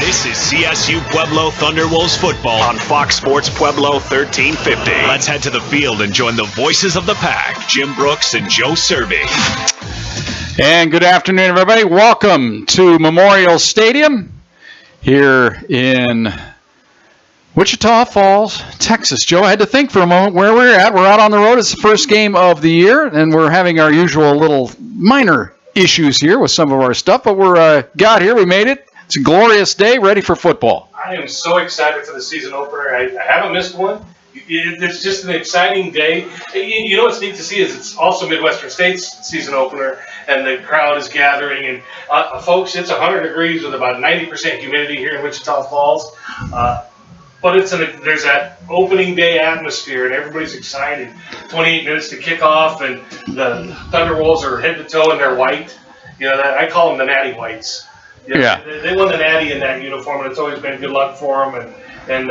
This is CSU Pueblo Thunderwolves football on Fox Sports Pueblo 1350. Let's head to the field and join the voices of the pack, Jim Brooks and Joe Cervi. And good afternoon, everybody. Welcome to Memorial Stadium here in Wichita Falls, Texas. Joe, I had to think for a moment where we're at. We're out on the road. It's the first game of the year, and we're having our usual little minor issues here with some of our stuff, but we're got here. We made it. It's a glorious day, ready for football. I am so excited for the season opener. I haven't missed one. It's just an exciting day. You know what's neat to see is it's also Midwestern State's season opener, and the crowd is gathering. And folks, it's 100 degrees with about 90% humidity here in Wichita Falls. But there's that opening day atmosphere, and everybody's excited. 28 minutes to kick off, and the Thunderwolves are head to toe in their white. You know, I call them the Natty Whites. Yeah. They won the Natty in that uniform, and it's always been good luck for them. And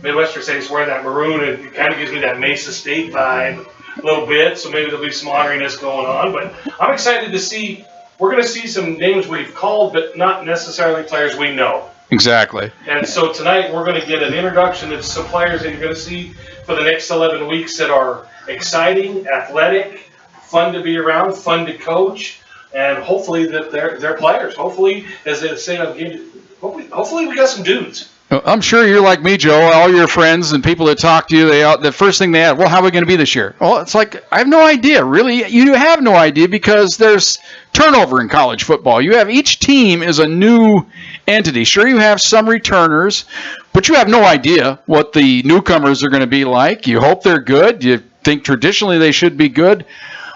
Midwestern State's wearing that maroon, and it kind of gives me that Mesa State vibe a little bit, so maybe there'll be some honoriness going on. But I'm excited to see, we're going to see some names we've called, but not necessarily players we know. Exactly. And so tonight we're going to get an introduction to some players that you're going to see for the next 11 weeks that are exciting, athletic, fun to be around, fun to coach, and hopefully that they're players. Hopefully, as they say on game, hopefully we got some dudes. I'm sure you're like me, Joe. All your friends and people that talk to you, the first thing they ask, well, how are we going to be this year? Well, it's like, I have no idea. Really, you have no idea because there's turnover in college football. You have each team is a new entity. Sure, you have some returners, but you have no idea what the newcomers are going to be like. You hope they're good. You think traditionally they should be good,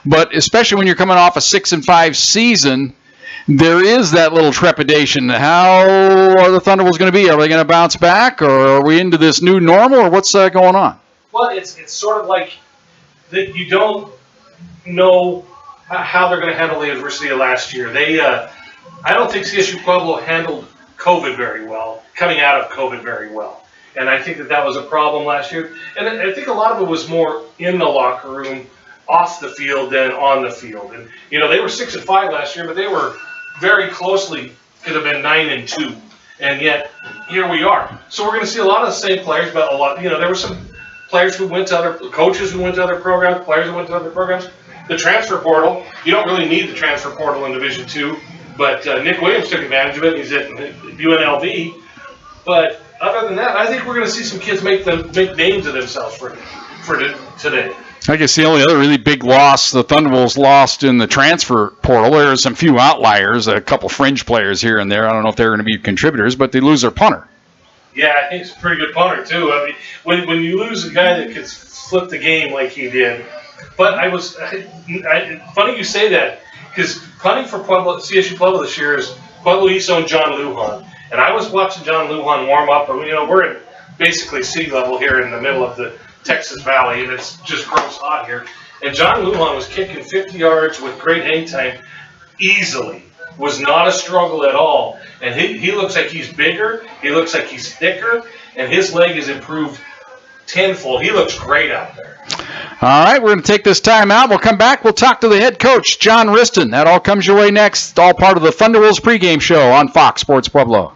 but especially when you're coming off a 6-5 season, there is that little trepidation. How are the Thunderwolves going to be? Are they going to bounce back, or are we into this new normal, or what's going on? Well, it's sort of like that you don't know how they're going to handle the adversity of last year. I don't think CSU Pueblo handled COVID very well, coming out of COVID very well. And I think that was a problem last year. And I think a lot of it was more in the locker room, off the field than on the field. And, you know, they were 6-5 last year, but they were very closely, could have been 9-2. And yet, here we are. So we're going to see a lot of the same players, but there were some players who went to coaches who went to other programs, players who went to other programs. The transfer portal, you don't really need the transfer portal in Division II, but Nick Williams took advantage of it. He's at UNLV. But other than that, I think we're going to see some kids make names of themselves for today. I guess the only other really big loss the Thunderwolves lost in the transfer portal, there are some few outliers, a couple fringe players here and there. I don't know if they're going to be contributors, but they lose their punter. Yeah, I think he's a pretty good punter, too. I mean, when you lose a guy that could flip the game like he did. But funny you say that, because punting for CSU Pueblo this year is Pueblo East owned John Lujan. And I was watching John Lujan warm up, and we're at basically sea level here in the middle of the Texas Valley, and it's just gross hot here. And John Lujan was kicking 50 yards with great hang time easily. Was not a struggle at all. And he looks like he's bigger, he looks like he's thicker, and his leg has improved tenfold. He looks great out there. All right, we're going to take this time out. We'll come back. We'll talk to the head coach, John Riston. That all comes your way next. All part of the Thunderwolves pregame show on Fox Sports Pueblo.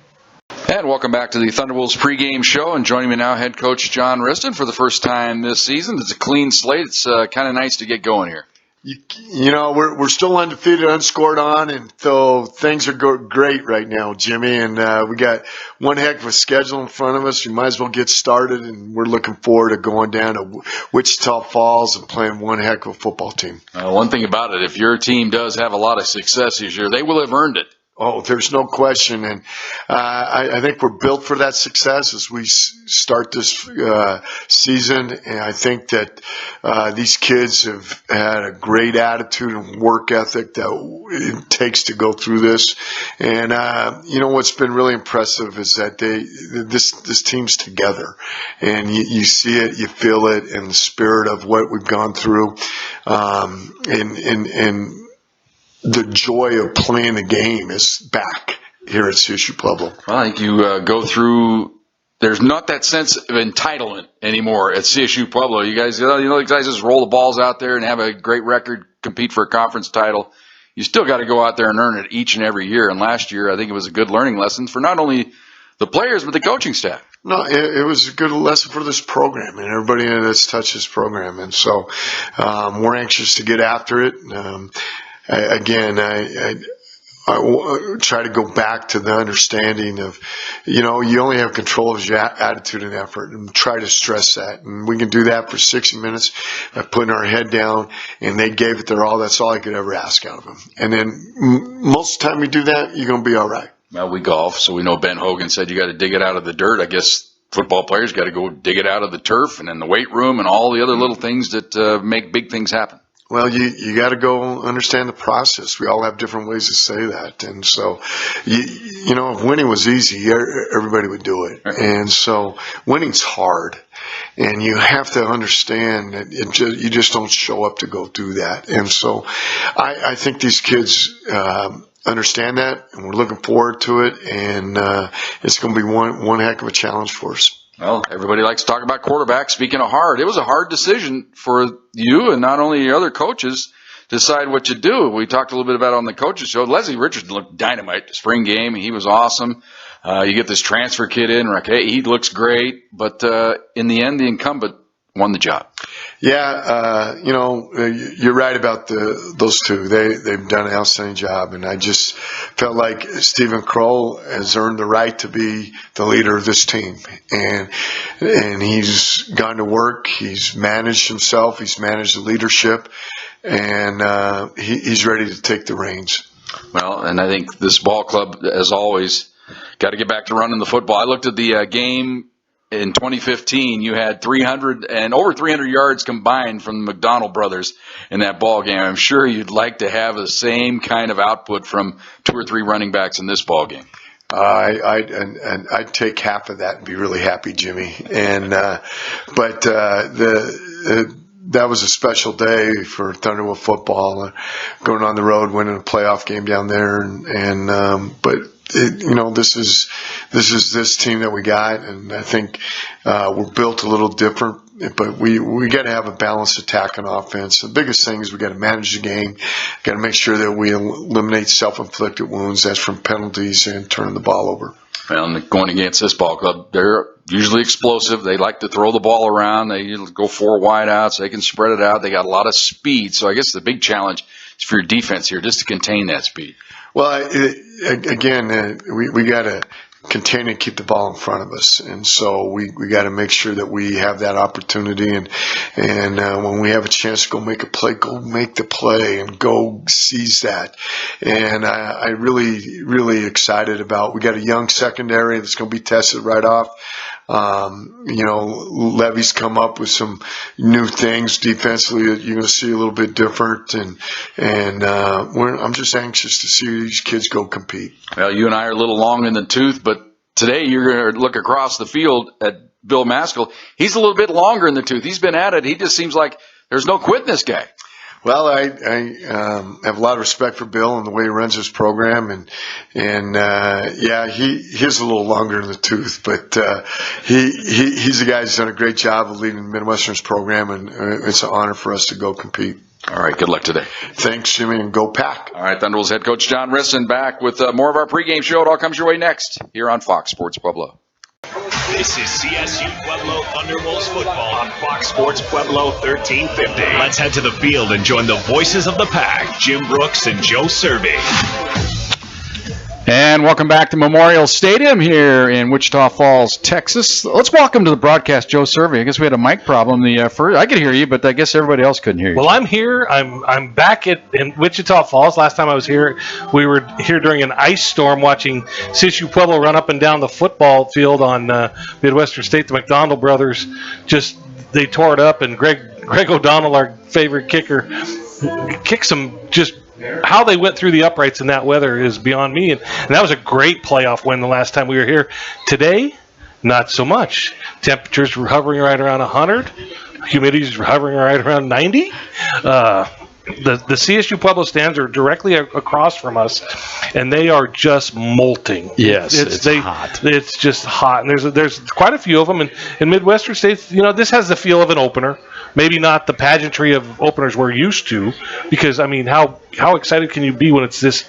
And welcome back to the Thunderwolves pregame show. And joining me now, head coach John Riston for the first time this season. It's a clean slate. It's kind of nice to get going here. We're still undefeated, unscored on, and so things are great right now, Jimmy. And we got one heck of a schedule in front of us. We might as well get started, and we're looking forward to going down to Wichita Falls and playing one heck of a football team. One thing about it, if your team does have a lot of success this year, they will have earned it. Oh, there's no question, and I think we're built for that success as we start this season, and I think that these kids have had a great attitude and work ethic that it takes to go through this, and what's been really impressive is that this team's together, and you see it, you feel it in the spirit of what we've gone through, and the joy of playing the game is back here at Csu Pueblo. Well, I think you go through. There's not that sense of entitlement anymore at CSU Pueblo. You guys, you guys just roll the balls out there and have a great record, compete for a conference title. You still got to go out there and earn it each and every year. And last year, I think it was a good learning lesson for not only the players, but the coaching staff. No, it was a good lesson for this program and everybody that's touched this program. And so we're anxious to get after it. I try to go back to the understanding of, you only have control of your attitude and effort, and try to stress that. And we can do that for 60 minutes by putting our head down, and they gave it their all. That's all I could ever ask out of them. And then most of the time you do that, you're going to be all right. Well, we golf, so we know Ben Hogan said you got to dig it out of the dirt. I guess football players got to go dig it out of the turf and in the weight room and all the other little things that make big things happen. Well, you got to go understand the process. We all have different ways to say that. And so, if winning was easy, everybody would do it. And so winning's hard. And you have to understand that you just don't show up to go do that. And so I think these kids understand that, and we're looking forward to it. And it's going to be one heck of a challenge for us. Well, everybody likes to talk about quarterbacks. Speaking of hard, it was a hard decision for you and not only your other coaches to decide what you do. We talked a little bit about it on the coaches show. Leslie Richardson looked dynamite spring game. He was awesome. You get this transfer kid in, he looks great. But in the end, the incumbent won the job. Yeah, you're right about those two. They've done an outstanding job, and I just felt like Stephen Kroll has earned the right to be the leader of this team, and he's gone to work. He's managed himself. He's managed the leadership, and he's ready to take the reins. Well, and I think this ball club, as always, got to get back to running the football. I looked at the game. In 2015, you had over 300 yards combined from the McDonald brothers in that ball game. I'm sure you'd like to have the same kind of output from 2 or 3 running backs in this ball game. I'd take half of that and be really happy, Jimmy. And but that was a special day for Thunderwolf football, going on the road, winning a playoff game down there, but. This is this team that we got, and I think we're built a little different. But we got to have a balanced attack and offense. The biggest thing is we got to manage the game. Got to make sure that we eliminate self-inflicted wounds. That's from penalties and turning the ball over. Well, going against this ball club, they're usually explosive. They like to throw the ball around. They go 4 wideouts. They can spread it out. They got a lot of speed. So I guess the big challenge is for your defense here, just to contain that speed. Well, we got to continue to keep the ball in front of us, and so we got to make sure that we have that opportunity, and when we have a chance to go make a play, go make the play and go seize that. And I really excited about. We got a young secondary that's going to be tested right off. Levy's come up with some new things defensively that you're going to see a little bit different, and I'm just anxious to see these kids go compete. Well, you and I are a little long in the tooth, but today you're going to look across the field at Bill Maskell. He's a little bit longer in the tooth. He's been at it. He just seems like there's no quitting this guy. Well, I have a lot of respect for Bill and the way he runs his program, and he's a little longer in the tooth, but he's a guy who's done a great job of leading Midwestern's program, and it's an honor for us to go compete. All right, good luck today. Thanks, Jimmy, and go Pack. All right, Thunderwolves head coach John Risson back with more of our pregame show. It all comes your way next here on Fox Sports Pueblo. This is Csu Pueblo Thunderwolves football on Fox Sports Pueblo 1350. Let's head to the field and join the voices of the pack, Jim Brooks and Joe Cervi. And welcome back to Memorial Stadium here in Wichita Falls, Texas. Let's welcome to the broadcast Joe Cervi. I guess we had a mic problem. I could hear you, but I guess everybody else couldn't hear you. Well, I'm here. I'm back in Wichita Falls. Last time I was here, we were here during an ice storm watching Csu Pueblo run up and down the football field on Midwestern State. The McDonald brothers they tore it up, and Greg O'Donnell, our favorite kicker, kicked some just. How they went through the uprights in that weather is beyond me, and that was a great playoff win the last time we were here. Today, not so much. Temperatures were hovering right around 100. Humidity's hovering right around 90. The Csu Pueblo stands are directly across from us, and they are just molting. Yes, it's hot. It's just hot, and there's quite a few of them. And in Midwestern States, this has the feel of an opener. Maybe not the pageantry of openers we're used to, because, how excited can you be when it's this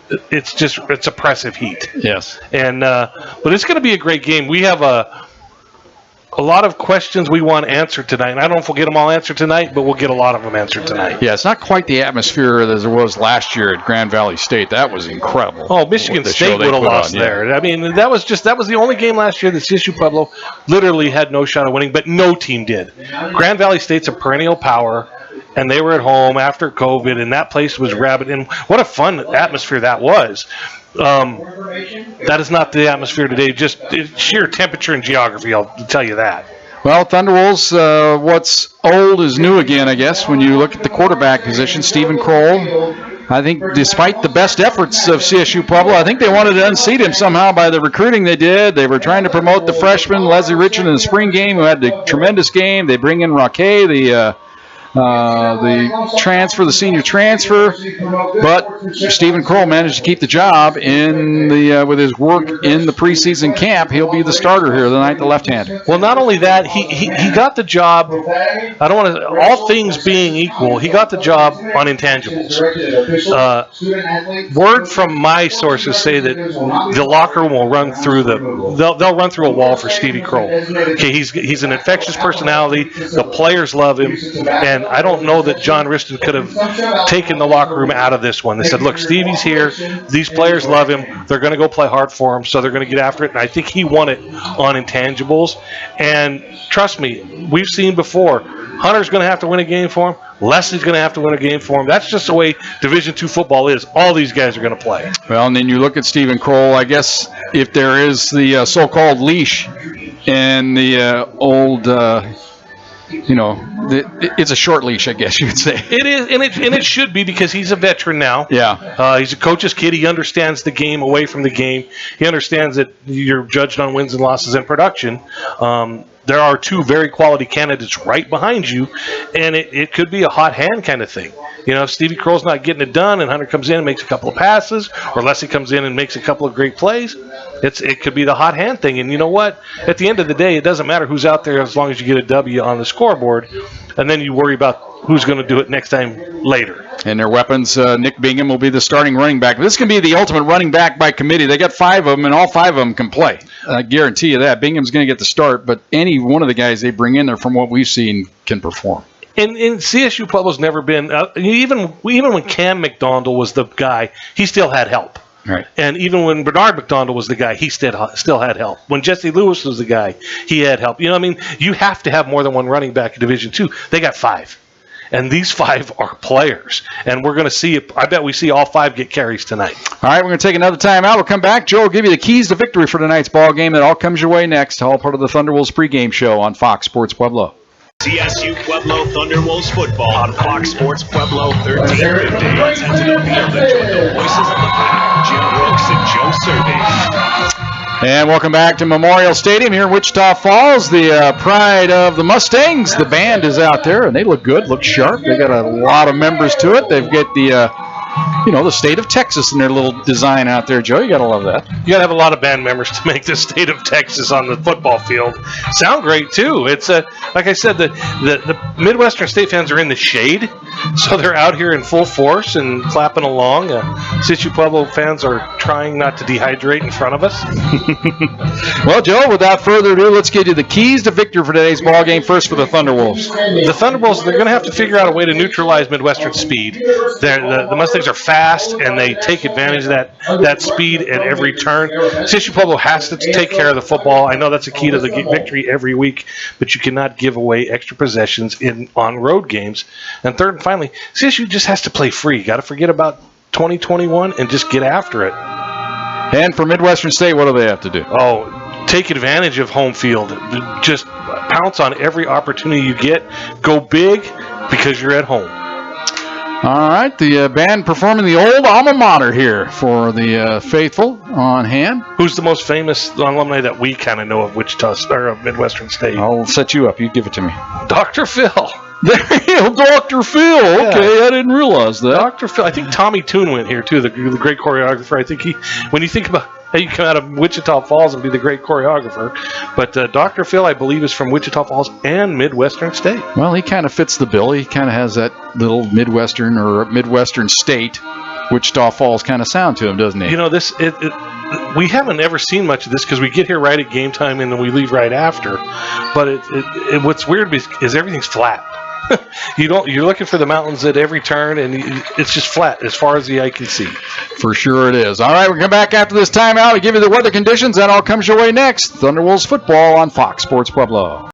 it's oppressive heat. Yes. And but it's going to be a great game. We have a lot of questions we want answered tonight. And I don't know if we'll get them all answered tonight, but we'll get a lot of them answered tonight. Yeah, it's not quite the atmosphere as it was last year at Grand Valley State. That was incredible. Oh, Michigan State would have lost there. I mean, that was the only game last year that Csu Pueblo literally had no shot of winning, but no team did. Grand Valley State's a perennial power, and they were at home after COVID, and that place was rabid. And what a fun atmosphere that was. That is not the atmosphere today. Just sheer temperature and geography, I'll tell you that. Well, Thunderwolves, what's old is new again, I guess, when you look at the quarterback position. Stephen Kroll, I think despite the best efforts of CSU Pueblo, I think they wanted to unseat him somehow by the recruiting they did. They were trying to promote the freshman, Leslie Richard, in the spring game, who had the tremendous game. They bring in Raque, the transfer, the senior transfer, but Stephen Kroll managed to keep the job in the with his work in the preseason camp. He'll be the starter here tonight, the left-hander. Well, not only that, he got the job. I don't want to. All things being equal, he got the job on intangibles. Word from my sources say that the locker room will run through they'll run through a wall for Stevie Kroll. Okay, he's an infectious personality. The players love him, and I don't know that John Riston could have taken the locker room out of this one. They said, look, Stevie's here. These players love him. They're going to go play hard for him, so they're going to get after it. And I think he won it on intangibles. And trust me, we've seen before, Hunter's going to have to win a game for him. Leslie's going to have to win a game for him. That's just the way Division II football is. All these guys are going to play. Well, and then you look at Stephen Kroll. I guess if there is the so-called leash and the old it's a short leash, I guess you would say. It is, and it should be, because he's a veteran now. Yeah. He's a coach's kid. He understands the game away from the game. He understands that you're judged on wins and losses in production. There are two very quality candidates right behind you, and it could be a hot hand kind of thing. If Stevie Kroll's not getting it done and Hunter comes in and makes a couple of passes, or Leslie comes in and makes a couple of great plays, it could be the hot hand thing. And you know what? At the end of the day, it doesn't matter who's out there as long as you get a W on the scoreboard, and then you worry about who's going to do it next time later. And their weapons, Nick Bingham will be the starting running back. This can be the ultimate running back by committee. They got 5 of them, and all 5 of them can play. I guarantee you that. Bingham's going to get the start, but any one of the guys they bring in there, from what we've seen, can perform. And CSU Pueblo's never been, even when Cam McDonald was the guy, he still had help. Right. And even when Bernard McDonald was the guy, he still had help. When Jesse Lewis was the guy, he had help. You have to have more than one running back in Division II. They got 5. And these 5 are players. And we're going to see, I bet we see all 5 get carries tonight. All right, we're going to take another time out. We'll come back. Joe will give you the keys to victory for tonight's ball game. That all comes your way next. All part of the Thunderwolves pregame show on Fox Sports Pueblo. CSU Pueblo Thunderwolves football on Fox Sports Pueblo 1350. Let's head to the field and join the voices of the pack, Jim Brooks and Joe Cervi. And welcome back to Memorial Stadium here in Wichita Falls, the pride of the Mustangs. The band is out there, and they look good, look sharp. They got a lot of members to it. They've got the state of Texas in their little design out there, Joe. You got to love that. You got to have a lot of band members to make the state of Texas on the football field sound great, too. It's like I said, the Midwestern State fans are in the shade, so they're out here in full force and clapping along. Csu Pueblo fans are trying not to dehydrate in front of us. Well, Joe, without further ado, let's get you the keys to victory for today's ball game. First for the Thunderwolves. The Thunderwolves, they're going to have to figure out a way to neutralize Midwestern speed. The Mustangs are fast, and they take advantage of that speed at every turn. Csu Pueblo has to take care of the football. I know that's a key to the victory every week, but you cannot give away extra possessions on road games. And third and finally, CSU just has to play free. Got to forget about 2021 and just get after it. And for Midwestern State, what do they have to do? Oh, take advantage of home field. Just pounce on every opportunity you get. Go big because you're at home. All right, the band performing the old alma mater here for the faithful on hand. Who's the most famous alumni that we kind of know of of Midwestern State? I'll set you up. You give it to me. Dr. Phil. There you go, Dr. Phil. Okay, I didn't realize that. Dr. Phil. I think Tommy Toon went here, too, the great choreographer. I think when you think about how you come out of Wichita Falls and be the great choreographer. But Dr. Phil, I believe, is from Wichita Falls and Midwestern State. Well, he kind of fits the bill. He kind of has that little Midwestern State Wichita Falls kind of sound to him, doesn't he? You know, we haven't ever seen much of this because we get here right at game time and then we leave right after. But what's weird is everything's flat. You're looking for the mountains at every turn, and it's just flat as far as the eye can see. For sure it is. All right, we'll come back after this timeout and give you the weather conditions. That all comes your way next. Thunderwolves football on Fox Sports Pueblo.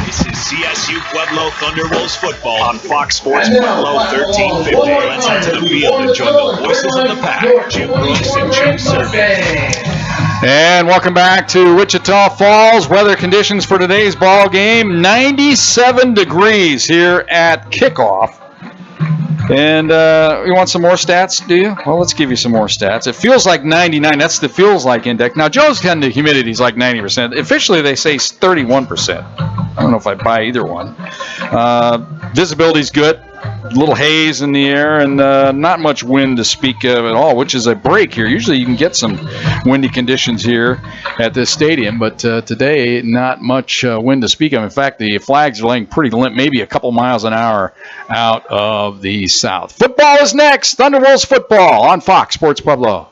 This is CSU Pueblo Thunderwolves football on Fox Sports Pueblo 1350. Let's head to the field and join the voices of the pack, Jim Brooks and Joe Cervi. And welcome back to Wichita Falls. Weather conditions for today's ball game, 97 degrees here at kickoff. And you want some more stats, do you? Well, let's give you some more stats. It feels like 99. That's the feels like index. Now, Joe's kind of humidity is like 90%. Officially, they say 31%. I don't know if I buy either one. Visibility's good. A little haze in the air and not much wind to speak of at all, which is a break here. Usually you can get some windy conditions here at this stadium, but today not much wind to speak of. In fact, the flags are laying pretty limp, maybe a couple miles an hour out of the south. Football is next. Thunderwolves football on Fox Sports Pueblo.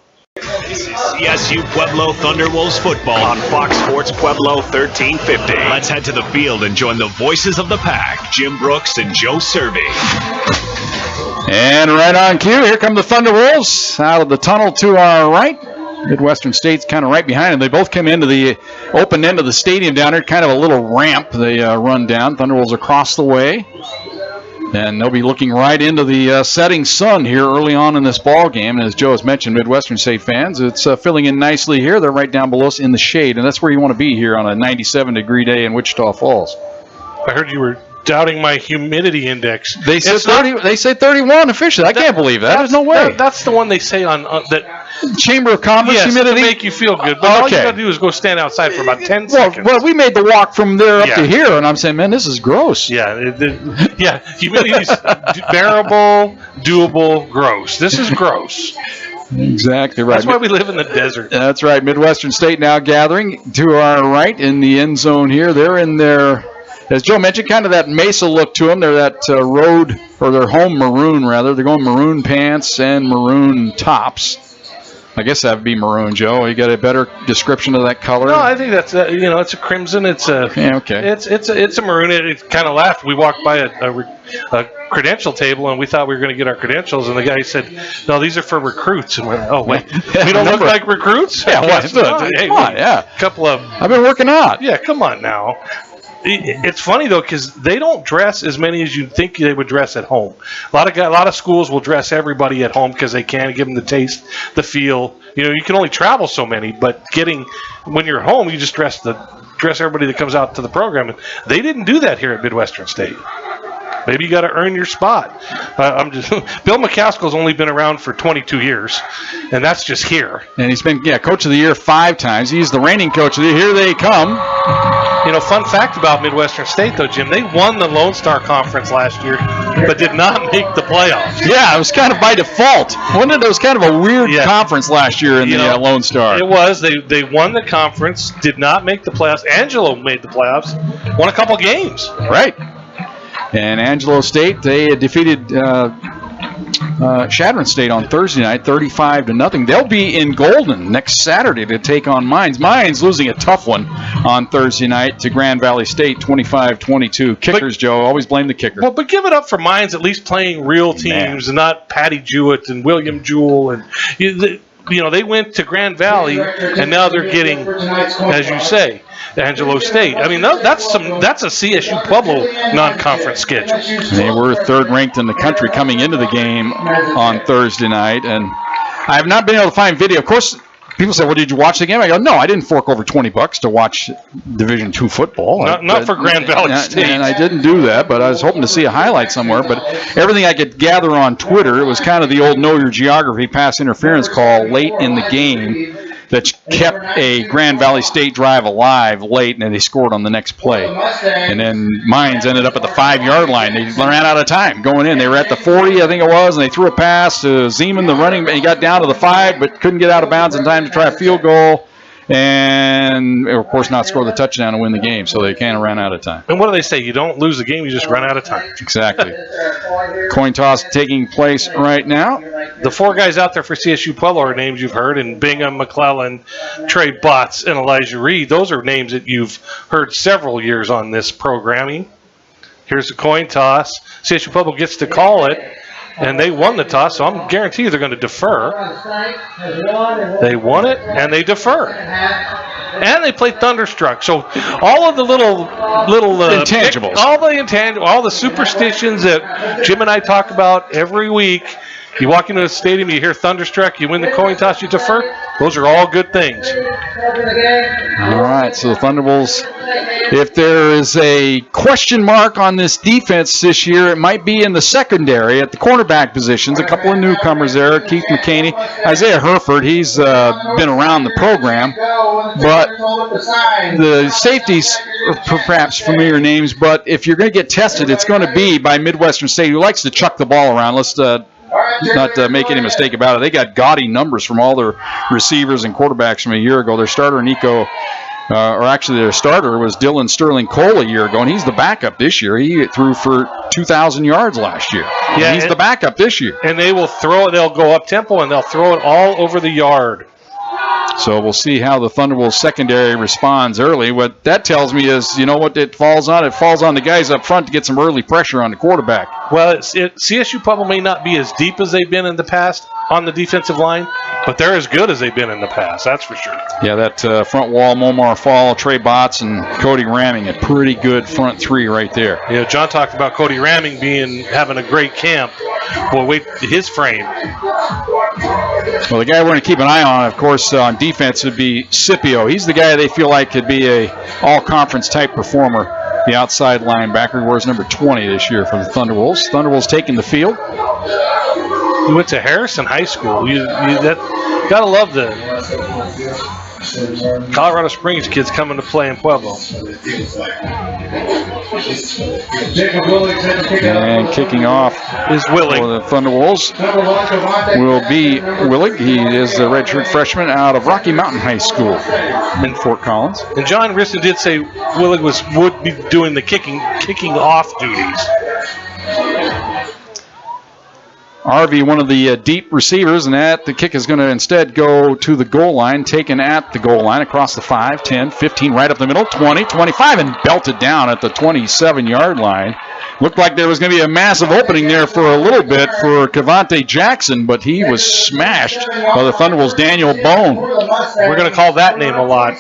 This is CSU Pueblo Thunderwolves football on Fox Sports Pueblo 1350. Let's head to the field and join the voices of the pack, Jim Brooks and Joe Cervi. And right on cue, here come the Thunderwolves out of the tunnel to our right. Midwestern State's kind of right behind them. They both come into the open end of the stadium down there, kind of a little ramp they run down. Thunderwolves across the way. And they'll be looking right into the setting sun here early on in this ball game. And as Joe has mentioned, Midwestern State fans, it's filling in nicely here. They're right down below us in the shade, and that's where you want to be here on a 97-degree day in Wichita Falls. I heard you were doubting my humidity index. They said 30. They say 31 officially. I can't believe that. There's no way. That's the one they say on that. Chamber of Commerce humidity. To make you feel good. But all you got to do is go stand outside for about 10 seconds. Well, we made the walk from there up to here, and I'm saying, man, this is gross. Yeah, humidity's bearable, doable, gross. This is gross. Exactly right. That's why we live in the desert. That's right. Midwestern State now gathering to our right in the end zone here. They're in their, as Joe mentioned, kind of that Mesa look to them. They're that road, or their home maroon, rather. They're going maroon pants and maroon tops. I guess that would be maroon, Joe. You got a better description of that color? No, I think that's it's a crimson. It's a It's a maroon. It kind of laughed. We walked by a credential table and we thought we were going to get our credentials, and the guy said, "No, these are for recruits." And we're like, "Oh wait, we don't look like recruits." Yeah, come on, yeah. Couple of. I've been working out. Yeah, come on now. It's funny though, because they don't dress as many as you'd think they would dress at home. A lot of schools will dress everybody at home because they can give them the taste, the feel. You can only travel so many, but when you're home, you just dress everybody that comes out to the program. And they didn't do that here at Midwestern State. Maybe you got to earn your spot. Bill McCaskill's only been around for 22 years, and that's just here. And he's been Coach of the Year 5 times. He's the reigning Coach of the Year. Here they come. Fun fact about Midwestern State, though, Jim, they won the Lone Star Conference last year, but did not make the playoffs. Yeah, it was kind of by default. It was kind of a weird conference last year in the Lone Star. It was. They won the conference, did not make the playoffs. Angelo made the playoffs, won a couple games. Right. And Angelo State, they defeated Chadron State on Thursday night, 35-0. They'll be in Golden next Saturday to take on Mines. Mines losing a tough one on Thursday night to Grand Valley State, 25-22. Kickers, Joe, always blame the kicker. Well, but give it up for Mines at least playing real teams and not Patty Jewett and William Jewell. And they went to Grand Valley, and now they're getting, as you say, Angelo State. I mean, that's a CSU Pueblo non-conference schedule. They were third ranked in the country coming into the game on Thursday night, and I have not been able to find video. Of course, people say, "Well, did you watch the game?" I go, "No, I didn't fork over $20 to watch Division II football." Not for Grand Valley State. And I didn't do that, but I was hoping to see a highlight somewhere. But everything I could gather on Twitter, it was kind of the old know your geography pass interference call late in the game that kept a Grand Valley State drive alive late, and then they scored on the next play. And then Mines ended up at the 5-yard line. They ran out of time going in. They were at the 40, I think it was, and they threw a pass to Zeman, the running back. He got down to the 5, but couldn't get out of bounds in time to try a field goal. And, of course, not score the touchdown to win the game, so they kind of ran out of time. And what do they say? You don't lose the game, you just run out of time. Exactly. Coin toss taking place right now. the 4 guys out there for CSU Pueblo are names you've heard, and Bingham, McClellan, Trey Butts, and Elijah Reed. Those are names that you've heard several years on this programming. Here's the coin toss. CSU Pueblo gets to call it, and they won the toss, so I'm guaranteed they're going to defer. They won it, and they defer. And they play Thunderstruck. So all of the little intangibles, all the superstitions that Jim and I talk about every week. You walk into a stadium, you hear Thunderstruck, you win the coin toss, you defer. Those are all good things. All right, so the Thunderbolts, if there is a question mark on this defense this year, it might be in the secondary at the cornerback positions. A couple of newcomers there, Keith McCaney, Isaiah Herford. He's been around the program, but the safeties are perhaps familiar names. But if you're going to get tested, it's going to be by Midwestern State, who likes to chuck the ball around. Let's not make any mistake about it. They got gaudy numbers from all their receivers and quarterbacks from a year ago. Their starter, their starter was Dylan Sterling Cole a year ago, and he's the backup this year. He threw for 2,000 yards last year. Yeah, he's the backup this year. And they will throw it. They'll go up tempo, and they'll throw it all over the yard. So we'll see how the Thunderbolts secondary responds early. What that tells me is, you know what it falls on? It falls on the guys up front to get some early pressure on the quarterback. Well, CSU Pueblo may not be as deep as they've been in the past on the defensive line, but they're as good as they've been in the past, that's for sure. Yeah, that front wall, Momar Fall, Trey Botts, and Cody Ramming, a pretty good front three right there. Yeah, John talked about Cody Ramming having a great camp. Well, wait, his frame. Well, the guy we're going to keep an eye on, of course, on defense would be Scipio. He's the guy they feel like could be a all-conference type performer, the outside linebacker. He wears number 20 this year for the Thunderwolves. Thunderwolves taking the field. He went to Harrison High School. Gotta love the Colorado Springs kids coming to play in Pueblo. And kicking off is Willig. For the Thunderwolves will be Willig. He is the redshirt freshman out of Rocky Mountain High School in Fort Collins. And John Riston did say Willig would be doing the kicking off duties. RV, one of the deep receivers, and the kick is going to instead go to the goal line, taken at the goal line across the 5, 10, 15, right up the middle, 20, 25, and belted down at the 27-yard line. Looked like there was going to be a massive opening there for a little bit for Cavante Jackson, but he was smashed by the Thunderbolts' Daniel Bone. We're going to call that name a lot.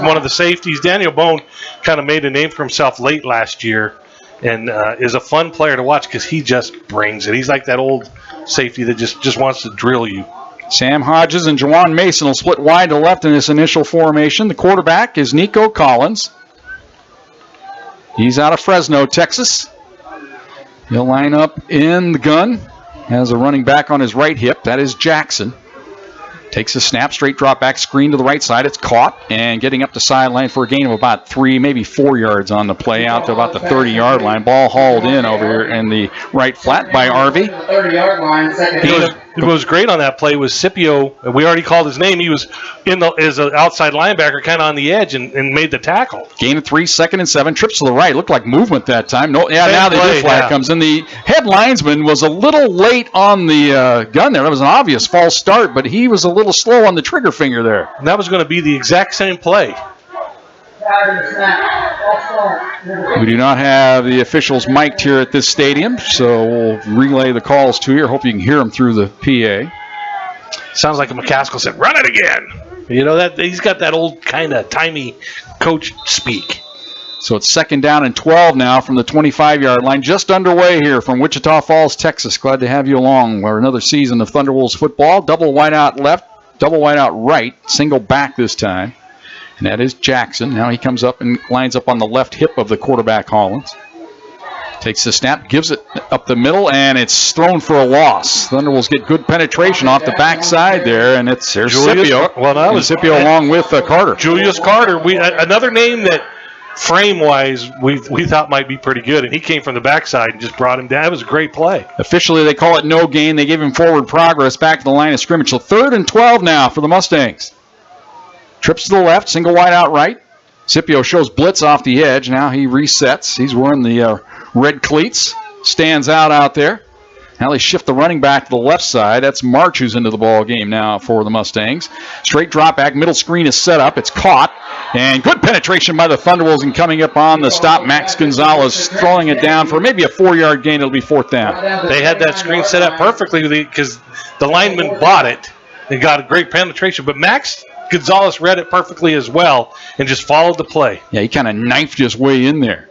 One of the safeties, Daniel Bone, kind of made a name for himself late last year. And is a fun player to watch because he just brings it. He's like that old safety that just wants to drill you. Sam Hodges and Jawan Mason will split wide to left in this initial formation. The quarterback is Nico Collins. He's out of Fresno, Texas. He'll line up in the gun. Has a running back on his right hip. That is Jackson. Takes a snap, straight drop back screen to the right side. It's caught and getting up the sideline for a gain of about 3, maybe 4 yards on the play out to about the 30-yard line. Ball hauled in over here in the right flat by RV. 30-yard line, second. What was great on that play was Scipio. We already called his name. He was as an outside linebacker, kind of on the edge, and made the tackle. Gain of 3, 2nd and 7. Trips to the right. Looked like movement that time. Now the flag comes in. The head linesman was a little late on the gun there. That was an obvious false start, but he was a little slow on the trigger finger there. And that was going to be the exact same play. We do not have the officials mic'd here at this stadium, so we'll relay the calls to you. I hope you can hear them through the PA. Sounds like a McCaskill said, "Run it again." You know that he's got that old kind of timey coach speak. So it's 2nd down and 12 now from the 25-yard line. Just underway here from Wichita Falls, Texas. Glad to have you along for another season of Thunderwolves football. Double wide out left, double wide out right, single back this time. And that is Jackson. Now he comes up and lines up on the left hip of the quarterback, Hollins. Takes the snap, gives it up the middle, and it's thrown for a loss. Thunderwolves get good penetration off the backside there, and there's Scipio. Well, that was Scipio along with Carter. Julius Carter. Another name that frame-wise we thought might be pretty good, and he came from the backside and just brought him down. It was a great play. Officially, they call it no gain. They gave him forward progress back to the line of scrimmage. So 3rd and 12 now for the Mustangs. Trips to the left, single wide out right. Scipio shows blitz off the edge. Now he resets. He's wearing the red cleats. Stands out there. Now they shift the running back to the left side. That's March who's into the ball game now for the Mustangs. Straight drop back. Middle screen is set up. It's caught. And good penetration by the Thunderwolves, and coming up on the stop, Max Gonzalez throwing it down for maybe a 4-yard gain. It'll be 4th down. They had that screen set up perfectly because the lineman bought it. They got a great penetration, but Max Gonzalez read it perfectly as well and just followed the play. Yeah, he kind of knifed his way in there.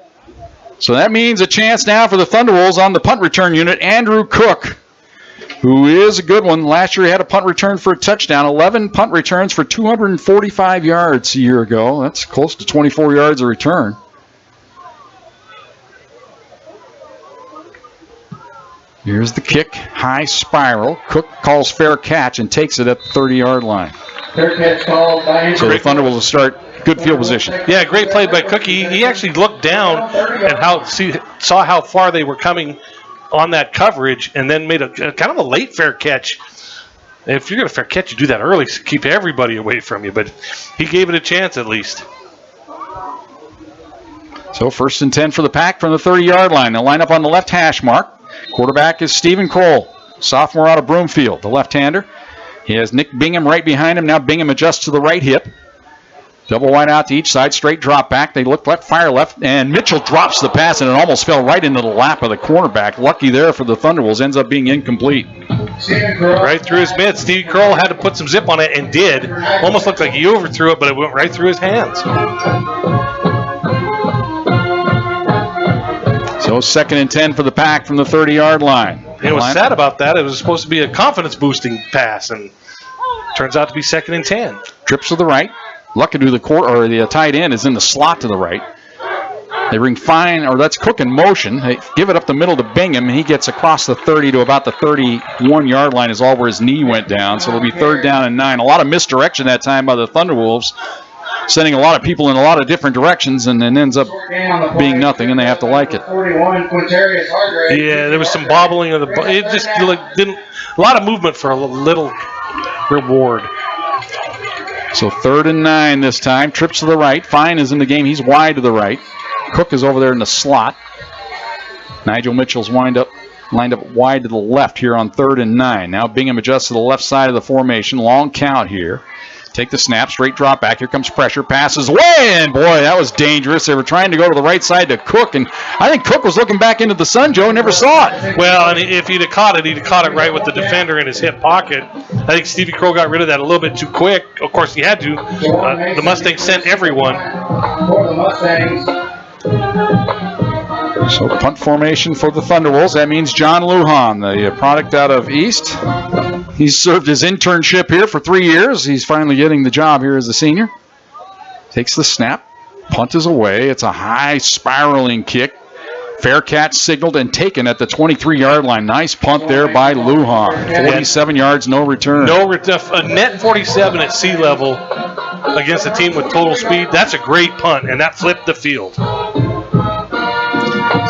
So that means a chance now for the Thunderwolves on the punt return unit. Andrew Cook, who is a good one. Last year he had a punt return for a touchdown. 11 punt returns for 245 yards a year ago. That's close to 24 yards a return. Here's the kick. High spiral. Cook calls fair catch and takes it at the 30-yard line. Fair catch called by so the Thunderwolves will start good field position. Yeah, great play by Cook. He actually looked down and saw how far they were coming on that coverage, and then made a kind of a late fair catch. If you're going to fair catch, you do that early to keep everybody away from you, but he gave it a chance at least. So 1st and 10 for the Pack from the 30-yard line. They'll line up on the left hash mark. Quarterback is Stephen Kroll, sophomore out of Broomfield, the left-hander. He has Nick Bingham right behind him. Now Bingham adjusts to the right hip. Double wide out to each side, straight drop back. They look left, fire left, and Mitchell drops the pass, and it almost fell right into the lap of the cornerback. Lucky there for the Thunderwolves, ends up being incomplete. Right through his mid. Steve Kroll had to put some zip on it and did. Almost looked like he overthrew it, but it went right through his hands. So 2nd and 10 for the Pack from the 30-yard line. It was sad about that. It was supposed to be a confidence-boosting pass, and turns out to be 2nd and 10. Trips to the right. Lucky to the tight end is in the slot to the right. They bring that's Cook in motion. They give it up the middle to Bingham, and he gets across the 30 to about the 31-yard line is all where his knee went down. So it'll be 3rd down and 9. A lot of misdirection that time by the Thunderwolves, sending a lot of people in a lot of different directions, and then ends up being nothing, and they have to like it. Yeah, there was some bobbling of the ball. It just didn't. A lot of movement for a little reward. So 3rd and 9 this time. Trips to the right. Fine is in the game. He's wide to the right. Cook is over there in the slot. Nigel Mitchell's lined up wide to the left here on 3rd and 9. Now Bingham adjusts to the left side of the formation. Long count here. Take the snap, straight drop back. Here comes pressure. Passes away, and boy, that was dangerous. They were trying to go to the right side to Cook, and I think Cook was looking back into the sun, Joe, never saw it. Well, and if he'd have caught it right with the defender in his hip pocket. I think Stevie Kroll got rid of that a little bit too quick. Of course, he had to. The Mustangs sent everyone. For the Mustangs. So punt formation for the Thunderwolves. That means John Lujan, the product out of East. He's served his internship here for 3 years. He's finally getting the job here as a senior. Takes the snap. Punt is away. It's a high spiraling kick. Fair catch signaled and taken at the 23-yard line. Nice punt there by Lujan. 47 yards, no return. A net 47 at sea level against a team with total speed. That's a great punt, and that flipped the field.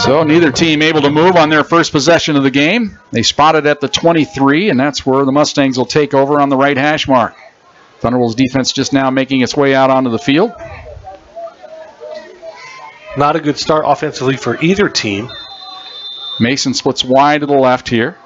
So neither team able to move on their first possession of the game. They spot it at the 23, and that's where the Mustangs will take over on the right hash mark. Thunderwolves defense just now making its way out onto the field. Not a good start offensively for either team. Mason splits wide to the left here.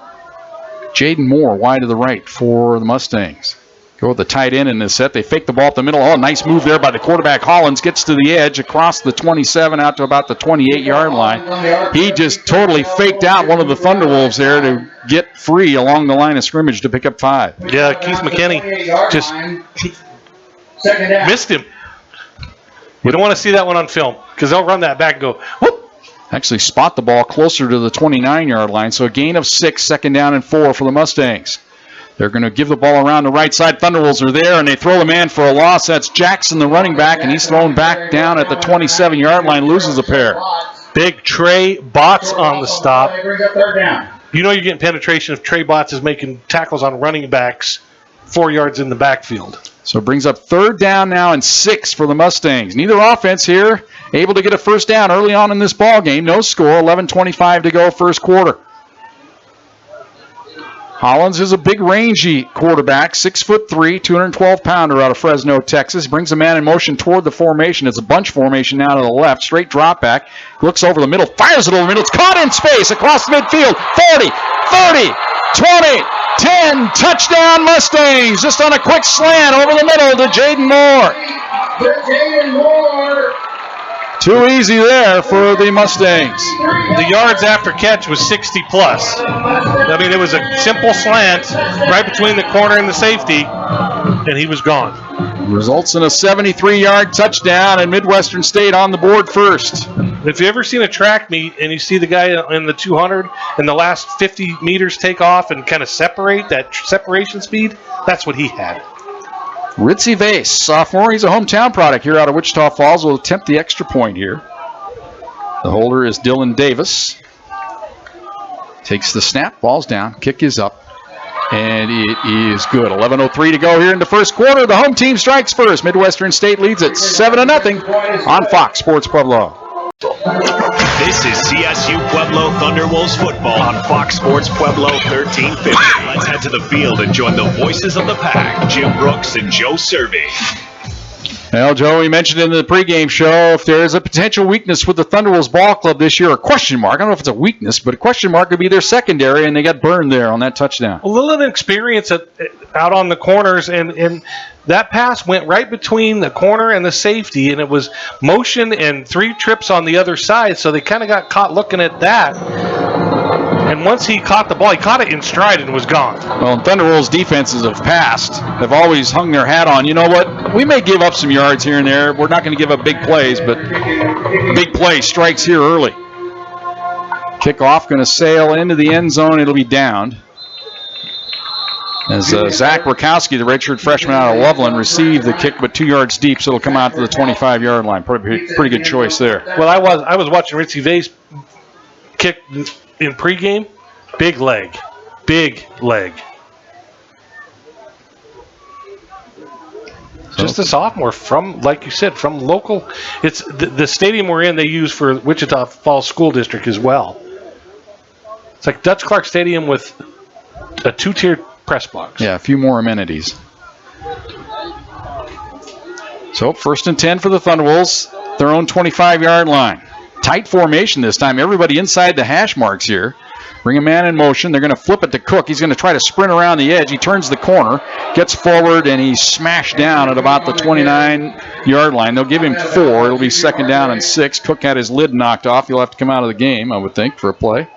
Jaden Moore wide to the right for the Mustangs. Go with the tight end in this set. They fake the ball up the middle. Oh, nice move there by the quarterback. Hollins gets to the edge across the 27 out to about the 28-yard line. He just totally faked out one of the Thunderwolves there to get free along the line of scrimmage to pick up 5. Yeah, Keith McKinney just missed him. We don't want to see that one on film because they'll run that back and go, whoop. Actually spot the ball closer to the 29-yard line. So a gain of 6, 2nd down and 4 for the Mustangs. They're going to give the ball around the right side. Thunderwolves are there, and they throw the man for a loss. That's Jackson, the running back, and he's thrown back down at the 27-yard line, loses a pair. Big Trey Botts on the stop. You know you're getting penetration if Trey Botts is making tackles on running backs 4 yards in the backfield. So it brings up 3rd down now and 6 for the Mustangs. Neither offense here able to get a first down early on in this ball game. No score, 11:25 to go first quarter. Hollins is a big, rangy quarterback, 6'3", 212-pounder out of Fresno, Texas. Brings a man in motion toward the formation. It's a bunch formation now to the left. Straight drop back. Looks over the middle, fires it over the middle. It's caught in space across the midfield. 40, 30, 20, 10, touchdown Mustangs. Just on a quick slant over the middle to Jaden Moore. Jaden Moore. Too easy there for the Mustangs. The yards after catch was 60 plus. I mean, it was a simple slant right between the corner and the safety, and he was gone. Results in a 73-yard touchdown, and Midwestern State on the board first. If you ever seen a track meet and you see the guy in the 200 and the last 50 meters take off and kind of separate, that separation speed, that's what he had. Ritzy Vase, sophomore. He's a hometown product here out of Wichita Falls. Will attempt the extra point here. The holder is Dylan Davis. Takes the snap. Ball's down. Kick is up. And it is good. 11:03 to go here in the first quarter. The home team strikes first. Midwestern State leads at 7-0 on Fox Sports Pueblo. This is CSU Pueblo Thunderwolves football on Fox Sports Pueblo 1350. Let's head to the field and join the voices of the pack, Jim Brooks and Joe Cervi. Well, Joe, we mentioned in the pregame show if there's a potential weakness with the Thunderwolves ball club this year, a question mark. I don't know if it's a weakness, but a question mark would be their secondary, and they got burned there on that touchdown. A little inexperience out on the corners, and that pass went right between the corner and the safety, and it was motion and 3 trips on the other side, so they kind of got caught looking at that. And once he caught the ball, he caught it in stride and was gone. Well, Thunderwolves defenses have always hung their hat on, you know what, we may give up some yards here and there. We're not going to give up big plays, but big play strikes here early. Kickoff going to sail into the end zone. It'll be downed. As Zach Rakowski, the redshirt freshman out of Loveland, received the kick, but 2 yards deep, so it'll come out to the 25-yard line. Pretty good choice there. Well, I was watching Ritzy Vase kick in pregame. Big leg. Just a sophomore from, like you said, from local. It's the stadium we're in. They use for Wichita Falls School District as well. It's like Dutch Clark Stadium with a 2-tiered press box. Yeah, a few more amenities. So 1st and 10 for the Thunderwolves, their own 25-yard line. Tight formation this time. Everybody inside the hash marks here. Bring a man in motion. They're going to flip it to Cook. He's going to try to sprint around the edge. He turns the corner, gets forward, and he's smashed down at about the 29-yard line. They'll give him 4. It'll be 2nd down and 6. Cook had his lid knocked off. He'll have to come out of the game, I would think, for a play.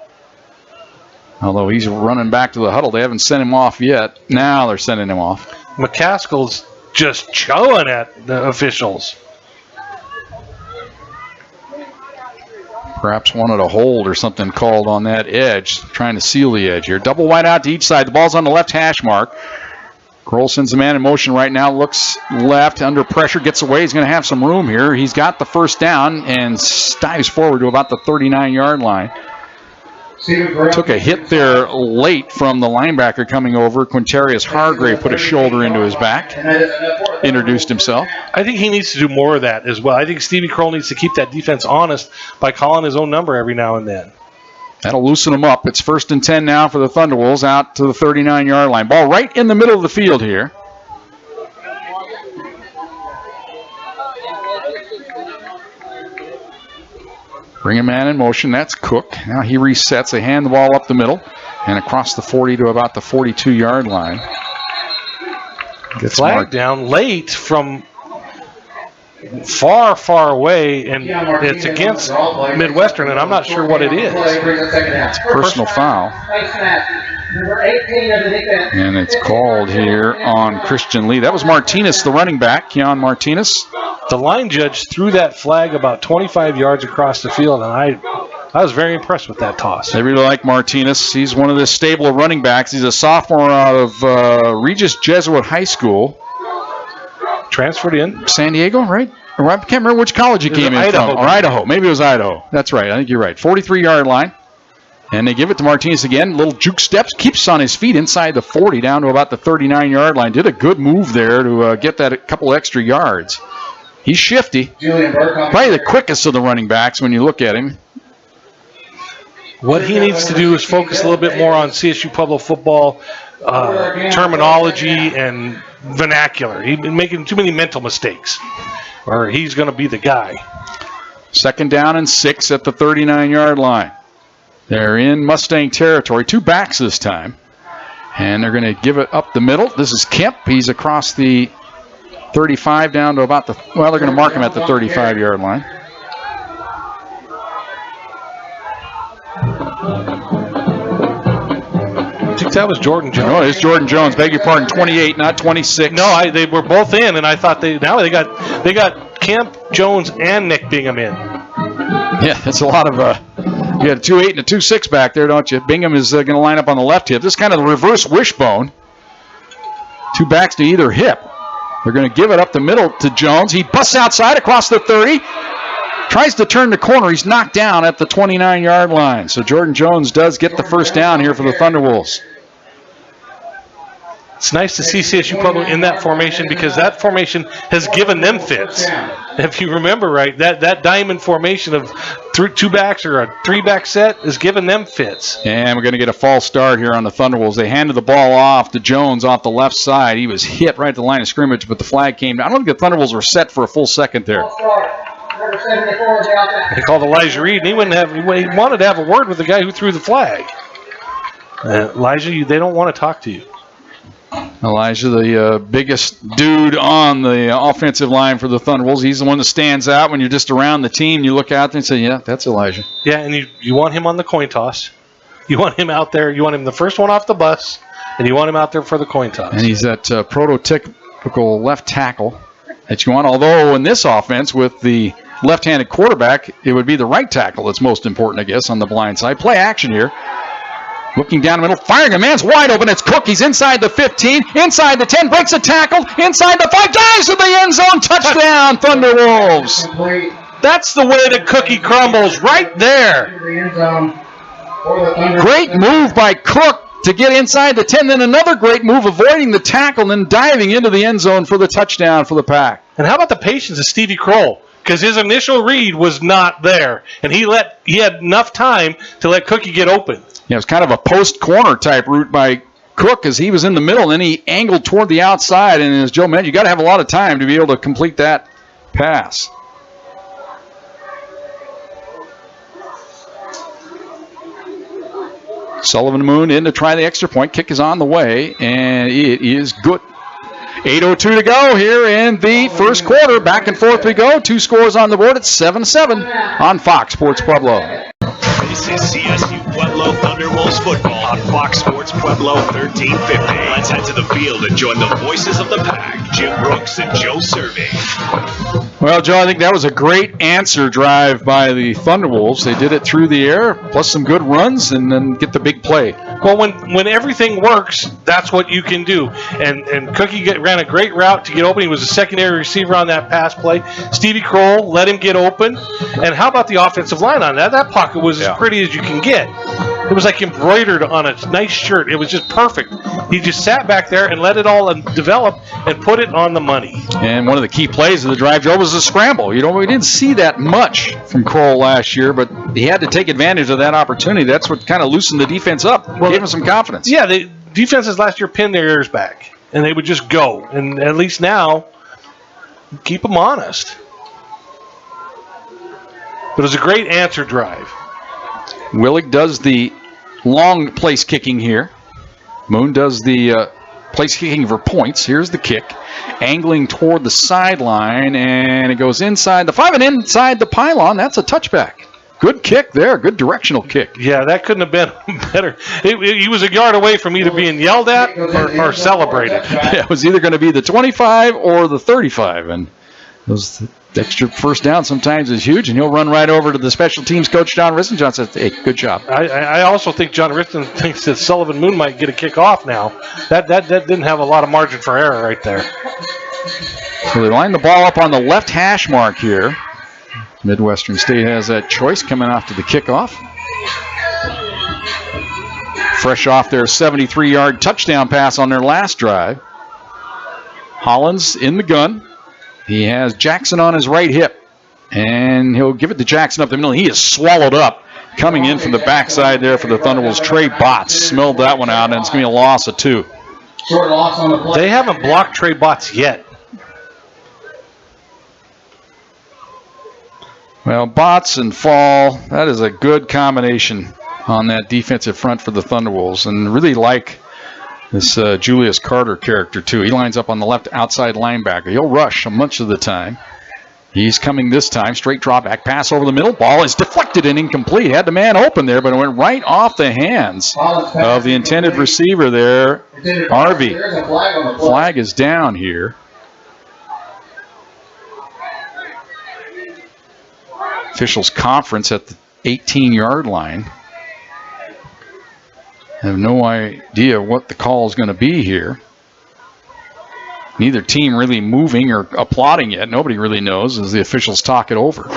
Although he's running back to the huddle. They haven't sent him off yet. Now they're sending him off. McCaskill's just chowing at the officials. Perhaps wanted a hold or something called on that edge, trying to seal the edge here. Double wide out to each side. The ball's on the left hash mark. Kroll sends the man in motion right now, looks left, under pressure, gets away. He's going to have some room here. He's got the 1st down and dives forward to about the 39-yard line. Took a hit there late from the linebacker coming over. Quintarius Hargrave put a shoulder into his back, introduced himself. I think he needs to do more of that as well. I think Stevie Kroll needs to keep that defense honest by calling his own number every now and then. That'll loosen them up. It's 1st and 10 now for the Thunderwolves out to the 39-yard line. Ball right in the middle of the field here. Bring a man in motion. That's Cook. Now he resets. They hand the ball up the middle and across the 40 to about the 42-yard line. Gets flag down late from far away, and it's against Midwestern, and I'm not sure what it is. It's a personal foul. And it's called here on Christian Lee. That was Martinez, the running back, Keon Martinez. The line judge threw that flag about 25 yards across the field, and I was very impressed with that toss. They really like Martinez. He's one of the stable of running backs. He's a sophomore out of Regis Jesuit High School. Transferred in. San Diego, right? I can't remember which college he came in from. Or Idaho. Maybe it was Idaho. That's right. I think you're right. 43-yard line. And they give it to Martinez again. Little juke steps. Keeps on his feet inside the 40 down to about the 39-yard line. Did a good move there to get that a couple extra yards. He's shifty. Probably the quickest of the running backs when you look at him. What he needs to do is focus a little bit more on CSU Pueblo football terminology and vernacular. He's been making too many mental mistakes, or he's going to be the guy. 2nd down and 6 at the 39-yard line. They're in Mustang territory. 2 backs this time. And they're going to give it up the middle. This is Kemp. He's across the 35 down to about the, well, they're going to mark him at the 35-yard line. I think that was Jordan Jones. No, it's Jordan Jones. Beg your pardon, 28, not 26. No, they were both in, and I thought they got Kemp, Jones, and Nick Bingham in. Yeah, that's a lot of. You got a 2-8 and a 2-6 back there, don't you? Bingham is going to line up on the left hip. This is kind of the reverse wishbone. 2 backs to either hip. They're going to give it up the middle to Jones. He busts outside across the 30. Tries to turn the corner. He's knocked down at the 29-yard line. So Jordan Jones does get the first down here for the Thunderwolves. It's nice to see CSU Pueblo in that formation because that formation has given them fits. If you remember right, that diamond formation of 2 backs or a 3-back set has given them fits. And we're going to get a false start here on the Thunderwolves. They handed the ball off to Jones off the left side. He was hit right at the line of scrimmage, but the flag came down. I don't think the Thunderwolves were set for a full second there. They called Elijah Reed, and he wanted to have a word with the guy who threw the flag. Elijah, they don't want to talk to you. Elijah, the biggest dude on the offensive line for the Thunderwolves. He's the one that stands out when you're just around the team. You look out there and say, yeah, that's Elijah. Yeah, and you want him on the coin toss. You want him out there. You want him the first one off the bus, and you want him out there for the coin toss. And he's that prototypical left tackle that you want. Although in this offense with the left-handed quarterback, it would be the right tackle that's most important, I guess, on the blind side. Play action here. Looking down the middle, firing a man's wide open. It's Cook. He's inside the 15, inside the 10, breaks a tackle, inside the 5, dives to the end zone. Touchdown, Thunderwolves. That's the way the cookie crumbles, right there. Great move by Cook to get inside the 10, then another great move avoiding the tackle, and then diving into the end zone for the touchdown for the Pack. And how about the patience of Stevie Kroll? Because his initial read was not there, and he had enough time to let Cookie get open. Yeah, it was kind of a post-corner type route by Cook as he was in the middle, and then he angled toward the outside. And as Joe mentioned, you got to have a lot of time to be able to complete that pass. Sullivan Moon in to try the extra point. Kick is on the way, and it is good. 8:02 to go here in the first quarter. Back and forth we go. 2 scores on the board. It's 7-7 on Fox Sports Pueblo. This is CSU Pueblo Thunderwolves football on Fox Sports Pueblo 1350. Let's head to the field and join the voices of the Pack, Jim Brooks and Joe Cervi. Well, Joe, I think that was a great answer drive by the Thunderwolves. They did it through the air, plus some good runs, and then get the big play. Well, when everything works, that's what you can do. And Cookie ran a great route to get open. He was a secondary receiver on that pass play. Stevie Kroll let him get open. And how about the offensive line on that? That pocket was as pretty as you can get. It was like embroidered on a nice shirt. It was just perfect. He just sat back there and let it all develop and put it on the money. And one of the key plays of the drive, Joe, was a scramble. We didn't see that much from Kroll last year, but he had to take advantage of that opportunity. That's what kind of loosened the defense up, gave him some confidence. Yeah, the defenses last year pinned their ears back, and they would just go. And at least now, keep them honest. But it was a great answer drive. Willig does the long place kicking here. Moon does the place kicking for points. Here's the kick. Angling toward the sideline, and it goes inside the 5 and inside the pylon. That's a touchback. Good kick there. Good directional kick. Yeah, that couldn't have been better. He was a yard away from either being yelled at or celebrated. Yeah, it was either going to be the 25 or the 35, and those extra first down sometimes is huge, and he'll run right over to the special teams coach, John Riston. John says, hey, good job. I also think John Riston thinks that Sullivan Moon might get a kick off now. That didn't have a lot of margin for error right there. So they line the ball up on the left hash mark here. Midwestern State has that choice coming off to the kickoff. Fresh off their 73-yard touchdown pass on their last drive. Hollins in the gun. He has Jackson on his right hip, and he'll give it to Jackson up the middle. He is swallowed up. Coming in from the backside there for the Thunderwolves, Trey Botts smelled that one out, and it's going to be a loss of 2. Short loss on the play. They haven't blocked Trey Botts yet. Well, Botts and Fall, that is a good combination on that defensive front for the Thunderwolves, and really like this Julius Carter character too. He lines up on the left outside linebacker. He'll rush much of the time. He's coming this time. Straight drop back pass over the middle. Ball is deflected and incomplete. Had the man open there, but it went right off the hands of the intended receiver there, Harvey. Flag is down here. Officials conference at the 18-yard line. I have no idea what the call is going to be here. Neither team really moving or applauding yet. Nobody really knows as the officials talk it over.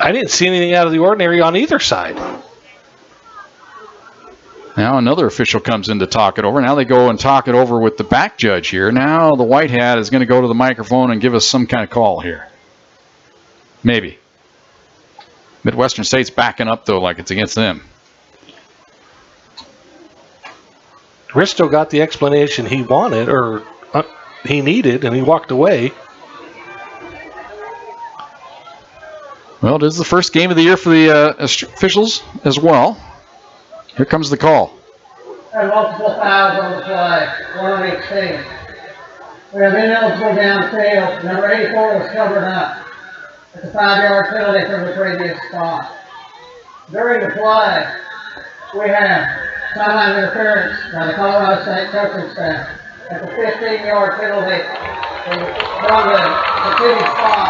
I didn't see anything out of the ordinary on either side. Now another official comes in to talk it over. Now they go and talk it over with the back judge here. Now the white hat is going to go to the microphone and give us some kind of call here. Maybe. Midwestern State's backing up, though, like it's against them. Risto got the explanation he wanted, or he needed, and he walked away. Well, it is the first game of the year for the officials as well. Here comes the call. And multiple fouls on the play, one on each team. We have ineligible downfield. Number 84 was covered up. It's a 5-yard penalty from the previous spot. During the play, we have sideline interference by the Colorado State coaching staff. That's a 15-yard penalty from the previous spot.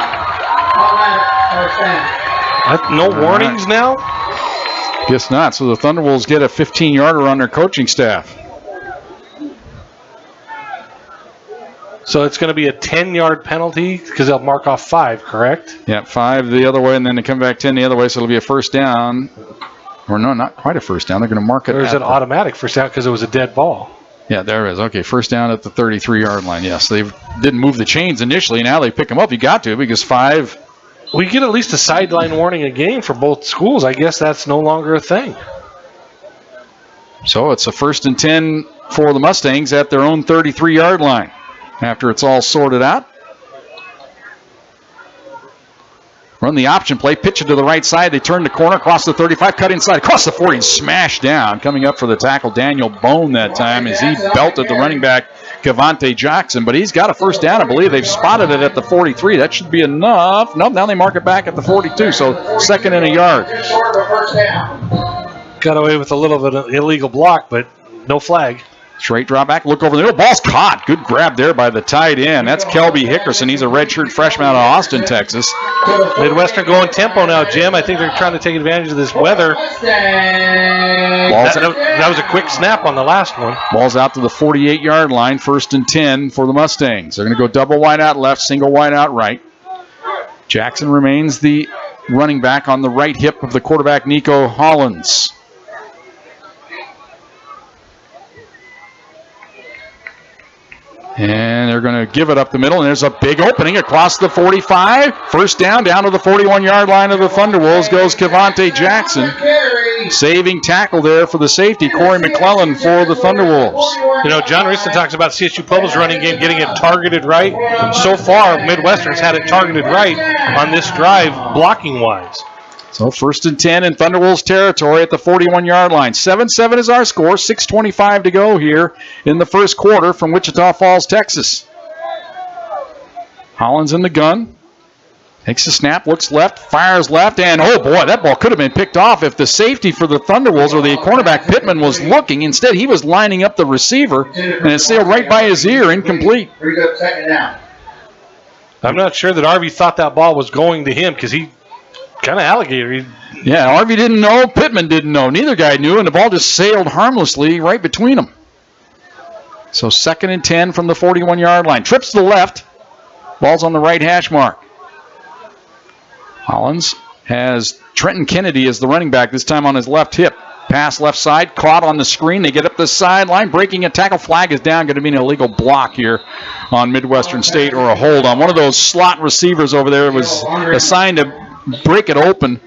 Automatic first down. No warnings now? Guess not. So the Thunderwolves get a 15-yarder on their coaching staff. So it's going to be a 10-yard penalty because they'll mark off 5, correct? Yeah, 5 the other way, and then they come back 10 the other way, so it'll be a first down. Or no, not quite a first down. They're going to mark it. Or is it automatic first down because it was a dead ball? Yeah, there it is. Okay, first down at the 33-yard line. Yes, they didn't move the chains initially. Now they pick them up. You got to because 5. We get at least a sideline warning a game for both schools. I guess that's no longer a thing. So it's a 1st and 10 for the Mustangs at their own 33-yard line after it's all sorted out. Run the option play, pitch it to the right side. They turn the corner, across the 35, cut inside, across the 40, and smash down. Coming up for the tackle, Daniel Bone that time as he belted the running back, Cavante Jackson. But he's got a first down. I believe they've spotted it at the 43. That should be enough. Nope, now they mark it back at the 42, so 2nd and a yard. Got away with a little bit of illegal block, but no flag. Straight drop back, look over the middle. Ball's caught. Good grab there by the tight end. That's Kelby Hickerson. He's a redshirt freshman out of Austin, Texas. Midwestern going tempo now, Jim. I think they're trying to take advantage of this weather. That was a quick snap on the last one. Ball's out to the 48-yard line. 1st and 10 for the Mustangs. They're going to go double wide out left, single wide out right. Jackson remains the running back on the right hip of the quarterback, Nico Hollins. And they're going to give it up the middle, and there's a big opening across the 45. First down to the 41-yard line of the Thunderwolves goes Cavante Jackson. Saving tackle there for the safety, Corey McClellan for the Thunderwolves. You know, John Riston talks about Csu Pueblo's running game getting it targeted right. So far, Midwestern's had it targeted right on this drive, blocking-wise. So 1st and 10 in Thunderwolves territory at the 41-yard line. 7-7 is our score. 6:25 to go here in the first quarter from Wichita Falls, Texas. Hollins in the gun. Takes a snap, looks left, fires left, and oh boy, that ball could have been picked off if the safety for the Thunderwolves or the cornerback Pittman was looking. Instead, he was lining up the receiver, and it sailed right by his ear, incomplete. I'm not sure that Arby thought that ball was going to him because he kind of alligator. Yeah, Harvey didn't know. Pittman didn't know. Neither guy knew, and the ball just sailed harmlessly right between them. So 2nd and 10 from the 41-yard line. Trips to the left. Ball's on the right hash mark. Hollins has Trenton Kennedy as the running back, this time on his left hip. Pass left side, caught on the screen. They get up the sideline, breaking a tackle. Flag is down. Going to be an illegal block here on Midwestern State, or a hold on one of those slot receivers over there. It was assigned to break it open,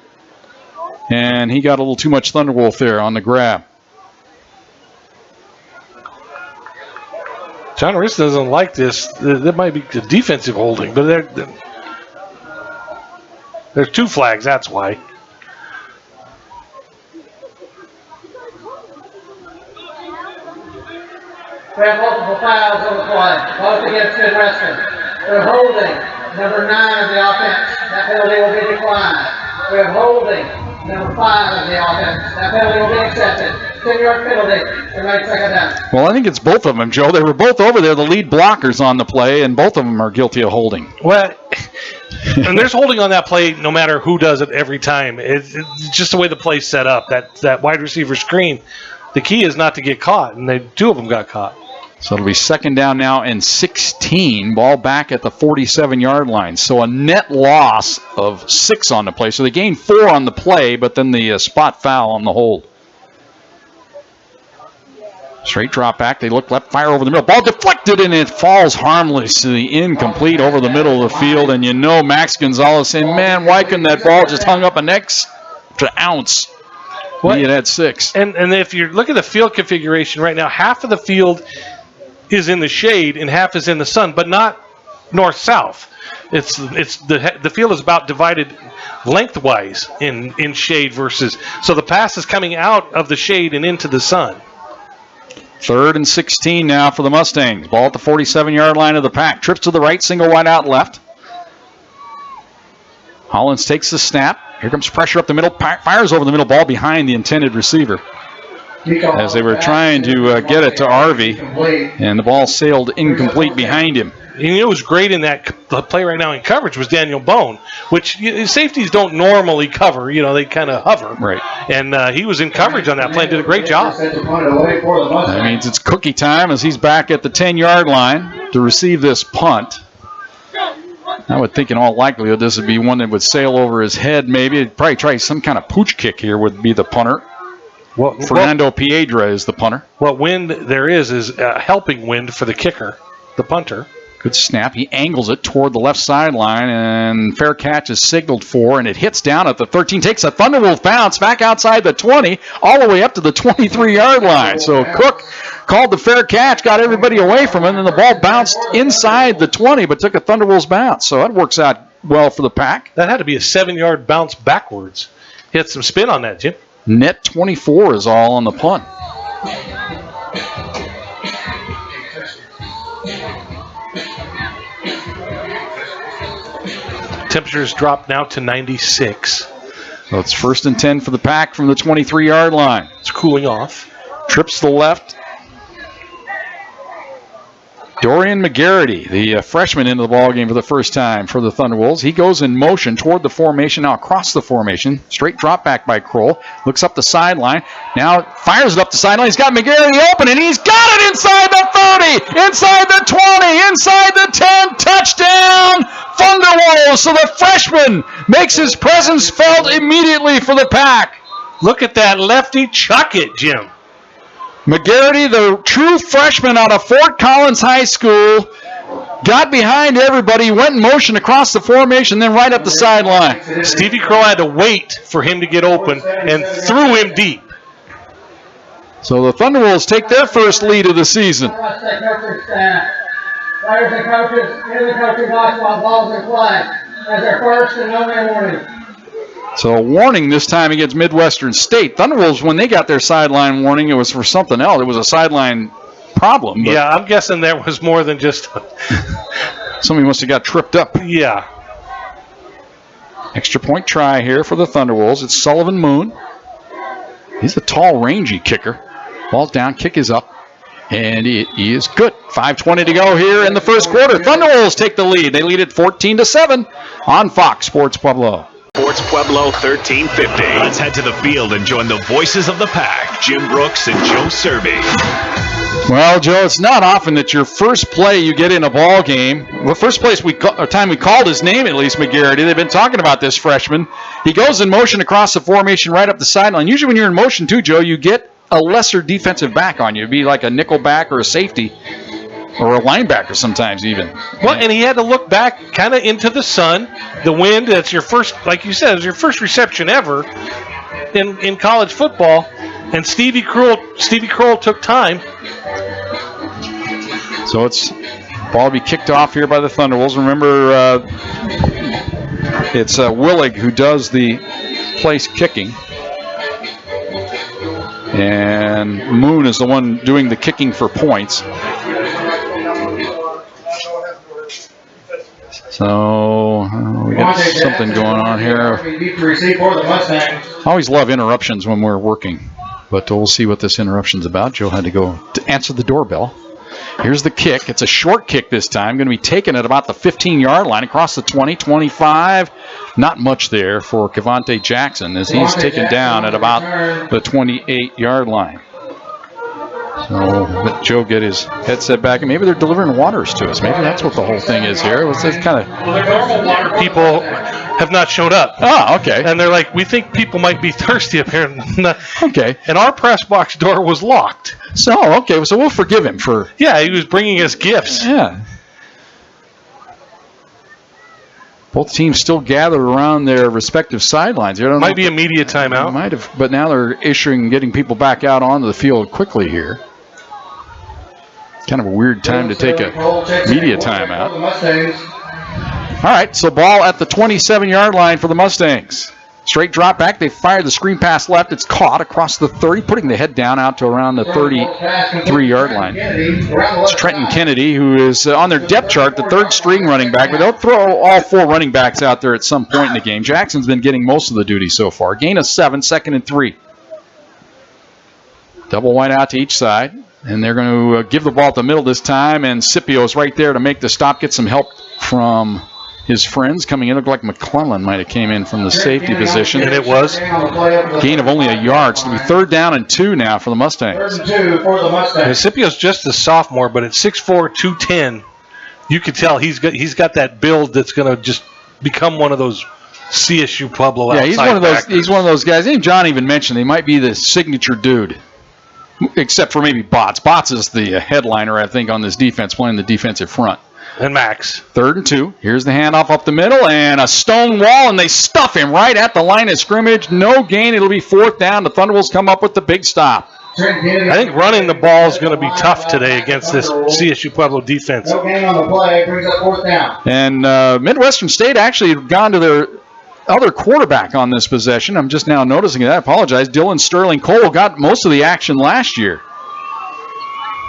and he got a little too much Thunderwolf there on the grab. John Riston doesn't like this. That might be a defensive holding, but there's 2 flags, that's why. We have multiple fouls on the play, both against Midwestern. We're holding number 9 of the offense. That penalty will be declined. We have holding number 5 of the offense. That penalty will be accepted. 10-yard penalty to make second down. Well, I think it's both of them, Joe. They were both over there, the lead blockers on the play, and both of them are guilty of holding. Well, and there's holding on that play no matter who does it every time. It's just the way the play's set up. That wide receiver screen, the key is not to get caught, and 2 of them got caught. So it'll be second down now and 16. Ball back at the 47-yard line. So a net loss of 6 on the play. So they gained 4 on the play, but then the spot foul on the hold. Straight drop back. They look left, fire over the middle. Ball deflected, and it falls harmlessly incomplete over the middle of the field. And you know Max Gonzalez saying, man, why couldn't that ball just hung up an extra ounce? What? He had 6. And if you look at the field configuration right now, half of the field is in the shade and half is in the sun, but not north-south. It's the field is about divided lengthwise in shade versus. So the pass is coming out of the shade and into the sun. 3rd and 16 now for the Mustangs. Ball at the 47-yard line of the pack. Trips to the right, single wide out left. Hollins takes the snap. Here comes pressure up the middle. Fires over the middle. Ball behind the intended receiver. As they were trying to get it to Arvey, and the ball sailed incomplete behind him. And it was great in that play right now in coverage was Daniel Bone, which safeties don't normally cover. They kind of hover. Right. And he was in coverage on that play and did a great job. That means it's cookie time as he's back at the 10-yard line to receive this punt. I would think in all likelihood this would be one that would sail over his head maybe. He'd probably try some kind of pooch kick here would be the punter. Fernando Piedra is the punter. What wind there is helping wind for the kicker, the punter. Good snap. He angles it toward the left sideline, and fair catch is signaled for, and it hits down at the 13. Takes a Thunderwolf bounce back outside the 20, all the way up to the 23-yard line. So Cook called the fair catch, got everybody away from him, and the ball bounced inside the 20, but took a Thunderwolves bounce. So that works out well for the Pack. That had to be a 7-yard bounce backwards. He had some spin on that, Jim. Net 24 is all on the punt. Temperatures drop now to 96. So it's 1st and 10 for the Pack from the 23-yard line. It's cooling off. Trips to the left. Dorian McGarity, the freshman, into the ballgame for the first time for the Thunderwolves. He goes in motion toward the formation, now across the formation. Straight drop back by Kroll. Looks up the sideline. Now fires it up the sideline. He's got McGarity open, and he's got it inside the 30, inside the 20, inside the 10. Touchdown, Thunderwolves. So the freshman makes his presence felt immediately for the Pack. Look at that lefty chuck it, Jim. McGarity, the true freshman out of Fort Collins High School, got behind everybody, went in motion across the formation, then right up the sideline. Stevie Crow had to wait for him to get open and threw him deep. So the Thunderwolves take their first lead of the season. Players and coaches in the coaching box while balls in play as their first and only warning. So a warning this time against Midwestern State. Thunderwolves, when they got their sideline warning, it was for something else. It was a sideline problem. Yeah, I'm guessing there was more than just... Somebody must have got tripped up. Yeah. Extra point try here for the Thunderwolves. It's Sullivan Moon. He's a tall, rangy kicker. Ball's down, kick is up, and he is good. 5:20 to go here in the first quarter. Thunderwolves take the lead. They lead it 14-7 on Fox Sports Pueblo. Sports Pueblo 1350. Let's head to the field and join the voices of the Pack, Jim Brooks and Joe Cervi. Well, Joe, it's not often that your first play you get in a ball game. The first time we called his name, at least McGarity. They've been talking about this freshman. He goes in motion across the formation right up the sideline. Usually when you're in motion too, Joe, you get a lesser defensive back on you. It'd be like a nickel back or a safety. Or a linebacker sometimes even. Well, and he had to look back kind of into the sun, the wind. That's your first, like you said, it's your first reception ever in college football. And Stevie Kroll took time. So it's ball to be kicked off here by the Thunderwolves. Remember, it's Willig who does the place kicking. And Moon is the one doing the kicking for points. So we got something going on here. I always love interruptions when we're working, but we'll see what this interruption's about. Joe had to go to answer the doorbell. Here's the kick. It's a short kick this time. Going to be taken at about the 15-yard line, across the 20, 25. Not much there for Cavante Jackson as he's taken down at about the 28-yard line. So let Joe get his headset back, and maybe they're delivering waters to us. Maybe that's what the whole thing is here. It's kind of. Well, the normal water people have not showed up. Oh, okay. And they're like, we think people might be thirsty up here. Okay. And our press box door was locked. So, okay, so we'll forgive him for. Yeah, he was bringing us gifts. Yeah. Both teams still gathered around their respective sidelines. Might be a media timeout. Might have, but now they're getting people back out onto the field quickly here. Kind of a weird time to take a media timeout. All right, so ball at the 27-yard line for the Mustangs. Straight drop back. They fired the screen pass left. It's caught across the 30, putting the head down out to around the 33-yard line. It's Trenton Kennedy, who is on their depth chart, the third string running back, but they'll throw all four running backs out there at some point in the game. Jackson's been getting most of the duty so far. Gain of 7, 2nd and 3. Double wide out to each side, and they're going to give the ball at the middle this time, and Scipio's right there to make the stop, get some help from his friends coming in. Looked like McClellan might have came in from the safety position. And it was. Gain of only a yard. So it'll be 3rd down and 2 now for the Mustangs. 3rd and 2 for the Mustangs. Scipio's just a sophomore, but at 6'4", 210, you can tell he's got that build that's going to just become one of those CSU Pueblo outside he's one of those. backers. He's one of those guys. Even John even mentioned he might be the signature dude, except for maybe Botts. Botts is the headliner, I think, on this defense, playing the defensive front. And Max. 3rd and 2. Here's the handoff up the middle, and a stone wall, and they stuff him right at the line of scrimmage. No gain. It'll be 4th down. The Thunderbolts come up with the big stop. I think running the ball is going to be tough today against this CSU Pueblo defense. No gain on the play. Brings up 4th down. And Midwestern State actually had gone to their other quarterback on this possession. I'm just now noticing that. I apologize. Dylan Sterling Cole got most of the action last year.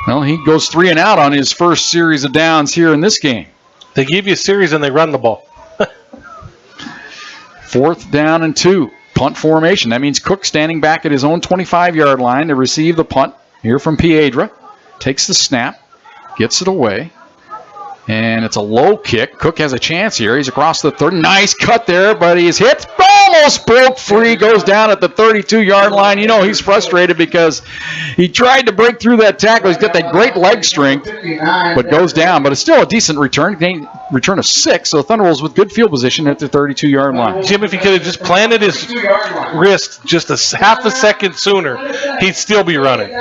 Well, he goes 3 and out on his first series of downs here in this game. They give you a series and they run the ball. 4th down and 2. Punt formation. That means Cook standing back at his own 25-yard line to receive the punt here from Piedra. Takes the snap. Gets it away. And it's a low kick. Cook has a chance here. He's across the 30. Nice cut there, but he's hit. Almost broke free. Goes down at the 32-yard line. You know he's frustrated because he tried to break through that tackle. He's got that great leg strength, but goes down. But it's still a decent return. Return of 6, so Thunderbolts with good field position at the 32-yard line. Jim, if he could have just planted his wrist just half a second sooner, he'd still be running.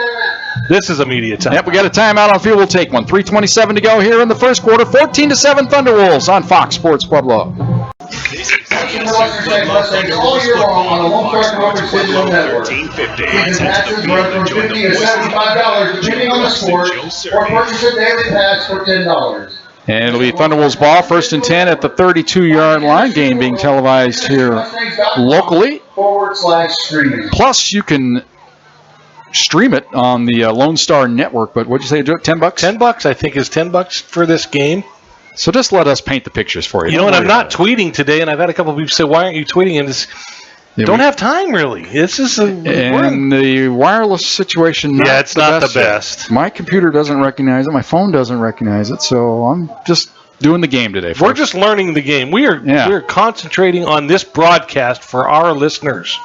This is immediate time. Yep, we got a timeout on field. We'll take one. 3:27 to go here in the first quarter. 14-7 Thunderwolves on Fox Sports Pueblo. This is CSU Pueblo all year long on the Lone Star Motor Digital Network. 1350. Season Let's head to passes the field run and from join $50 the to voices of the $75 depending on the Brooks and sport, Joe or Cervi. purchase a daily pass for $10. And it'll be Thunderbolts ball, 1st and 10 at the 32-yard line. Game being televised here locally. /streaming. Plus, you can stream it on the Lone Star Network. But what'd you say, $10? $10, I think, is $10 for this game. So just let us paint the pictures for you. You know what? I'm not tweeting today, and I've had a couple of people say, "Why aren't you tweeting?" And don't have time really. It's just and the wireless situation. It's not the best. My computer doesn't recognize it. My phone doesn't recognize it. So I'm just doing the game today. We're just learning the game. We're concentrating on this broadcast for our listeners.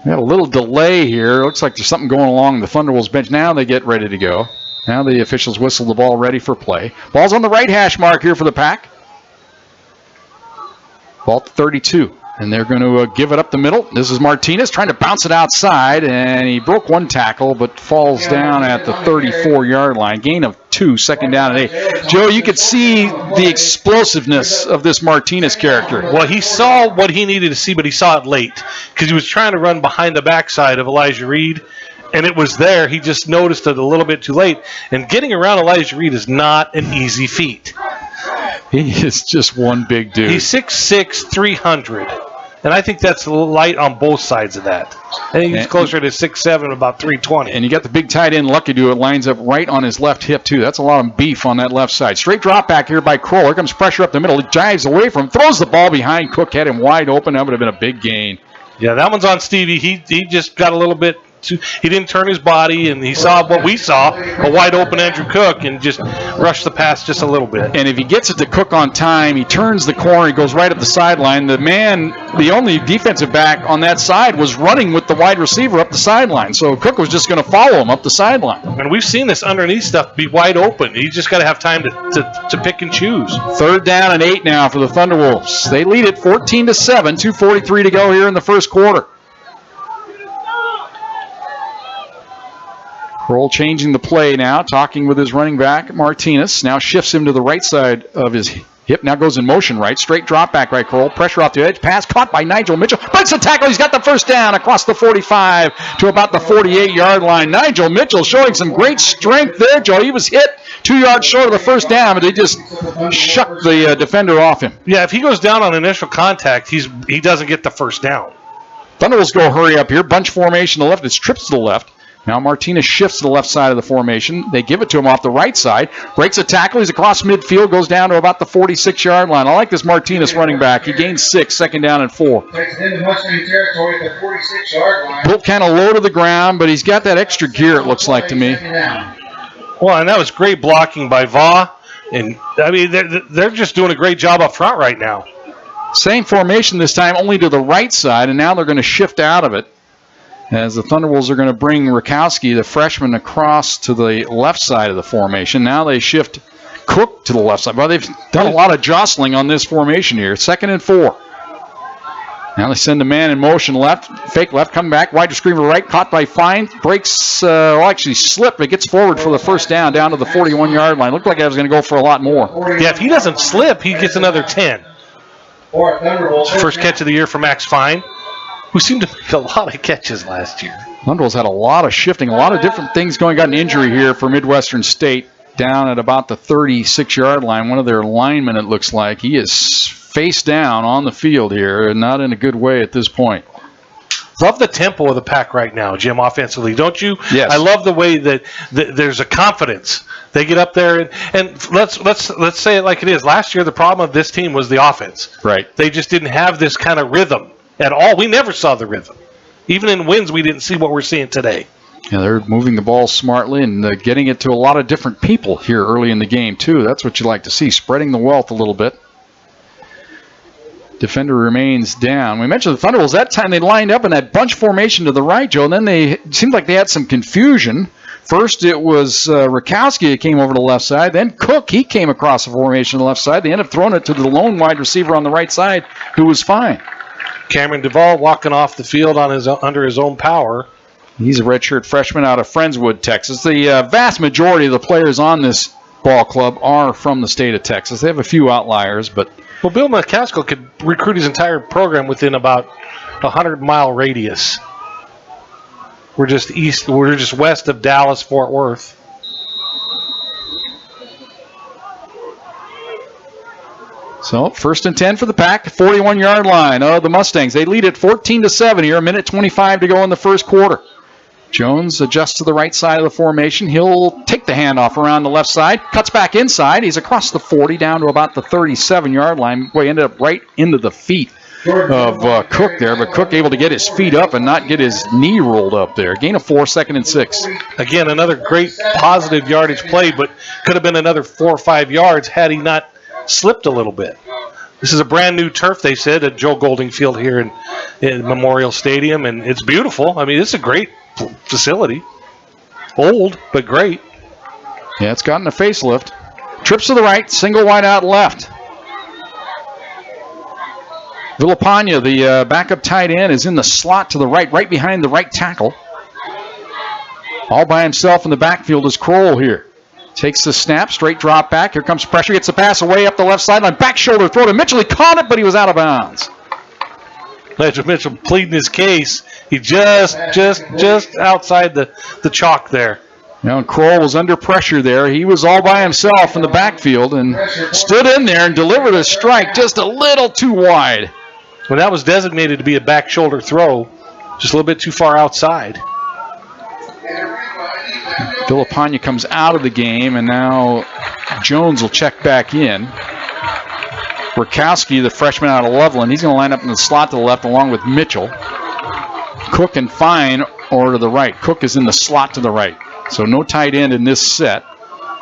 We had a little delay here. Looks like there's something going along the Thunderbolts bench. Now they get ready to go. Now the officials whistle the ball ready for play. Ball's on the right hash mark here for the Pack. Ball to 32. And they're going to give it up the middle. This is Martinez trying to bounce it outside. And he broke one tackle, but falls down at the 34-yard line. Gain of 2, 2nd down and 8. Joe, you could see the explosiveness of this Martinez character. Well, he saw what he needed to see, but he saw it late. Because he was trying to run behind the backside of Elijah Reed. And it was there. He just noticed it a little bit too late. And getting around Elijah Reed is not an easy feat. He is just one big dude. He's 6'6", 300. And I think that's light on both sides of that. I think he's closer to 6'7", about 320. And you got the big tight end, Lucky Do. It lines up right on his left hip, too. That's a lot of beef on that left side. Straight drop back here by Kroll. Here comes pressure up the middle. He dives away from him, throws the ball behind Cook. Had him wide open. That would have been a big gain. Yeah, that one's on Stevie. He just got a little bit he didn't turn his body, and he saw what we saw, a wide open Andrew Cook, and just rushed the pass just a little bit. And if he gets it to Cook on time, he turns the corner, he goes right up the sideline. The only defensive back on that side was running with the wide receiver up the sideline. So Cook was just going to follow him up the sideline. And we've seen this underneath stuff be wide open. You just got to have time to pick and choose. 3rd down and 8 now for the Thunderwolves. They lead it 14-7, 2:43 to go here in the first quarter. Kroll changing the play now, talking with his running back, Martinez. Now shifts him to the right side of his hip. Now goes in motion right. Straight drop back by Kroll. Pressure off the edge. Pass caught by Nigel Mitchell. Breaks the tackle. He's got the first down across the 45 to about the 48-yard line. Nigel Mitchell showing some great strength there, Joe. He was hit 2 yards short of the first down, but they just shucked the defender off him. Yeah, if he goes down on initial contact, he doesn't get the first down. Thunderwolves go hurry up here. Bunch formation to the left. It's trips to the left. Now Martinez shifts to the left side of the formation. They give it to him off the right side. Breaks a tackle. He's across midfield. Goes down to about the 46-yard line. I like this Martinez running back. He gains 6, 2nd down and 4. Takes it into Mustang territory at the 46-yard line. Built kind of low to the ground, but he's got that extra gear, it looks like to me. Well, and that was great blocking by Va. And, I mean, they're just doing a great job up front right now. Same formation this time, only to the right side, and now they're going to shift out of it. As the Thunderwolves are going to bring Rakowski, the freshman, across to the left side of the formation. Now they shift Cook to the left side. Well, they've done a lot of jostling on this formation here. 2nd and 4. Now they send a man in motion left, fake left, come back, wide receiver right, caught by Fine, breaks, actually slipped, but gets forward for the first down to the 41-yard line. Looked like I was going to go for a lot more. Yeah, if he doesn't slip, he gets another 10. First catch of the year for Max Fine, who seemed to make a lot of catches last year. Thunderwolves had a lot of shifting, a lot of different things going. Got an injury here for Midwestern State down at about the 36-yard line. One of their linemen, it looks like. He is face down on the field here, and not in a good way at this point. Love the tempo of the Pack right now, Jim, offensively, don't you? Yes. I love the way that there's a confidence. They get up there, and let's say it like it is. Last year, the problem of this team was the offense. Right. They just didn't have this kind of rhythm at all. We never saw the rhythm. Even in wins, we didn't see what we're seeing today. Yeah, they're moving the ball smartly and getting it to a lot of different people here early in the game, too. That's what you like to see, spreading the wealth a little bit. Defender remains down. We mentioned the Thunderwolves. That time they lined up in that bunch formation to the right, Joe, and then it seemed like they had some confusion. First it was Rakowski that came over to the left side. Then Cook, he came across the formation on the left side. They ended up throwing it to the lone wide receiver on the right side, who was fine. Cameron Duvall walking off the field on under his own power. He's a redshirt freshman out of Friendswood, Texas. The vast majority of the players on this ball club are from the state of Texas. They have a few outliers, but... Well, Bill McCaskill could recruit his entire program within about a 100-mile radius. We're just west of Dallas, Fort Worth. So, 1st and 10 for the Pack, 41-yard line of the Mustangs. They lead it 14-7 here, 1:25 to go in the first quarter. Jones adjusts to the right side of the formation. He'll take the handoff around the left side, cuts back inside. He's across the 40 down to about the 37-yard line. Boy, ended up right into the feet of Cook there, but Cook able to get his feet up and not get his knee rolled up there. Gain of 4, 2nd and 6. Again, another great positive yardage play, but could have been another 4 or 5 yards had he not slipped a little bit. This is a brand new turf, they said, at Joe Golding Field here in Memorial Stadium, and it's beautiful. I mean, it's a great facility. Old, but great. Yeah, it's gotten a facelift. Trips to the right, single wide out left. Villapana, the backup tight end, is in the slot to the right behind the right tackle. All by himself in the backfield is Kroll here. Takes the snap, straight drop back. Here comes pressure, gets the pass away up the left sideline. Back shoulder throw to Mitchell. He caught it, but he was out of bounds. Mitchell pleading his case. He just outside the chalk there. Now, Kroll was under pressure there. He was all by himself in the backfield and stood in there and delivered a strike just a little too wide. When that was designated to be a back shoulder throw, just a little bit too far outside. Villapana comes out of the game, and now Jones will check back in. Rakowski, the freshman out of Loveland, he's going to line up in the slot to the left along with Mitchell. Cook and Fine or to the right. Cook is in the slot to the right. So no tight end in this set.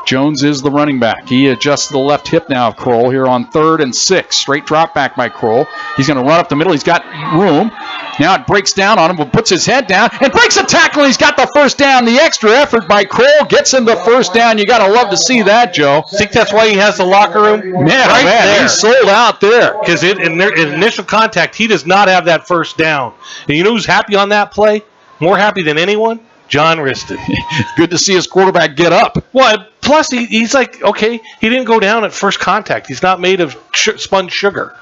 Jones is the running back. He adjusts the left hip now of Kroll here on 3rd and 6. Straight drop back by Kroll. He's going to run up the middle. He's got room. Now it breaks down on him, but puts his head down and breaks a tackle. He's got the first down. The extra effort by Kroll gets him the first down. You got to love to see that, Joe. Think that's why he has the locker room? Man, There. he's sold out there. Because in initial contact, he does not have that first down. And you know who's happy on that play? More happy than anyone? John Riston. Good to see his quarterback get up. Well, plus he's like, okay, he didn't go down at first contact. He's not made of spun sugar.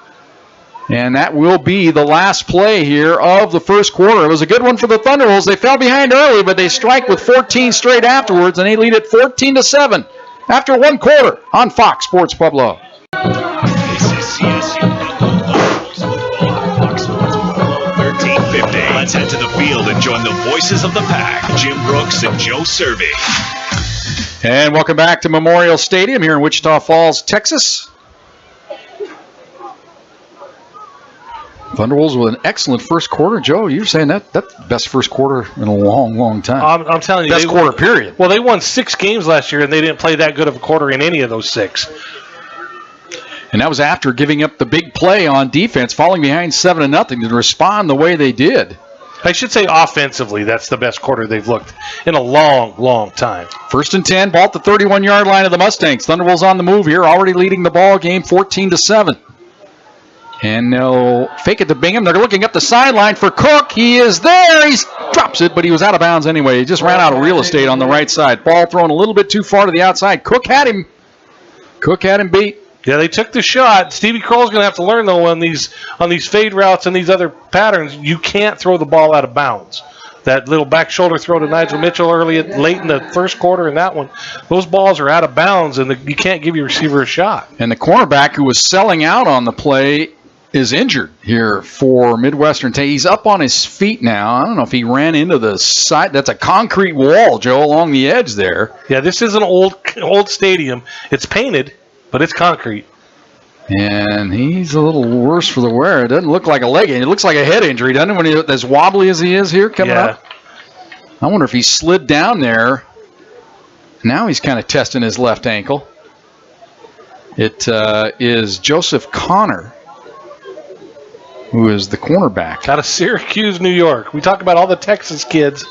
And that will be the last play here of the first quarter. It was a good one for the Thunderwolves. They fell behind early, but they strike with 14 straight afterwards, and they lead it 14-7 after one quarter on Fox Sports Pueblo. This is CSU Pueblo Fox Sports Pueblo 1350. Let's head to the field and join the voices of the pack, Jim Brooks and Joe Cervi. And welcome back to Memorial Stadium here in Wichita Falls, Texas. Thunderwolves with an excellent first quarter. Joe, you're saying that's the best first quarter in a long, long time. I'm telling you. Best quarter, period. Well, they won 6 games last year, and they didn't play that good of a quarter in any of those 6. And that was after giving up the big play on defense, falling behind 7-0 to respond the way they did. I should say offensively, that's the best quarter they've looked in a long, long time. 1st and 10, ball at the 31-yard line of the Mustangs. Thunderwolves on the move here, already leading the ball game 14-7. And they'll fake it to Bingham. They're looking up the sideline for Cook. He is there. He drops it, but he was out of bounds anyway. He just ran out of real estate on the right side. Ball thrown a little bit too far to the outside. Cook had him beat. Yeah, they took the shot. Stevie Kroll's going to have to learn, though, on these fade routes and these other patterns, you can't throw the ball out of bounds. That little back shoulder throw to Nigel Mitchell late in the first quarter in that one, those balls are out of bounds, and you can't give your receiver a shot. And the cornerback who was selling out on the play is injured here for Midwestern State. He's up on his feet now. I don't know if he ran into the side. That's a concrete wall, Joe, along the edge there. Yeah, this is an old stadium. It's painted, but it's concrete. And he's a little worse for the wear. It doesn't look like a leg injury. It looks like a head injury, doesn't it, when he's as wobbly as he is here coming up? I wonder if he slid down there. Now he's kind of testing his left ankle. It is Joseph Connor, who is the cornerback. Out of Syracuse, New York. We talk about all the Texas kids,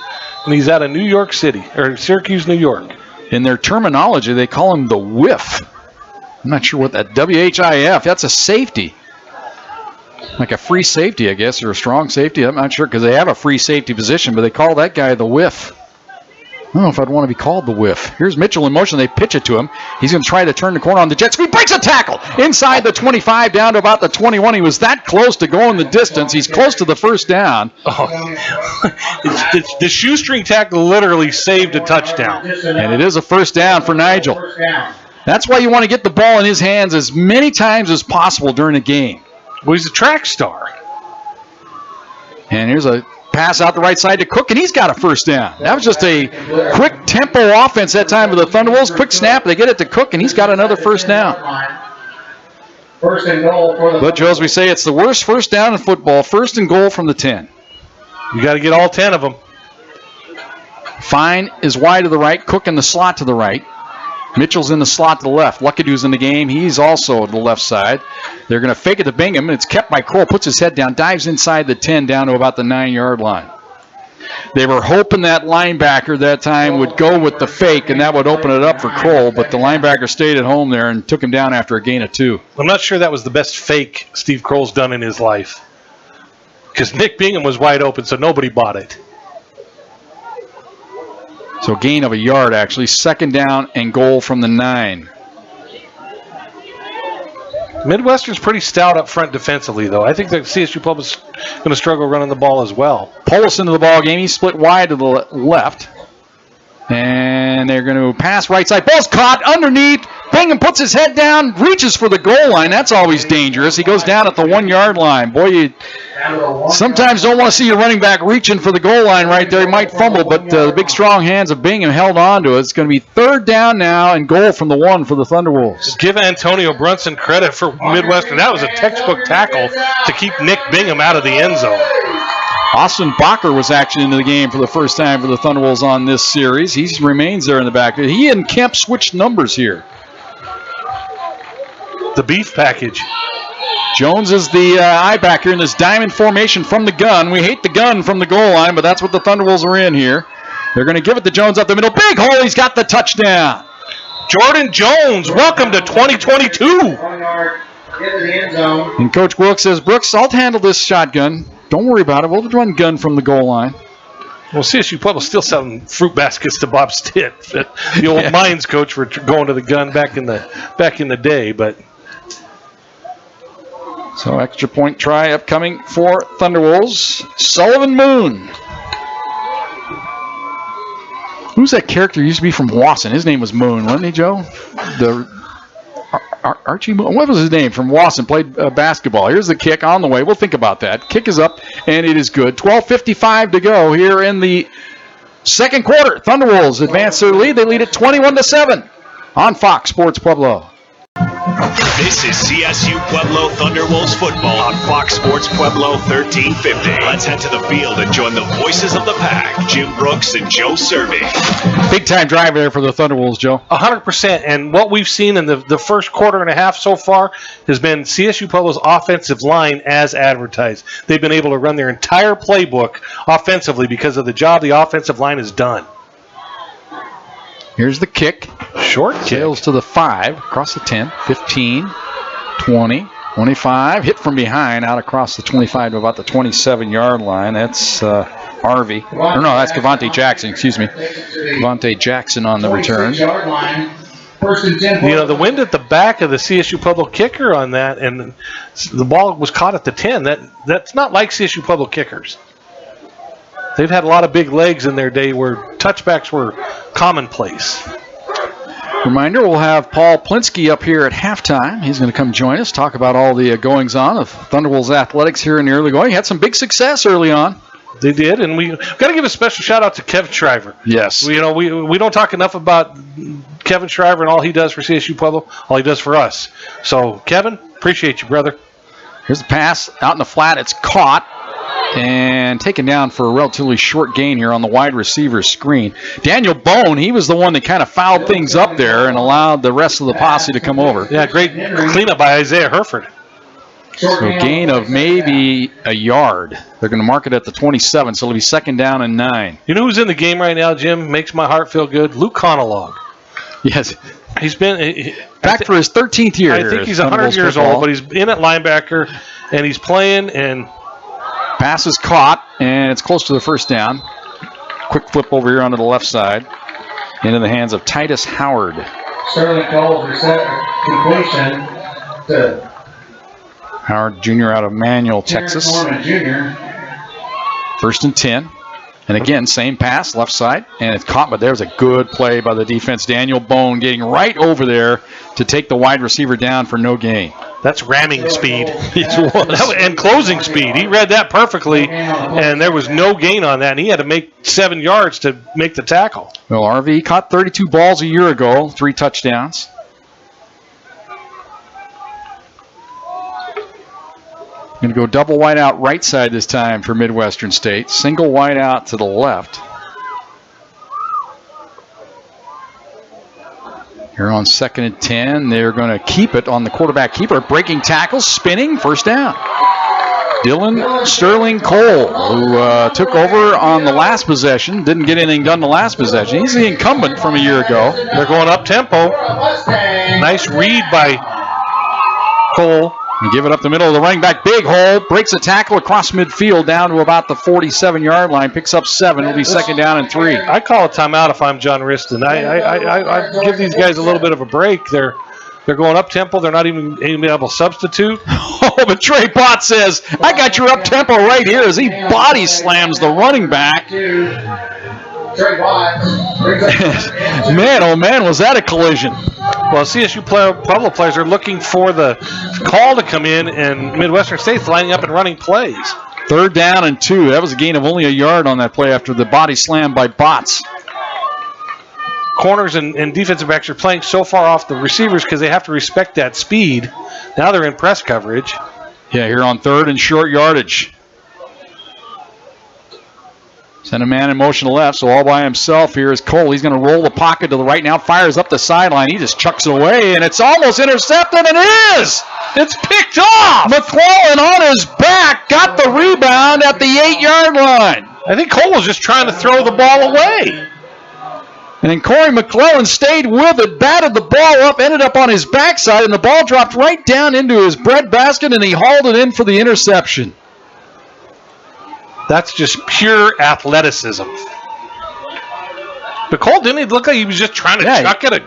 and he's out of New York City, or Syracuse, New York. In their terminology, they call him the whiff. I'm not sure what that, WHIF, that's a safety. Like a free safety, I guess, or a strong safety. I'm not sure, because they have a free safety position, but they call that guy the whiff. I don't know if I'd want to be called the whiff. Here's Mitchell in motion. They pitch it to him. He's going to try to turn the corner on the jet sweep. Breaks a tackle inside the 25 down to about the 21. He was that close to going the distance. He's close to the first down. The shoestring tackle literally saved a touchdown. And it is a first down for Nigel. That's why you want to get the ball in his hands as many times as possible during a game. Well, he's a track star. And here's a pass out the right side to Cook, and he's got a first down. That was just a quick tempo offense that time of the Thunderwolves. Quick snap, they get it to Cook, and he's got another first down. First and goal for the. But, Joe, as we say, it's the worst first down in football. First and goal from the 10. You got to get all 10 of them. Fine is wide to the right, Cook in the slot to the right. Mitchell's in the slot to the left. Luckadu's in the game. He's also to the left side. They're going to fake it to Bingham, and it's kept by Kroll. Puts his head down, dives inside the 10 down to about the 9-yard line. They were hoping that linebacker that time would go with the fake, and that would open it up for Kroll, but the linebacker stayed at home there and took him down after a gain of 2. I'm not sure that was the best fake Steve Kroll's done in his life, because Nick Bingham was wide open, so nobody bought it. So gain of a yard, actually. Second down and goal from the 9. Midwestern's pretty stout up front defensively, though. I think that CSU Pueblo's going to struggle running the ball as well. Polis into the ball game. He's split wide to the left. And they're going to pass right side. Ball's caught underneath. Bingham puts his head down, reaches for the goal line. That's always dangerous. He goes down at the 1 yard line. Boy, you sometimes don't want to see your running back reaching for the goal line right there. He might fumble, but the big, strong hands of Bingham held on to it. It's going to be 3rd down now and goal from the 1 for the Thunderwolves. Give Antonio Brunson credit for Midwestern. That was a textbook tackle to keep Nick Bingham out of the end zone. Austin Bacher was actually into the game for the first time for the Thunderwolves on this series. He remains there in the back. He and Kemp switched numbers here. The beef package. Jones is the eye back here in this diamond formation from the gun. We hate the gun from the goal line, but that's what the Thunderwolves are in here. They're going to give it to Jones up the middle. Big hole. He's got the touchdown. Jordan Jones, welcome to 2022. 1 yard, get to the end zone. And Coach Wilkes says, Brooks, I'll handle this shotgun. Don't worry about it. We'll run gun from the goal line. Well, CSU Pueblo's still selling fruit baskets to Bob Stitt, the old mines coach for going to the gun back in the day. But so extra point try upcoming for Thunderwolves. Sullivan Moon. Who's that character who used to be from Wasson? His name was Moon, wasn't he, Joe? Archie Moon. What was his name? From Wasson. Played basketball. Here's the kick on the way. We'll think about that. Kick is up, and it is good. 12:55 to go here in the second quarter. Thunderwolves advance their lead. They lead at 21-7 on Fox Sports Pueblo. This is CSU Pueblo Thunderwolves football on Fox Sports Pueblo 1350. Let's head to the field and join the voices of the pack, Jim Brooks and Joe Cervi. Big time drive there for the Thunderwolves, Joe. 100%. And what we've seen in the first quarter and a half so far has been CSU Pueblo's offensive line as advertised. They've been able to run their entire playbook offensively because of the job the offensive line has done. Here's the kick. Short kick. Sails to the 5, across the 10, 15, 20, 25. Hit from behind, out across the 25 to about the 27-yard line. That's Harvey. Or no, that's Cavante Jackson, excuse me. Cavante Jackson on the return. 26-yard line. First and 10. You know, the wind at the back of the CSU Pueblo kicker on that, and the ball was caught at the 10. That's not like CSU Pueblo kickers. They've had a lot of big legs in their day where touchbacks were commonplace. Reminder, we'll have Paul Plinsky up here at halftime. He's going to come join us, talk about all the goings-on of Thunderwolves athletics here in the early going. Had some big success early on. They did, and we got to give a special shout-out to Kevin Shriver. Yes. We don't talk enough about Kevin Shriver and all he does for CSU Pueblo, all he does for us. So, Kevin, appreciate you, brother. Here's the pass out in the flat. It's caught and taken down for a relatively short gain here on the wide receiver screen. Daniel Bone, he was the one that kind of fouled things up there and allowed the rest of the posse to come over. Yeah, great cleanup by Isaiah Herford. So a gain of maybe a yard. They're going to mark it at the 27, so it'll be 2nd down and 9. You know who's in the game right now, Jim? Makes my heart feel good. Luke Conalog. Yes. He's been back for his 13th year. I think he's 100 years old, but he's in at linebacker, and he's playing, and pass is caught, and it's close to the first down. Quick flip over here onto the left side. Into the hands of Titus Howard. Sterling calls completion to Howard Jr. out of Manual, Texas. Jr. 1st and 10. And again, same pass, left side, and it's caught, but there's a good play by the defense. Daniel Bone getting right over there to take the wide receiver down for no gain. That's ramming speed. And closing speed. He read that perfectly, and there was no gain on that, and he had to make 7 yards to make the tackle. Well, RV caught 32 balls a year ago, 3 touchdowns. Going to go double wide out right side this time for Midwestern State. Single wide out to the left. Here on 2nd and 10, they're going to keep it on the quarterback keeper. Breaking tackles, spinning, 1st down. Dylan Sterling Cole, who took over on the last possession, didn't get anything done the last possession. He's the incumbent from a year ago. They're going up tempo. Nice read by Cole. And give it up the middle of the running back. Big hole. Breaks a tackle across midfield down to about the 47-yard line. Picks up 7. It'll be 2nd down and 3. I call a timeout if I'm John Riston. I give these guys a little bit of a break. They're going up tempo. They're not even able to substitute. Oh, but Trey Potts says, I got your up tempo right here as he body slams the running back. Trey Potts. Man, oh man, was that a collision. Well, CSU Pueblo players are looking for the call to come in, and Midwestern State's lining up and running plays. 3rd down and 2. That was a gain of only a yard on that play after the body slam by Botts. Corners and defensive backs are playing so far off the receivers because they have to respect that speed. Now they're in press coverage. Yeah, here on 3rd and short yardage. Send a man in motion to left, so all by himself here is Cole. He's going to roll the pocket to the right now, fires up the sideline. He just chucks it away, and it's almost intercepted, and it is! It's picked off! McClellan on his back, got the rebound at the 8-yard line. I think Cole was just trying to throw the ball away. And Corey McClellan stayed with it, batted the ball up, ended up on his backside, and the ball dropped right down into his breadbasket, and he hauled it in for the interception. That's just pure athleticism. But Cole didn't look like he was just trying to chuck it.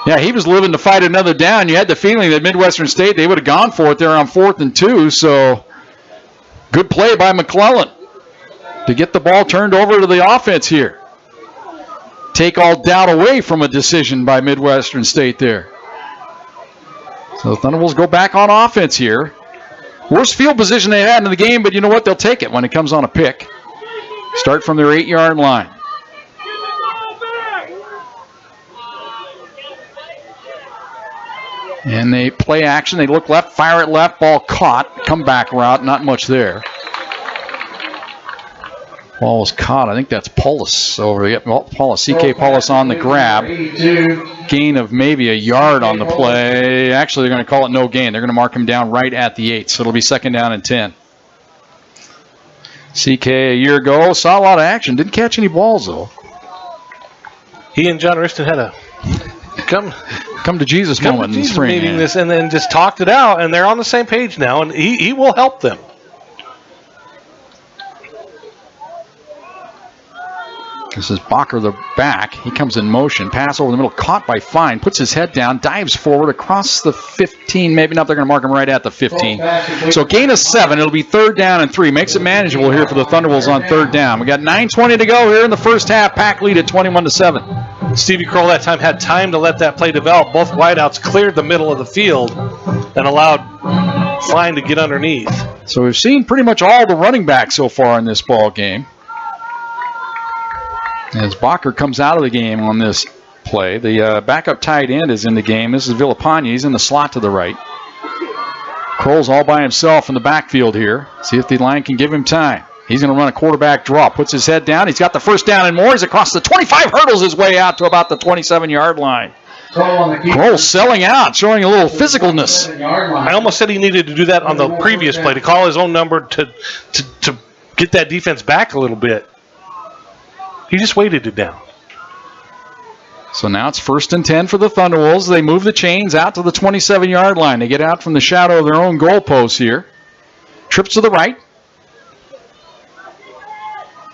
Yeah, he was living to fight another down. You had the feeling that Midwestern State, they would have gone for it there on 4th and 2, so good play by McClellan to get the ball turned over to the offense here. Take all doubt away from a decision by Midwestern State there. So the Thunderbolts go back on offense here. Worst field position they had in the game, but you know what? They'll take it when it comes on a pick. Start from their 8-yard line. And they play action. They look left, fire it left, ball caught. Comeback route, not much there. Ball was caught. I think that's Paulus over there. Well, Paulus, C.K. Paulus on the grab. Gain of maybe a yard on the play. Actually, they're going to call it no gain. They're going to mark him down right at the 8, so it'll be 2nd down and 10. C.K. a year ago saw a lot of action. Didn't catch any balls, though. He and John Riston had a come to Jesus moment in the spring. Meeting this and then just talked it out, and they're on the same page now, and he will help them. This is Bacher, the back. He comes in motion. Pass over the middle. Caught by Fine. Puts his head down. Dives forward across the 15. Maybe not. They're going to mark him right at the 15. So gain of 7. It'll be 3rd down and 3. Makes it manageable here for the Thunderbolts on 3rd down. We got 9:20 to go here in the first half. Pack lead at 21-7. Stevie Kroll that time had time to let that play develop. Both wideouts cleared the middle of the field and allowed Fine to get underneath. So we've seen pretty much all the running backs so far in this ball game. As Bacher comes out of the game on this play, the backup tight end is in the game. This is Villapana. He's in the slot to the right. Kroll's all by himself in the backfield here. See if the line can give him time. He's going to run a quarterback draw. Puts his head down. He's got the 1st down and more. He's across the 25, hurdles his way out to about the 27-yard line. Kroll selling out, showing a little physicalness. I almost said he needed to do that on the previous play, to call his own number to get that defense back a little bit. He just weighted it down. So now it's 1st and 10 for the Thunderwolves. They move the chains out to the 27-yard line. They get out from the shadow of their own goalpost here. Trips to the right.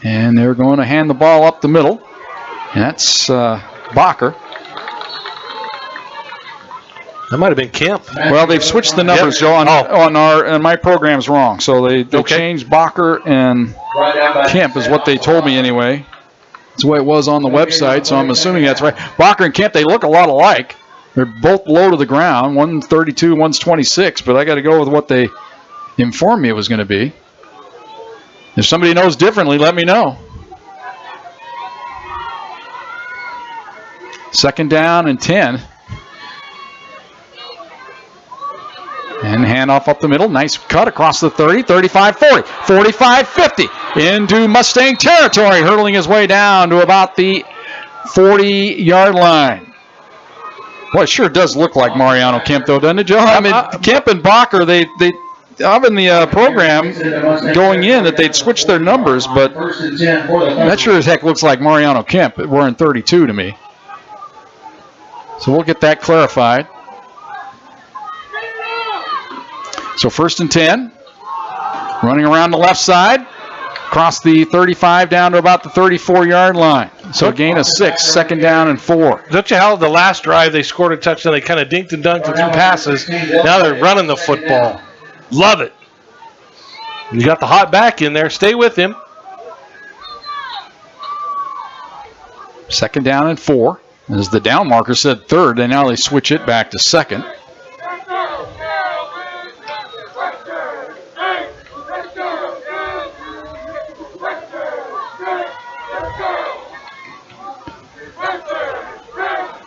And they're going to hand the ball up the middle. And that's Bacher. That might have been Kemp. Well, they've switched the numbers, Joe, on my program's wrong. So they changed Bacher and Kemp is what they told me anyway. That's the way it was on the website, so I'm assuming that's right. Bacher and Kemp, they look a lot alike. They're both low to the ground. One's 32, one's 26, but I got to go with what they informed me it was going to be. If somebody knows differently, let me know. 2nd down and 10. And handoff up the middle. Nice cut across the 30, 35, 40, 45, 50. Into Mustang territory, hurtling his way down to about the 40-yard line. Well, it sure does look like Mariano Kemp, though, doesn't it, Joe? I mean, Kemp and Bacher, they up in the program going in that they'd switched their numbers, but that sure as heck looks like Mariano Kemp wearing 32 to me. So we'll get that clarified. So 1st and 10. Running around the left side. Across the 35 down to about the 34-yard line. So a gain of 6, 2nd down and 4. Don't you how the last drive they scored a touchdown, they kind of dinked and dunked and threw passes. Now they're running the football. Love it. You got the hot back in there. Stay with him. 2nd down and 4. As the down marker said third, and now they switch it back to second.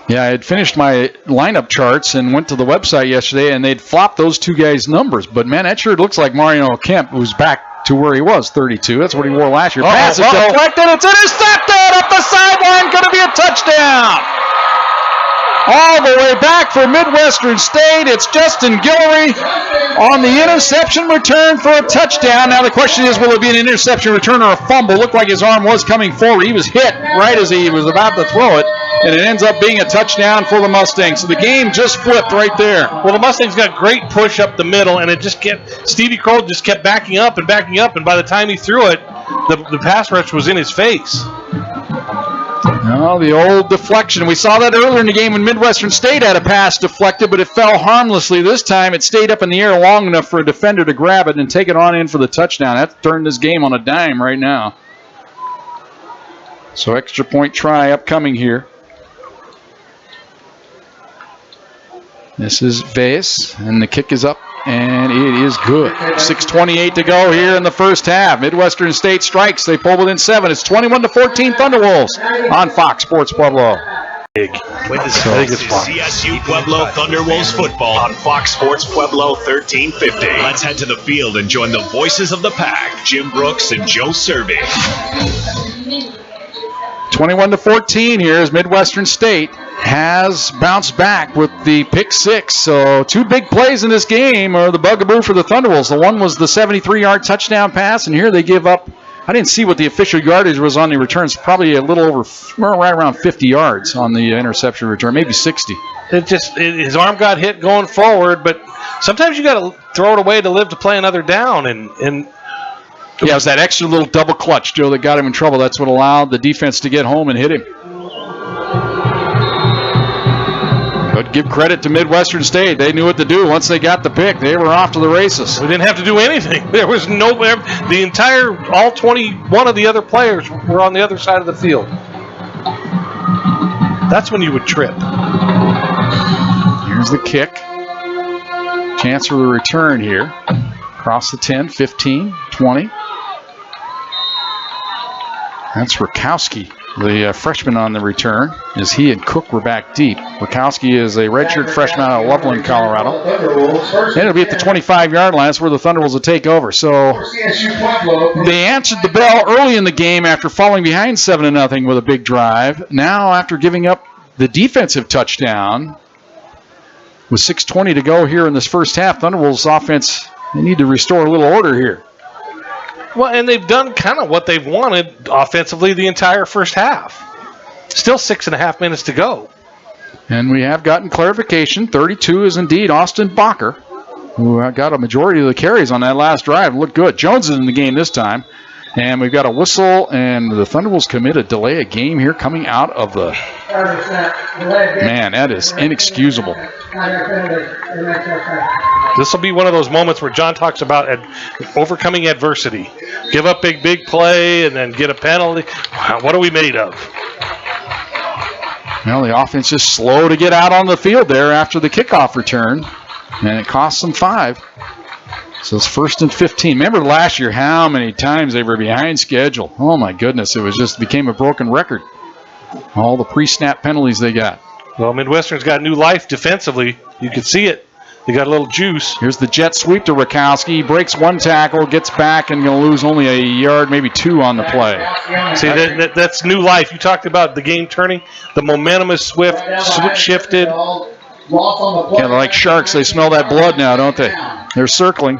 Yeah, I had finished my lineup charts and went to the website yesterday, and they'd flopped those two guys' numbers. But, man, that sure looks like Mario Kemp, who's back to where he was, 32. That's what he wore last year. Pass is deflected. It's intercepted up the sideline. Going to be a touchdown. All the way back for Midwestern State. It's Justin Guillory on the interception return for a touchdown. Now the question is, will it be an interception return or a fumble? Looked like his arm was coming forward. He was hit right as he was about to throw it, and it ends up being a touchdown for the Mustangs. So the game just flipped right there. Well, the Mustangs got great push up the middle, and it just kept, Stevie Kroll just kept backing up, and by the time he threw it, the pass rush was in his face. Oh, the old deflection. We saw that earlier in the game when Midwestern State had a pass deflected, but it fell harmlessly. This time it stayed up in the air long enough for a defender to grab it and take it on in for the touchdown. That turned this game on a dime right now. So extra point try upcoming here. This is Vase, and the kick is up, and it is good. 6:28 to go here in the first half. Midwestern State strikes. They pull within 7. It's 21-14 Thunderwolves on Fox Sports Pueblo. This is CSU Pueblo Thunderwolves football on Fox Sports Pueblo 1350. Let's head to the field and join the voices of the pack, Jim Brooks and Joe Cervi. 21-14 here as Midwestern State has bounced back with the pick 6. So 2 big plays in this game are the bugaboo for the Thunderwolves. The one was the 73-yard touchdown pass, and here they give up. I didn't see what the official yardage was on the returns. Probably a little over, right around 50 yards on the interception return, maybe 60. His arm got hit going forward, but sometimes you got to throw it away to live to play another down, and yeah, it was that extra little double clutch, Joe, that got him in trouble. That's what allowed the defense to get home and hit him. But give credit to Midwestern State. They knew what to do. Once they got the pick, they were off to the races. We didn't have to do anything. There was all 21 of the other players were on the other side of the field. That's when you would trip. Here's the kick. Chance for the return here. Across the 10, 15, 20. That's Rakowski, the freshman on the return, as he and Cook were back deep. Rakowski is a redshirt freshman out of Loveland, Colorado. And it'll be at the 25-yard line. That's where the Thunderwolves will take over. So they answered the bell early in the game after falling behind 7-0 with a big drive. Now, after giving up the defensive touchdown, with 6:20 to go here in this first half, Thunderwolves offense, they need to restore a little order here. Well, and they've done kind of what they've wanted offensively the entire first half. Still 6.5 minutes to go. And we have gotten clarification. 32 is indeed Austin Bacher, who got a majority of the carries on that last drive. Looked good. Jones is in the game this time. And we've got a whistle, and the Thunderwolves commit a delay of game here coming out of the... Man, that is inexcusable. This will be one of those moments where John talks about overcoming adversity. Give up big play and then get a penalty. Wow, what are we made of? Well, the offense is slow to get out on the field there after the kickoff return, and it costs them 5. So it's 1st and 15. Remember last year how many times they were behind schedule? Oh, my goodness. It was just became a broken record. All the pre-snap penalties they got. Well, Midwestern's got new life defensively. You can see it. They got a little juice. Here's the jet sweep to Rakowski. He breaks one tackle, gets back, and going to lose only a yard, maybe 2 on the play. See, that's new life. You talked about the game turning. The momentum is shifted. Yeah, they're like sharks. They smell that blood now, don't they? They're circling.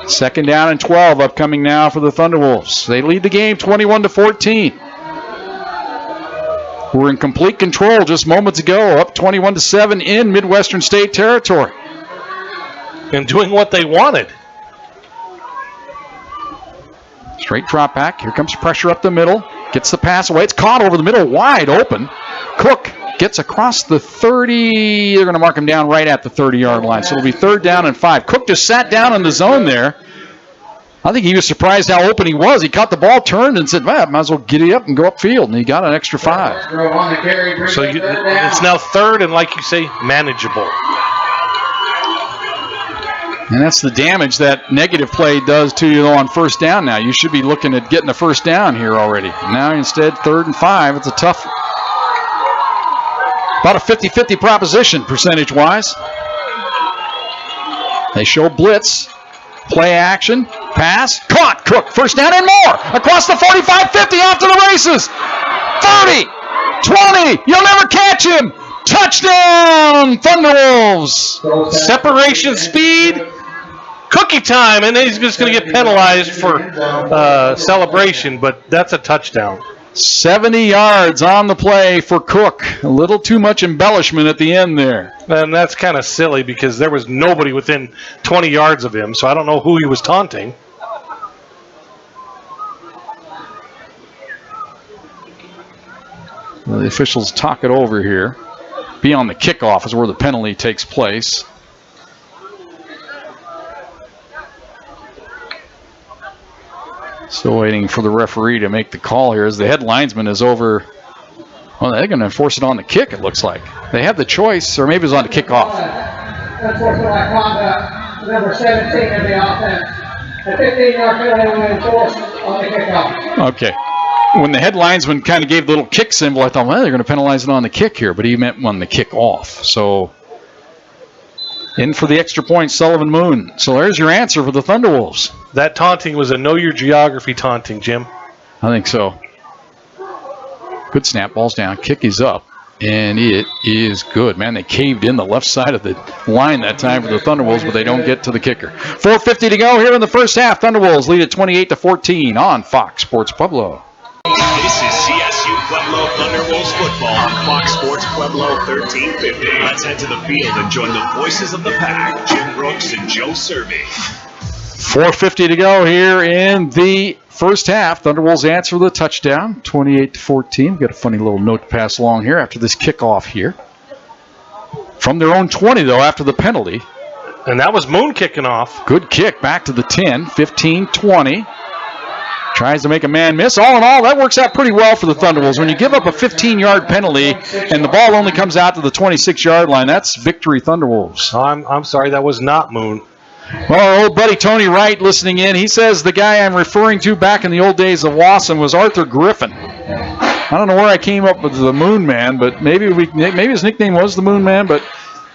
2nd down and 12 upcoming now for the Thunderwolves. They lead the game 21-14. We're in complete control just moments ago, up 21-7 in Midwestern State territory. And doing what they wanted. Straight drop back. Here comes pressure up the middle. Gets the pass away. It's caught over the middle, wide open. Cook gets across the 30. They're going to mark him down right at the 30-yard line. So it'll be 3rd down and 5. Cook just sat down in the zone there. I think he was surprised how open he was. He caught the ball, turned, and said, well, might as well giddy up and go upfield. And he got an extra 5. So it's now 3rd and, like you say, manageable. And that's the damage that negative play does to you on first down now. You should be looking at getting the first down here already. Now instead, 3rd and 5. It's a tough, about a 50-50 proposition percentage-wise. They show blitz, play action, pass, caught, Cook, first down and more. Across the 45-50, off to the races. 30, 20, you'll never catch him. Touchdown, Thunderwolves. Separation speed, cookie time, and then he's just going to get penalized for celebration, but that's a touchdown. 70 yards on the play for Cook. A little too much embellishment at the end there. And that's kind of silly because there was nobody within 20 yards of him, so I don't know who he was taunting. Well, the officials talk it over here. Be on the kickoff is where the penalty takes place. Still waiting for the referee to make the call here as the head linesman is over. Well, they're going to enforce it on the kick, it looks like. They have the choice, or maybe it was on the kickoff. Unsportsmanlike conduct, number 17 of the offense. A 15-yard penalty will be enforced on the kickoff. Okay. When the head linesman kind of gave the little kick symbol, I thought, well, they're going to penalize it on the kick here, but he meant on the kick off. So, in for the extra point, Sullivan Moon. So there's your answer for the Thunderwolves. That taunting was a know your geography taunting, Jim. I think so. Good snap, ball's down, kick is up, and it is good. Man, they caved in the left side of the line that time for the Thunderwolves, but they don't get to the kicker. 4:50 to go here in the first half. Thunderwolves lead at 28-14 on Fox Sports Pueblo. This is CSU Pueblo Thunderwolves football on Fox Sports Pueblo 1350. Let's head to the field and join the voices of the pack, Jim Brooks and Joe Cervi. 4:50 to go here in the first half. Thunderwolves answer the touchdown, 28-14. We've got a funny little note to pass along here after this kickoff here. From their own 20, though, after the penalty. And that was Moon kicking off. Good kick back to the 10, 15-20. Tries to make a man miss. All in all, that works out pretty well for the Thunderwolves. When you give up a 15-yard penalty and the ball only comes out to the 26-yard line, that's victory Thunderwolves. I'm sorry, that was not Moon. Well, our old buddy Tony Wright listening in, he says the guy I'm referring to back in the old days of Wasson was Arthur Griffin. I don't know where I came up with the Moon Man, but maybe his nickname was the Moon Man, but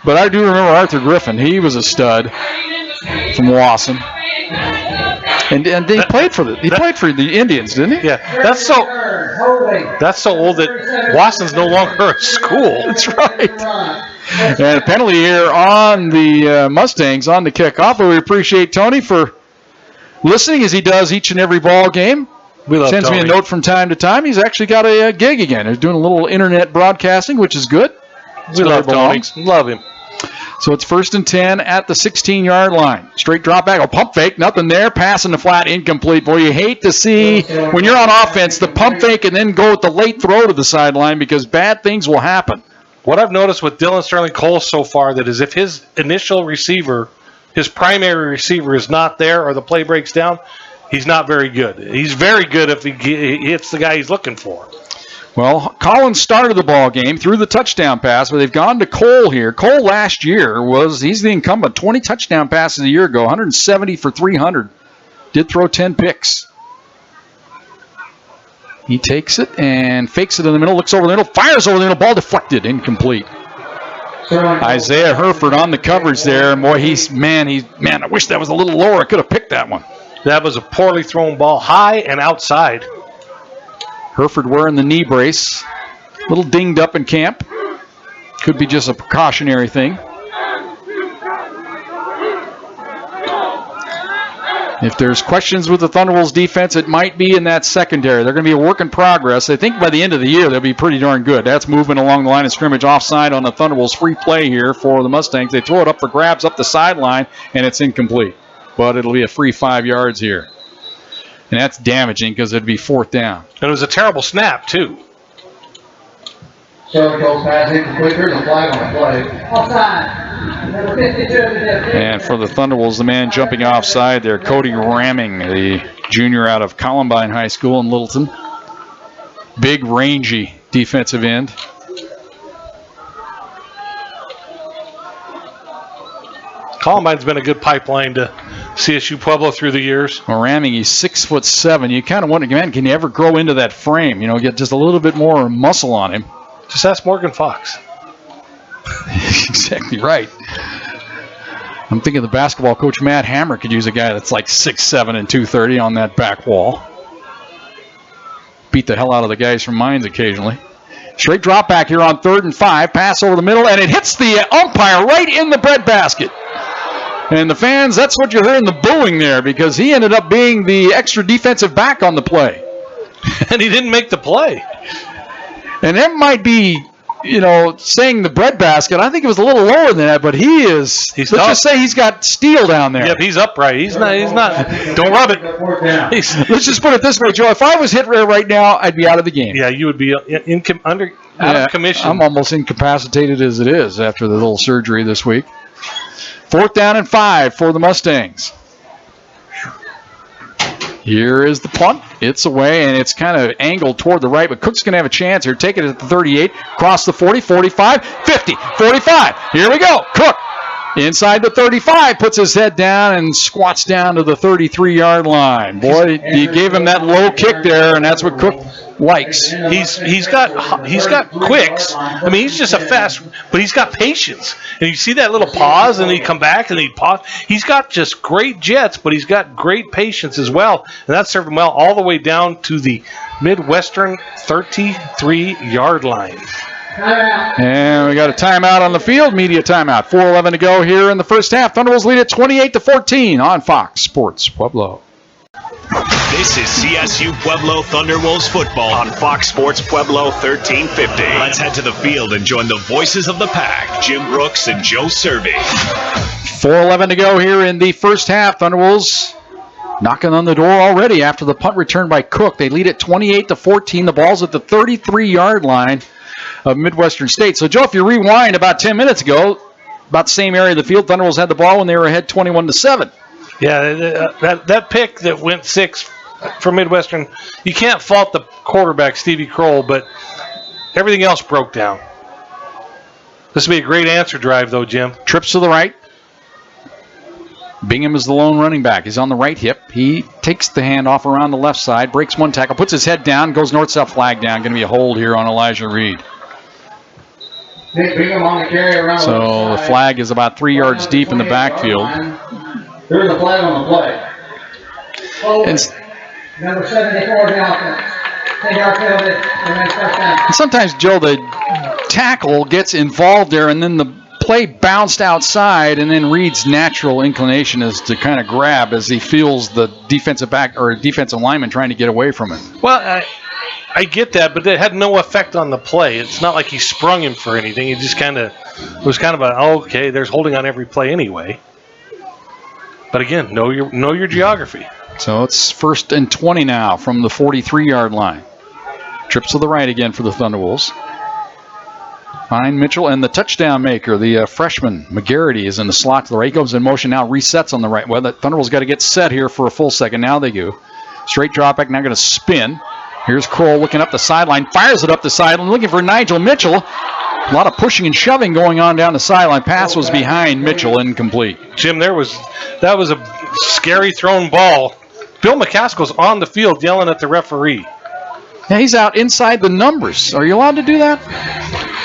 I do remember Arthur Griffin. He was a stud from Wasson. And he played for the Indians, didn't he? Yeah, that's so old that Wasson's no longer a school. That's right. And a penalty here on the Mustangs on the kickoff. But we appreciate Tony for listening as he does each and every ball game. We love Sends Tony. me a note from time to time. He's actually got a gig again. He's doing a little internet broadcasting, which is good. We love Tony. Love him. So it's 1st and 10 at the 16-yard line. Straight drop back. Oh, pump fake. Nothing there. Pass in the flat. Incomplete. Boy, you hate to see when you're on offense the pump fake and then go with the late throw to the sideline because bad things will happen. What I've noticed with Dylan Sterling Cole so far that is if his initial receiver, his primary receiver is not there or the play breaks down, he's not very good. He's very good if he hits the guy he's looking for. Well, Collins started the ball game through the touchdown pass, but they've gone to Cole here. Cole last year he's the incumbent. 20 touchdown passes a year ago, 170 for 300. Did throw 10 picks. He takes it and fakes it in the middle, looks over the middle, fires over the middle, ball deflected, incomplete. Isaiah Herford on the coverage there. Boy, I wish that was a little lower. I could have picked that one. That was a poorly thrown ball, high and outside. Herford wearing the knee brace. A little dinged up in camp. Could be just a precautionary thing. If there's questions with the Thunderwolves defense, it might be in that secondary. They're going to be a work in progress. I think by the end of the year, they'll be pretty darn good. That's movement along the line of scrimmage offside on the Thunderwolves. Free play here for the Mustangs. They throw it up for grabs up the sideline, and it's incomplete. But it'll be a free 5 yards here. And that's damaging because it'd be 4th down. And it was a terrible snap, too. Sterling Cole's pass incomplete. There's a flag on the play. Offside. Number And for the Thunderwolves, the man jumping offside there, Cody Ramming, the junior out of Columbine High School in Littleton. Big, rangy defensive end. Columbine's been a good pipeline to CSU Pueblo through the years. Well, Ramming, he's 6'7". You kind of wonder, man, can he ever grow into that frame? You know, get just a little bit more muscle on him. Just ask Morgan Fox. Exactly right. I'm thinking the basketball coach Matt Hammer could use a guy that's like 6'7" and 230 on that back wall. Beat the hell out of the guys from Mines occasionally. Straight drop back here on 3rd and 5. Pass over the middle, and it hits the umpire right in the breadbasket. And the fans, that's what you're hearing the booing there, because he ended up being the extra defensive back on the play. And he didn't make the play. And that might be, you know, saying the breadbasket. I think it was a little lower than that, but let's just say he's got steel down there. Yep, he's upright. He's not, don't rub it. Let's just put it this way, Joe. If I was hit right now, I'd be out of the game. Yeah, you would be out of commission. I'm almost incapacitated as it is after the little surgery this week. 4th down and 5 for the Mustangs. Here is the punt. It's away, and it's kind of angled toward the right, but Cook's going to have a chance here. Take it at the 38, cross the 40, 45, 50, 45. Here we go. Cook inside the 35, puts his head down and squats down to the 33-yard line. Boy, you gave him that low kick there, and that's what Cook likes. He's got quicks. I mean, he's just a fast, but he's got patience. And you see that little pause, and he come back and he pause. He's got just great jets, but he's got great patience as well. And that served him well all the way down to the Midwestern 33-yard line. And we got a timeout on the field, media timeout. 4:11 to go here in the first half. Thunderwolves lead at 28-14 on Fox Sports Pueblo. This is CSU Pueblo Thunderwolves football on Fox Sports Pueblo 1350. Let's head to the field and join the voices of the pack, Jim Brooks and Joe Cervi. 4:11 to go here in the first half. Thunderwolves knocking on the door already after the punt return by Cook. They lead at 28-14. The ball's at the 33-yard line of Midwestern State. So, Joe, if you rewind about 10 minutes ago, about the same area of the field, Thunderwolves had the ball when they were ahead 21-7. Yeah, that pick that went 6 for Midwestern, you can't fault the quarterback, Stevie Kroll, but everything else broke down. This will be a great answer drive, though, Jim. Trips to the right. Bingham is the lone running back. He's on the right hip. He takes the handoff around the left side, breaks one tackle, puts his head down, goes north-south flag down. Going to be a hold here on Elijah Reed. Bingham on the carry around So the flag is about 3 yards deep in the backfield. There's a flag on the play. Number 74 of the offense. 10-yard penalty, and then first down. And sometimes, Joe, the tackle gets involved there, and then the play bounced outside, and then Reed's natural inclination is to kind of grab as he feels the defensive back or defensive lineman trying to get away from him. Well, I get that, but it had no effect on the play. It's not like he sprung him for anything. He just was kind of okay, there's holding on every play anyway. But again, know your geography. So it's 1st and 20 now from the 43-yard line. Trips to the right again for the Thunderwolves. Find Mitchell, and the touchdown maker, the freshman, McGarity, is in the slot to the right. He goes in motion now, resets on the right. Well, the Thunderwolves got to get set here for a full second. Now they do. Straight drop back, now going to spin. Here's Kroll looking up the sideline, fires it up the sideline, looking for Nigel Mitchell. A lot of pushing and shoving going on down the sideline. Pass was behind Mitchell, incomplete. Jim, that was a scary thrown ball. Bill McCaskill's on the field yelling at the referee. Yeah, he's out inside the numbers. Are you allowed to do that?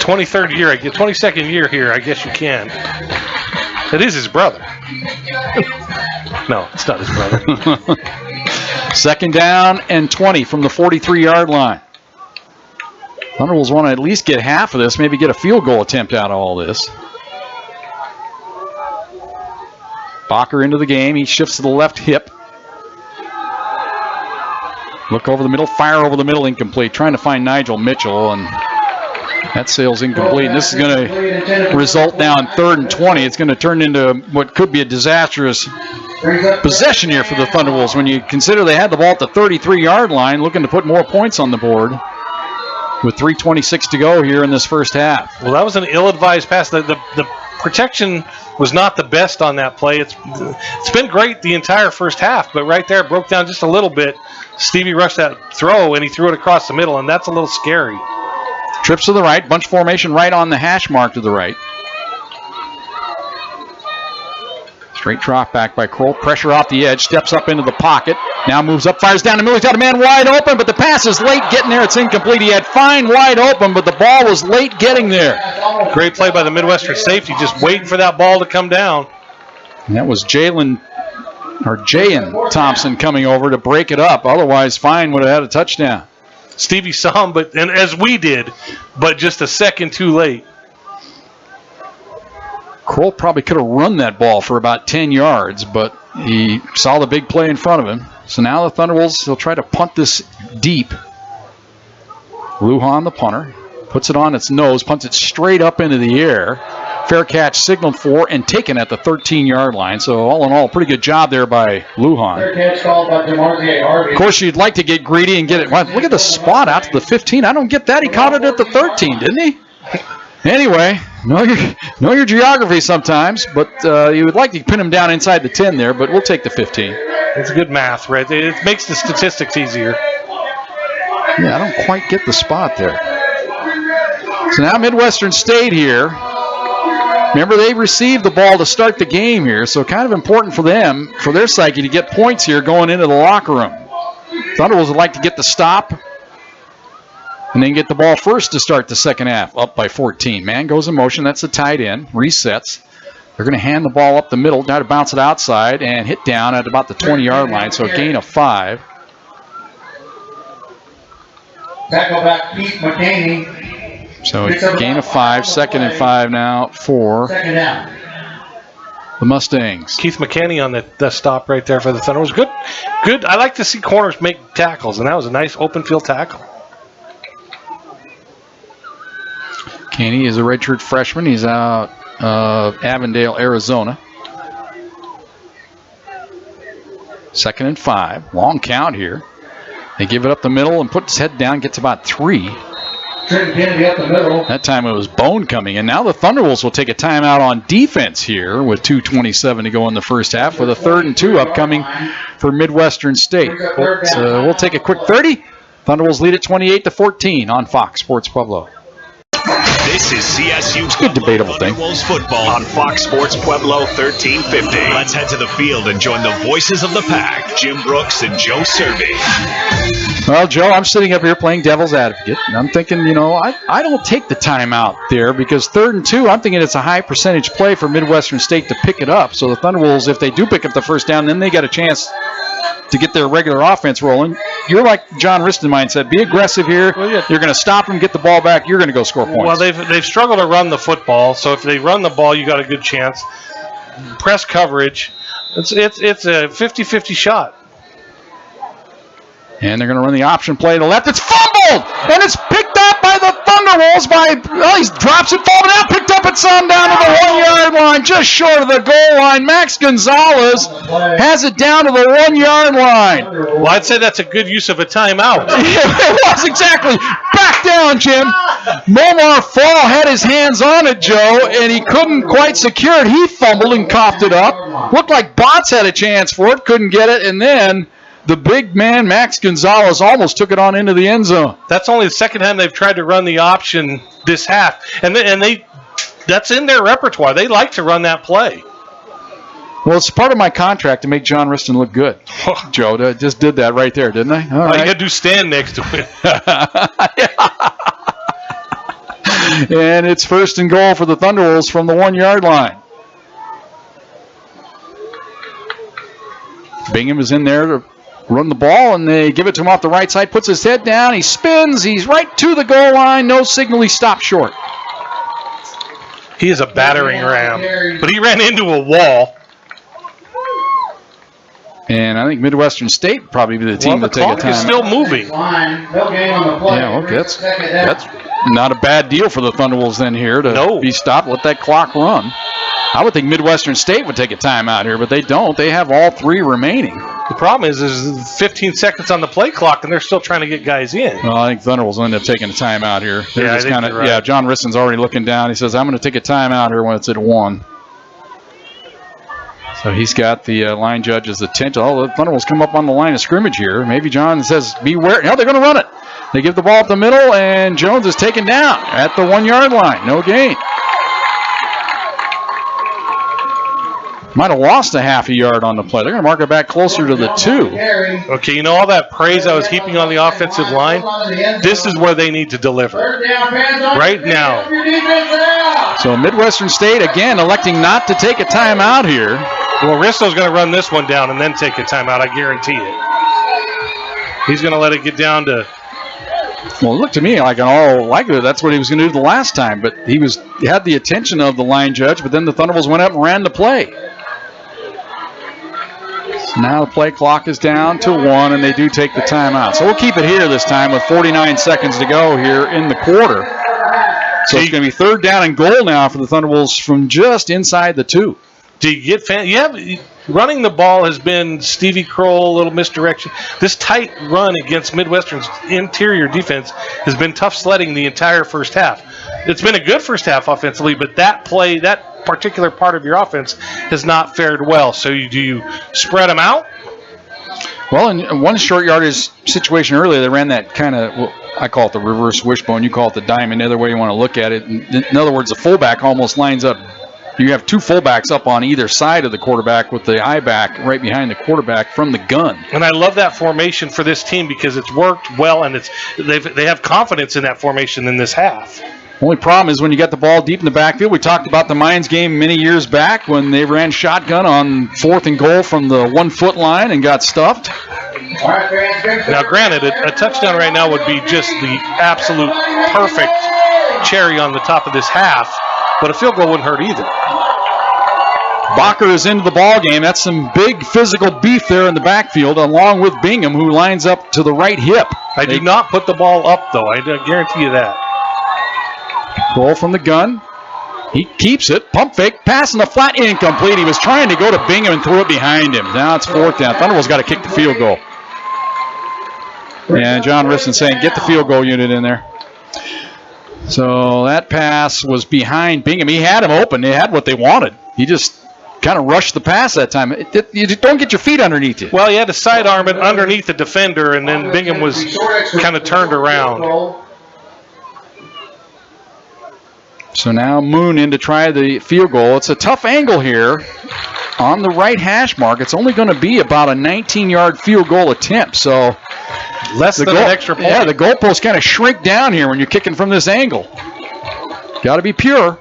23rd year, 22nd year here, I guess you can. It is his brother. No, it's not his brother. 2nd down and 20 from the 43-yard line. Thunderwolves want to at least get half of this, maybe get a field goal attempt out of all this. Bacher into the game. He shifts to the left hip. Look over the middle, fire over the middle, incomplete. Trying to find Nigel Mitchell, and that sail's incomplete. And this is going to result now in 3rd and 20. It's going to turn into what could be a disastrous possession here for the Thunderwolves when you consider they had the ball at the 33-yard line, looking to put more points on the board with 3:26 to go here in this first half. Well, that was an ill-advised pass. The protection was not the best on that play. It's been great the entire first half, but right there it broke down just a little bit. Stevie rushed that throw, and he threw it across the middle, and that's a little scary. Trips to the right, bunch formation right on the hash mark to the right. Straight drop back by Kroll. Pressure off the edge. Steps up into the pocket. Now moves up, fires down the middle. He's got a man wide open, but the pass is late getting there. It's incomplete. He had Fine wide open, but the ball was late getting there. Great play by the Midwestern safety, just waiting for that ball to come down. And that was Jayen Thompson coming over to break it up. Otherwise, Fine would have had a touchdown. Stevie saw him, and as we did, but just a second too late. Kroll probably could have run that ball for about 10 yards, but he saw the big play in front of him. So now the Thunderwolves, they'll try to punt this deep. Lujan, the punter, puts it on its nose, punts it straight up into the air. Fair catch signaled for and taken at the 13-yard line. So all in all, pretty good job there by Lujan. Fair catch called by Demarcus Harvey. Of course, you'd like to get greedy and get it. Well, look at the spot out to the 15. I don't get that. He caught it at the 13, didn't he? Anyway, know your geography sometimes, but you would like to pin him down inside the 10 there, but we'll take the 15. It's good math, right? It makes the statistics easier. Yeah, I don't quite get the spot there. So now Midwestern State here. Remember, they received the ball to start the game here, so kind of important for them, for their psyche, to get points here going into the locker room. Thunderwolves would like to get the stop and then get the ball first to start the second half, up by 14. Man goes in motion. That's the tight end. Resets. They're going to hand the ball up the middle, try to bounce it outside, and hit down at about the 20-yard line, so a gain of 5. Tackle back Keith McCaney. So a gain of 5, 2nd and 5 now for Second down. the Mustangs. Keith McCanny on the stop right there for the Thunder was good. Good. I like to see corners make tackles, and that was a nice open field tackle. Kenny is a redshirt freshman. He's out of Avondale, Arizona. 2nd and 5. Long count here. They give it up the middle and puts his head down, gets about 3. Trenton Kennedy up the middle. That time it was Bone coming in. Now the Thunderwolves will take a timeout on defense here with 2:27 to go in the first half with a 3rd and 2 upcoming for Midwestern State. So we'll take a quick 30. Thunderwolves lead at 28-14 on Fox Sports Pueblo. This is CSU Good debatable thing. Thunderwolves football on Fox Sports Pueblo 1350. Let's head to the field and join the voices of the pack, Jim Brooks and Joe Cervi. Well, Joe, I'm sitting up here playing devil's advocate, and I'm thinking, I don't take the timeout there because 3rd and 2, I'm thinking it's a high percentage play for Midwestern State to pick it up. So the Thunderwolves, if they do pick up the first down, then they got a chance to get their regular offense rolling. You're like John Ristenmine said, be aggressive here. Well, yeah. You're going to stop them, get the ball back. You're going to go score points. Well, they've struggled to run the football, so if they run the ball, you got a good chance. Press coverage, it's a 50-50 shot. And they're going to run the option play to the left. It's fumbled, and it's picked up by the Thunderwolves. He drops it, falling out, picked up at some down to the 1-yard line, just short of the goal line. Max Gonzalez has it down to the 1-yard line. Well, I'd say that's a good use of a timeout. It was exactly. Back down, Jim. Momar Fall had his hands on it, Joe, and he couldn't quite secure it. He fumbled and coughed it up. Looked like Botts had a chance for it, couldn't get it, and then the big man, Max Gonzalez, almost took it on into the end zone. That's only the second time they've tried to run the option this half, and that's in their repertoire. They like to run that play. Well, it's part of my contract to make John Riston look good. Joe, just did that right there, didn't I? All right. You got to do stand next to it. And it's 1st and goal for the Thunderwolves from the 1-yard line. Bingham is in there to run the ball, and they give it to him off the right side, puts his head down, he spins, he's right to the goal line, no signal, he stopped short. He is a battering ram, but he ran into a wall. And I think Midwestern State would probably be the team to take a time. The clock is still moving. Yeah, okay, that's not a bad deal for the Thunderwolves then here to be stopped, let that clock run. I would think Midwestern State would take a timeout here, but they don't. They have all 3 remaining. The problem is there's 15 seconds on the play clock, and they're still trying to get guys in. Well, I think Thunderbolts will end up taking a timeout here. They're Yeah, just I think kinda, you're right. yeah, John Risson's already looking down. He says, I'm going to take a timeout here when it's at 1. So he's got the line judge's attention. Oh, the Thunderbolts come up on the line of scrimmage here. Maybe John says, beware. No, they're going to run it. They give the ball up the middle, and Jones is taken down at the 1 yard line. No gain. Might have lost a half a yard on the play. They're going to mark it back closer to the 2. Okay, you know all that praise I was heaping on the offensive line? This is where they need to deliver. Right now. So Midwestern State, again, electing not to take a timeout here. Well, Risso's going to run this one down and then take a timeout, I guarantee it. He's going to let it get down to... Well, it looked to me like in all likelihood that's what he was going to do the last time, but he had the attention of the line judge, but then the Thunderbolts went up and ran the play. So now the play clock is down to 1, and they do take the timeout. So we'll keep it here this time with 49 seconds to go here in the quarter. So it's going to be 3rd down and goal now for the Thunderbolts from just inside the 2. Do you get running the ball has been Stevie Kroll, a little misdirection. This tight run against Midwestern's interior defense has been tough sledding the entire first half. It's been a good first half offensively, but that particular part of your offense has not fared well. So do you spread them out? Well, in one short yardage situation earlier, they ran that kind of, well, I call it the reverse wishbone. You call it the diamond. Either way you want to look at it. In other words, the fullback almost lines up. You have 2 fullbacks up on either side of the quarterback with the eye back right behind the quarterback from the gun. And I love that formation for this team because it's worked well, and they have confidence in that formation in this half. Only problem is when you got the ball deep in the backfield. We talked about the Mines game many years back when they ran shotgun on 4th and goal from the 1-foot line and got stuffed. Now, granted, a touchdown right now would be just the absolute perfect cherry on the top of this half, but a field goal wouldn't hurt either. Bacher is into the ball game. That's some big physical beef there in the backfield, along with Bingham, who lines up to the right hip. I do not put the ball up, though. I guarantee you that. Goal from the gun. He keeps it. Pump fake. Pass in the flat. Incomplete. He was trying to go to Bingham and threw it behind him. Now it's 4th down. Thunderbolts got to kick the field goal. And John Risson saying, get the field goal unit in there. So that pass was behind Bingham. He had him open. They had what they wanted. He just kind of rushed the pass that time. You don't get your feet underneath you. Well, he had to sidearm it underneath the defender, and then Bingham was kind of turned around. So now Moon in to try the field goal. It's a tough angle here on the right hash mark. It's only going to be about a 19-yard field goal attempt. So less than an extra point. Yeah, the goalposts kind of shrink down here when you're kicking from this angle. Got to be pure.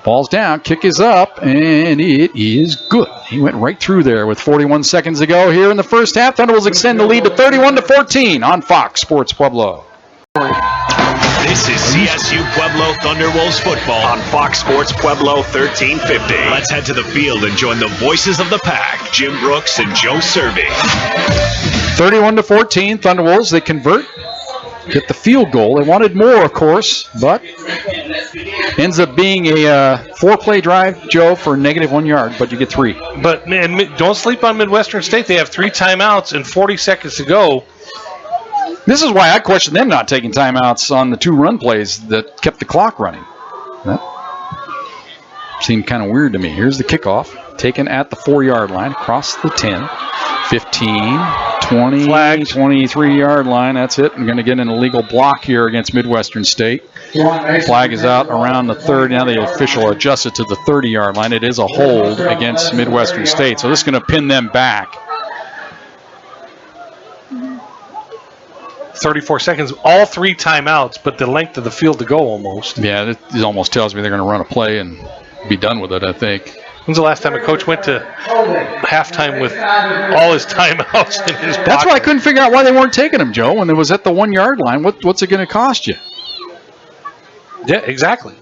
Ball's down, kick is up, and it is good. He went right through there with 41 seconds to go here in the first half. Thunderbolts extend the lead to 31-14 on Fox Sports Pueblo. This is CSU Pueblo Thunderwolves football on Fox Sports Pueblo 1350. Let's head to the field and join the voices of the pack, Jim Brooks and Joe Cervi. 31-14, Thunderwolves, they convert, get the field goal. They wanted more, of course, but ends up being a 4-play drive, Joe, for -1 yard, but you get 3. But man, don't sleep on Midwestern State. They have 3 timeouts and 40 seconds to go. This is why I question them not taking timeouts on the 2 run plays that kept the clock running. That seemed kind of weird to me. Here's the kickoff, taken at the 4-yard line, across the 10, 15, 20, Flag. 23-yard line. That's it. I'm going to get an illegal block here against Midwestern State. Flag is out around the 30. Now the official adjusts it to the 30-yard line. It is a hold against Midwestern State, so this is going to pin them back. 34 seconds, all 3 timeouts, but the length of the field to go almost. Yeah, it almost tells me they're going to run a play and be done with it, I think. When's the last time a coach went to halftime with all his timeouts in his pocket? That's why I couldn't figure out why they weren't taking them, Joe, when it was at the 1-yard line. What's it going to cost you? Yeah, exactly.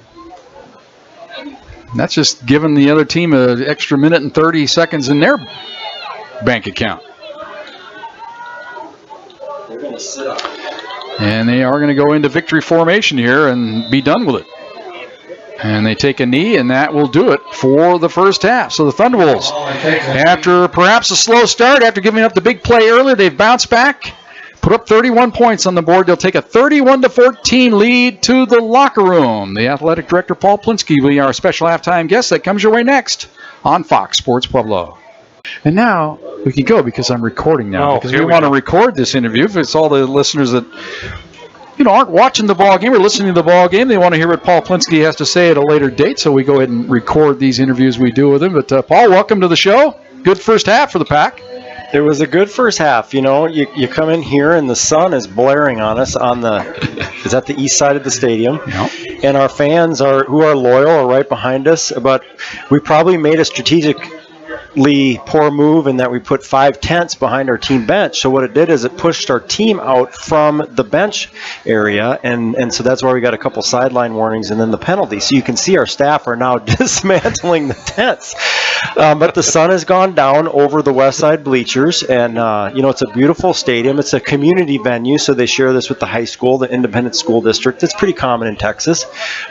That's just giving the other team an extra minute and 30 seconds in their bank account. And they are going to go into victory formation here and be done with it. And they take a knee, and that will do it for the first half. So the Thunderwolves, after perhaps a slow start, after giving up the big play earlier, they've bounced back, put up 31 points on the board. They'll take a 31-14 lead to the locker room. The athletic director, Paul Plinsky, will be our special halftime guest. That comes your way next on Fox Sports Pueblo. And now we can go because I'm recording now. Because we want to record this interview. If it's all the listeners that aren't watching the ball game or listening to the ball game, they want to hear what Paul Plinsky has to say at a later date. So we go ahead and record these interviews we do with him. But Paul, welcome to the show. Good first half for the Pack. It was a good first half. You come in here and the sun is blaring on us is at the east side of the stadium. Yep. And our fans who are loyal are right behind us. But we probably made a strategically poor move in that we put 5 tents behind our team bench. So what it did is it pushed our team out from the bench area, and so that's why we got a couple sideline warnings and then the penalty. So you can see our staff are now dismantling the tents. But the sun has gone down over the west side bleachers, and it's a beautiful stadium. It's a community venue, so they share this with the high school, the independent school district. It's pretty common in Texas.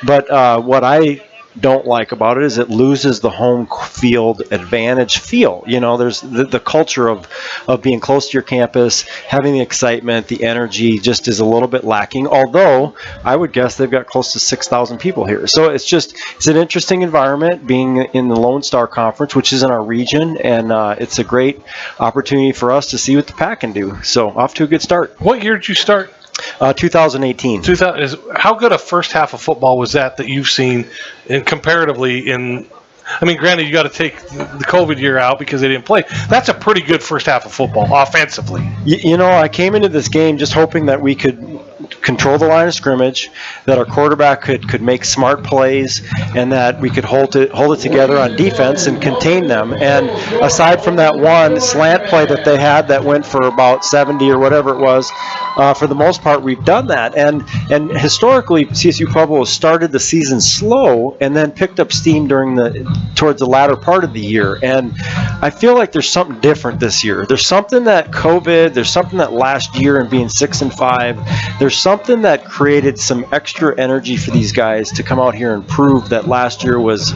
But what I don't like about it is it loses the home field advantage feel. There's the culture of being close to your campus, having the excitement, the energy just is a little bit lacking, although I would guess they've got close to 6,000 people here. So it's an interesting environment being in the Lone Star Conference, which is in our region, and it's a great opportunity for us to see what the Pack can do. So off to a good start. What year did you start? 2018. How good a first half of football was that you've seen, and comparatively granted, you got to take the COVID year out because they didn't play. That's a pretty good first half of football offensively. I came into this game just hoping that we could control the line of scrimmage, that our quarterback could make smart plays, and that we could hold it together on defense and contain them. And aside from that one slant play that they had that went for about 70 or whatever it was, for the most part we've done that. And historically, Csu Pueblo started the season slow and then picked up steam towards the latter part of the year. And I feel like there's something different this year. There's something that COVID, there's something that last year and being 6-5, there's something that created some extra energy for these guys to come out here and prove that last year was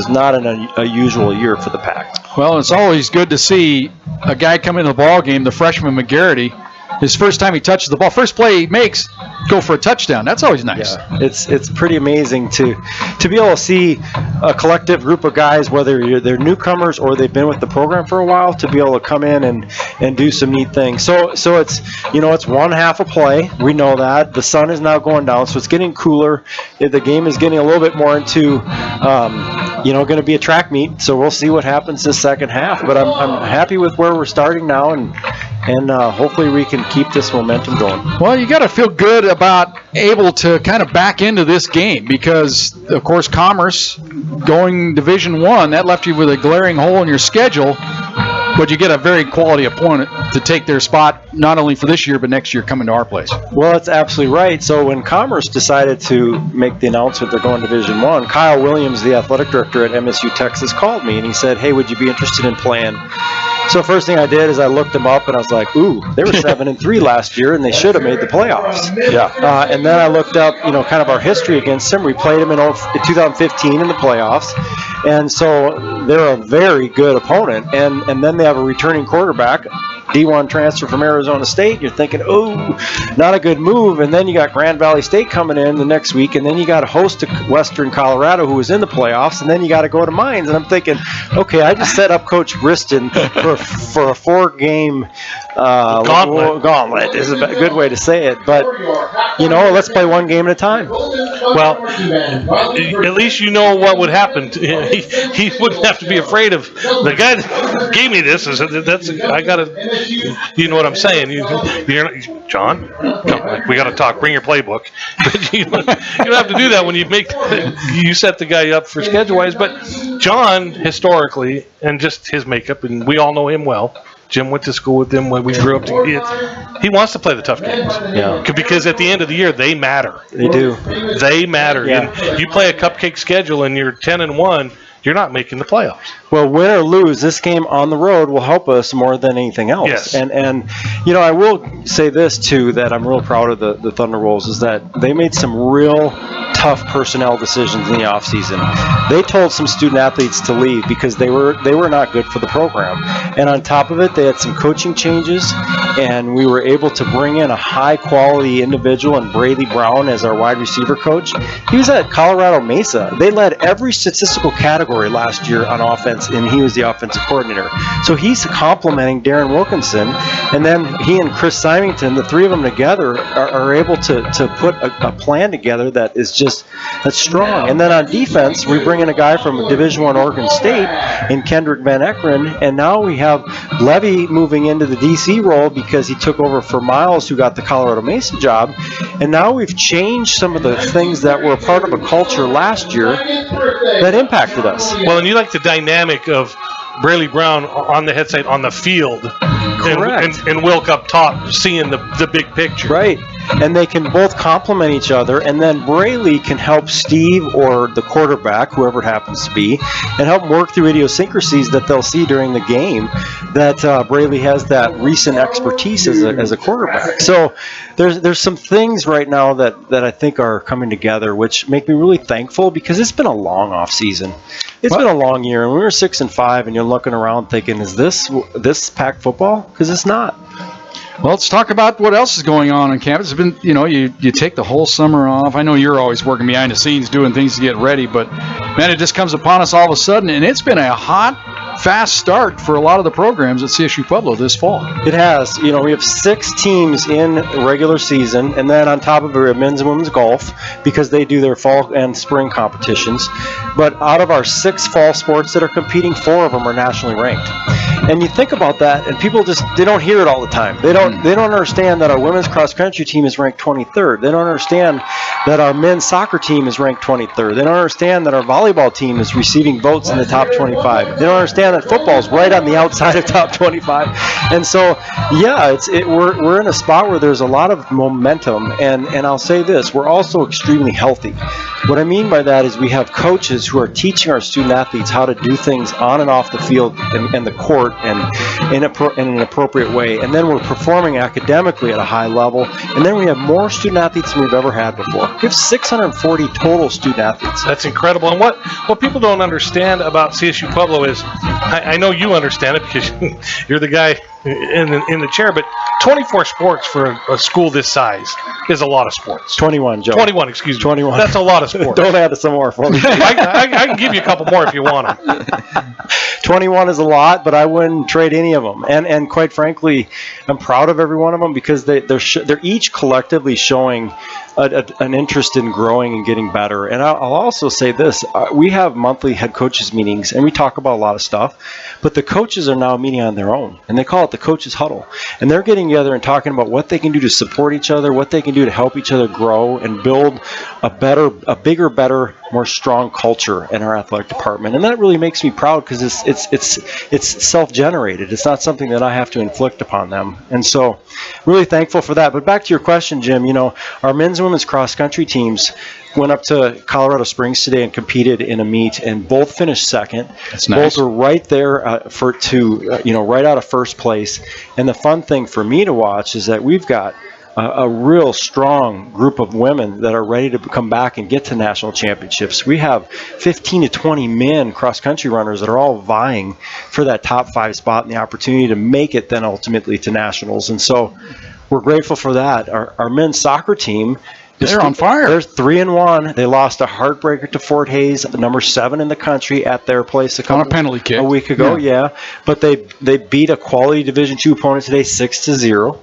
not an unusual year for the Pack. Well, it's always good to see a guy come into the ball game, the freshman McGarity. His first time he touches the ball, first play he makes, go for a touchdown. That's always nice. Yeah, it's pretty amazing to be able to see a collective group of guys, whether they're newcomers or they've been with the program for a while, to be able to come in and do some neat things. So it's it's one half a play. We know that the sun is now going down, so it's getting cooler. The game is getting a little bit more into going to be a track meet. So we'll see what happens this second half. But I'm happy with where we're starting now, and hopefully we can keep this momentum going. Well, you got to feel good about able to kind of back into this game because, of course, Commerce going Division I, that left you with a glaring hole in your schedule, but you get a very quality opponent to take their spot, not only for this year, but next year coming to our place. Well, that's absolutely right. So when Commerce decided to make the announcement they're going to Division I, Kyle Williams, the athletic director at MSU Texas, called me and he said, "Hey, would you be interested in playing?" So first thing I did is I looked them up and I was like, ooh, they were 7-3 last year and they should have made the playoffs. Yeah. And then I looked up, kind of our history against them. We played them in 2015 in the playoffs. And so they're a very good opponent. And then they have a returning quarterback, D1 transfer from Arizona State. You're thinking, oh, not a good move. And then you got Grand Valley State coming in the next week. And then you got to host to Western Colorado, who was in the playoffs. And then you got to go to Mines. And I'm thinking, okay, I just set up Coach Briston for a 4-game gauntlet is a good way to say it. But, let's play one game at a time. Well, at least you know what would happen. He wouldn't have to be afraid of the guy that gave me this. I got to, you know what I'm saying. You're John, we got to talk. Bring your playbook. But you don't have to do that when you set the guy up for schedule-wise. But John, historically, and just his makeup, and we all know him well. Jim went to school with him when we grew up together. He wants to play the tough games. Yeah. Because at the end of the year, they matter. They do. They matter. Yeah. And you play a cupcake schedule and you're 10-1, you're not making the playoffs. Well, win or lose, this game on the road will help us more than anything else. Yes. And I will say this, too, that I'm real proud of the Thunderwolves, is that they made some real tough personnel decisions in the offseason. They told some student athletes to leave because they were not good for the program. And on top of it, they had some coaching changes, and we were able to bring in a high-quality individual in Braley Brown as our wide receiver coach. He was at Colorado Mesa. They led every statistical category last year on offense, and he was the offensive coordinator. So he's complementing Darren Wilkinson, and then he and Chris Symington, the three of them together, are able to put a plan together that's strong. And then on defense, we bring in a guy from Division I Oregon State in Kendrick Van Ekeren, and now we have Levy moving into the DC role because he took over for Miles, who got the Colorado Mesa job. And now we've changed some of the things that were part of a culture last year that impacted us. Well, and you like the dynamic of Braley Brown on the head side on the field, and Wilk up top seeing the big picture. Right. And they can both complement each other, and then Braley can help Steve or the quarterback, whoever it happens to be, and help work through idiosyncrasies that they'll see during the game, that Braley has that recent expertise as a quarterback. So there's some things right now that I think are coming together, which make me really thankful, because it's been a long off season. It's been a long year, and we were 6-5, and you're looking around thinking, is this Pac football? Because it's not. Well, let's talk about what else is going on campus. It's been, you take the whole summer off. I know you're always working behind the scenes doing things to get ready, but man, it just comes upon us all of a sudden, and it's been a hot, fast start for a lot of the programs at CSU Pueblo this fall. It has. We have 6 teams in regular season, and then on top of it, we have men's and women's golf, because they do their fall and spring competitions. But out of our 6 fall sports that are competing, 4 of them are nationally ranked. And you think about that, and people they don't hear it all the time. They don't understand that our women's cross country team is ranked 23rd. They don't understand that our men's soccer team is ranked 23rd. They don't understand that our volleyball team is receiving votes in the top 25. They don't understand that football is right on the outside of top 25. And so, yeah, we're in a spot where there's a lot of momentum. And I'll say this, we're also extremely healthy. What I mean by that is we have coaches who are teaching our student athletes how to do things on and off the field and the court and in an appropriate way. And then we're performing academically at a high level. And then we have more student athletes than we've ever had before. We have 640 total student athletes. That's incredible. And what people don't understand about CSU Pueblo is, I know you understand it because you're the guy in the chair, but 24 sports for a school this size is a lot of sports. 21, Joe. 21, excuse me. 21. That's a lot of sports. Don't add some more for me. I can give you a couple more if you want them. 21 is a lot, but I wouldn't trade any of them. And quite frankly, I'm proud of every one of them, because they're each collectively showing an interest in growing and getting better. And I'll also say this, we have monthly head coaches meetings, and we talk about a lot of stuff, but the coaches are now meeting on their own, and they call it the coaches huddle. And they're getting together and talking about what they can do to support each other, what they can do to help each other grow and build a bigger, better, more strong culture in our athletic department. And that really makes me proud, because it's self-generated. It's not something that I have to inflict upon them. And so really thankful for that. But back to your question, Jim, our men's and women's cross-country teams went up to Colorado Springs today and competed in a meet, and both finished second. That's nice. Both were right there right out of first place. And the fun thing for me to watch is that we've got a real strong group of women that are ready to come back and get to national championships. We have 15 to 20 men cross-country runners that are all vying for that top 5 spot and the opportunity to make it then ultimately to nationals. And so we're grateful for that. Our men's soccer team, they're on fire. They're 3-1. They lost a heartbreaker to Fort Hays, number 7 in the country, at their place on a penalty kick a week ago. Yeah. But they beat a quality Division II opponent today 6-0.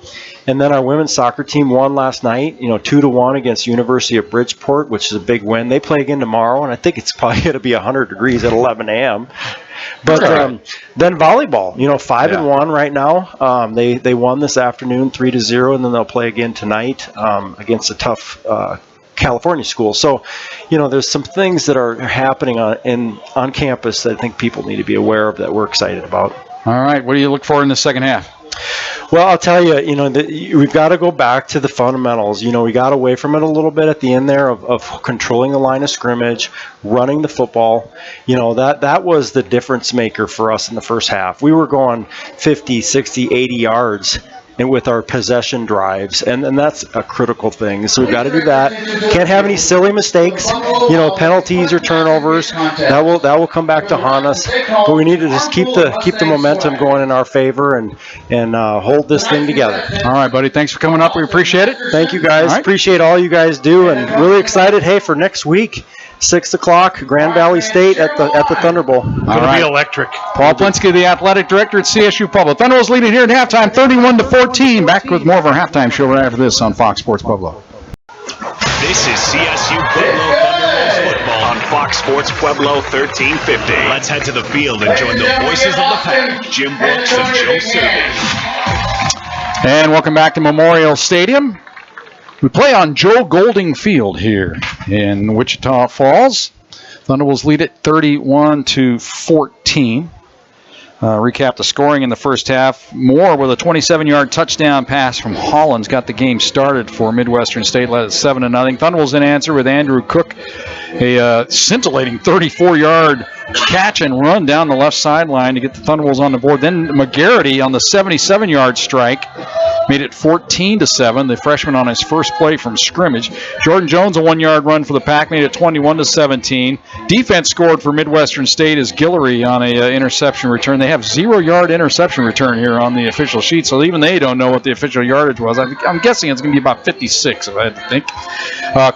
And then our women's soccer team won last night, 2-1 against University of Bridgeport, which is a big win. They play again tomorrow, and I think it's probably going to be 100 degrees at 11 a.m. But then volleyball, 5-1 right now. They won this afternoon 3-0, and then they'll play again tonight against a tough California school. So, there's some things that are happening on campus that I think people need to be aware of that we're excited about. All right, what do you look for in the second half? Well, I'll tell you, we've got to go back to the fundamentals. We got away from it a little bit at the end there of controlling the line of scrimmage, running the football. That was the difference maker for us in the first half. We were going 50, 60, 80 yards and with our possession drives, and that's a critical thing. So we've got to do that. Can't have any silly mistakes, penalties or turnovers. That will come back to haunt us. But we need to just keep the momentum going in our favor and hold this thing together. All right, buddy. Thanks for coming up. We appreciate it. Thank you, guys. Right. Appreciate all you guys do, and really excited. Hey, for next week, 6 o'clock, Grand Valley State at the Thunderbolt. Going to be electric. Paul Plinsky, the athletic director at CSU Pueblo. Thunderbolts leading here at halftime, 31-14. Back with more of our halftime show right after this on Fox Sports Pueblo. This is CSU Pueblo Thunderbolts football on Fox Sports Pueblo 1350. Let's head to the field and join the voices of the pack, Jim Brooks and Joe Cervi. And welcome back to Memorial Stadium. We play on Joe Golding Field here in Wichita Falls. Thunderbolts lead it 31-14. Recap the scoring in the first half. Moore with a 27-yard touchdown pass from Hollins got the game started for Midwestern State, led at 7-0. Thunderbolts in answer with Andrew Cook, a scintillating 34-yard catch and run down the left sideline to get the Thunderbolts on the board. Then McGarity on the 77-yard strike made it 14-7. The freshman on his first play from scrimmage. Jordan Jones, a 1-yard run for the Pack, made it 21-17. Defense scored for Midwestern State as Guillory on a interception return. They have 0-yard interception return here on the official sheet, so even they don't know what the official yardage was. I'm guessing it's going to be about 56, if I had to think.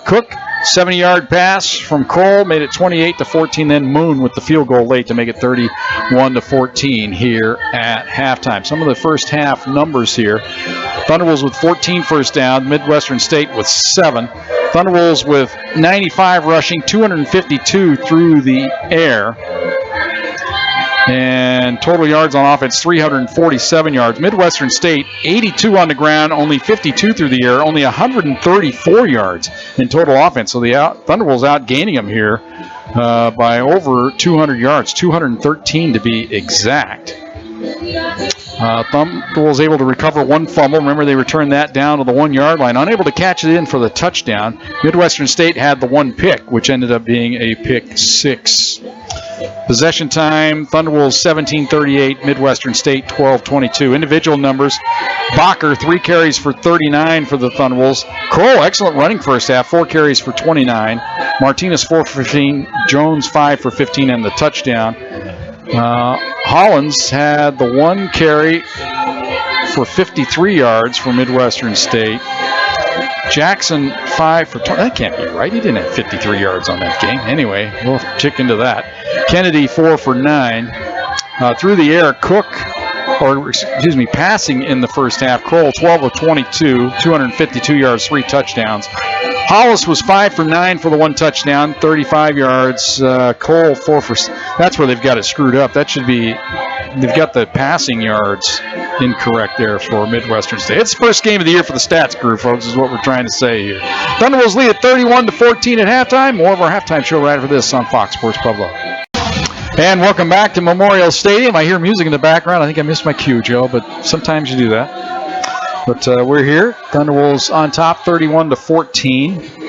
Cook, 70-yard pass from Cole, made it 28-14. Then Moon with the field goal late to make it 31-14 here at halftime. Some of the first half numbers here. Thunderbolts with 14 first down, Midwestern State with 7. Thunderbolts with 95 rushing, 252 through the air. And total yards on offense, 347 yards. Midwestern State, 82 on the ground, only 52 through the air, only 134 yards in total offense. So the Thunderbolts outgaining them here by over 200 yards, 213 to be exact. Thunderbolts able to recover one fumble. Remember, they returned that down to the 1-yard line. Unable to catch it in for the touchdown. Midwestern State had the one pick, which ended up being a pick 6. Possession time, Thunderbolts 17-38, Midwestern State 12-22. Individual numbers, Bacher, 3 carries for 39 for the Thunderbolts. Cole, excellent running first half, 4 carries for 29. Martinez, 4 for 15. Jones, 5 for 15 and the touchdown. Hollins had the 1 carry for 53 yards for Midwestern State. Jackson, 5 for 20. That can't be right. He didn't have 53 yards on that game. Anyway, we'll check into that. Kennedy, 4 for 9. Through the air, passing in the first half. Kroll, 12 of 22, 252 yards, 3 touchdowns. Hollis was 5 for 9 for the 1 touchdown, 35 yards. Cole, 4 for... That's where they've got it screwed up. That should be... They've got the passing yards incorrect there for Midwestern State. It's the first game of the year for the stats crew, folks, is what we're trying to say here. Thunderbolts lead at 31-14 at halftime. More of our halftime show right after this on Fox Sports Pueblo. And welcome back to Memorial Stadium. I hear music in the background. I think I missed my cue, Joe, but sometimes you do that. But we're here. Thunderbolts on top, 31-14.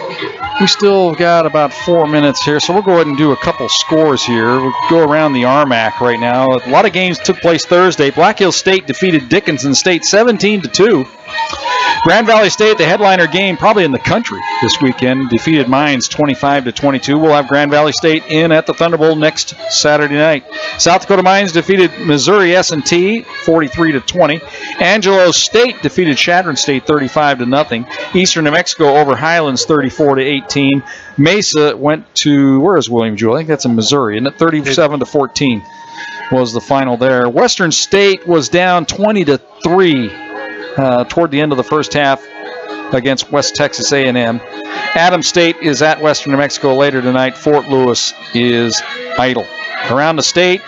We still got about 4 minutes here, so we'll go ahead and do a couple scores here. We'll go around the RMAC right now. A lot of games took place Thursday. Black Hills State defeated Dickinson State 17-2. Grand Valley State, the headliner game probably in the country this weekend, defeated Mines 25-22. We'll have Grand Valley State in at the Thunderbolt next Saturday night. South Dakota Mines defeated Missouri S&T 43-20. Angelo State defeated Chadron State 35-0. Eastern New Mexico over Highlands 34-18. Mesa went to, where is William Jewell? I think that's in Missouri, and 37-14 was the final there. Western State was down 20-3. Toward the end of the first half against West Texas A&M. Adams State is at Western New Mexico later tonight. Fort Lewis is idle. Around the state,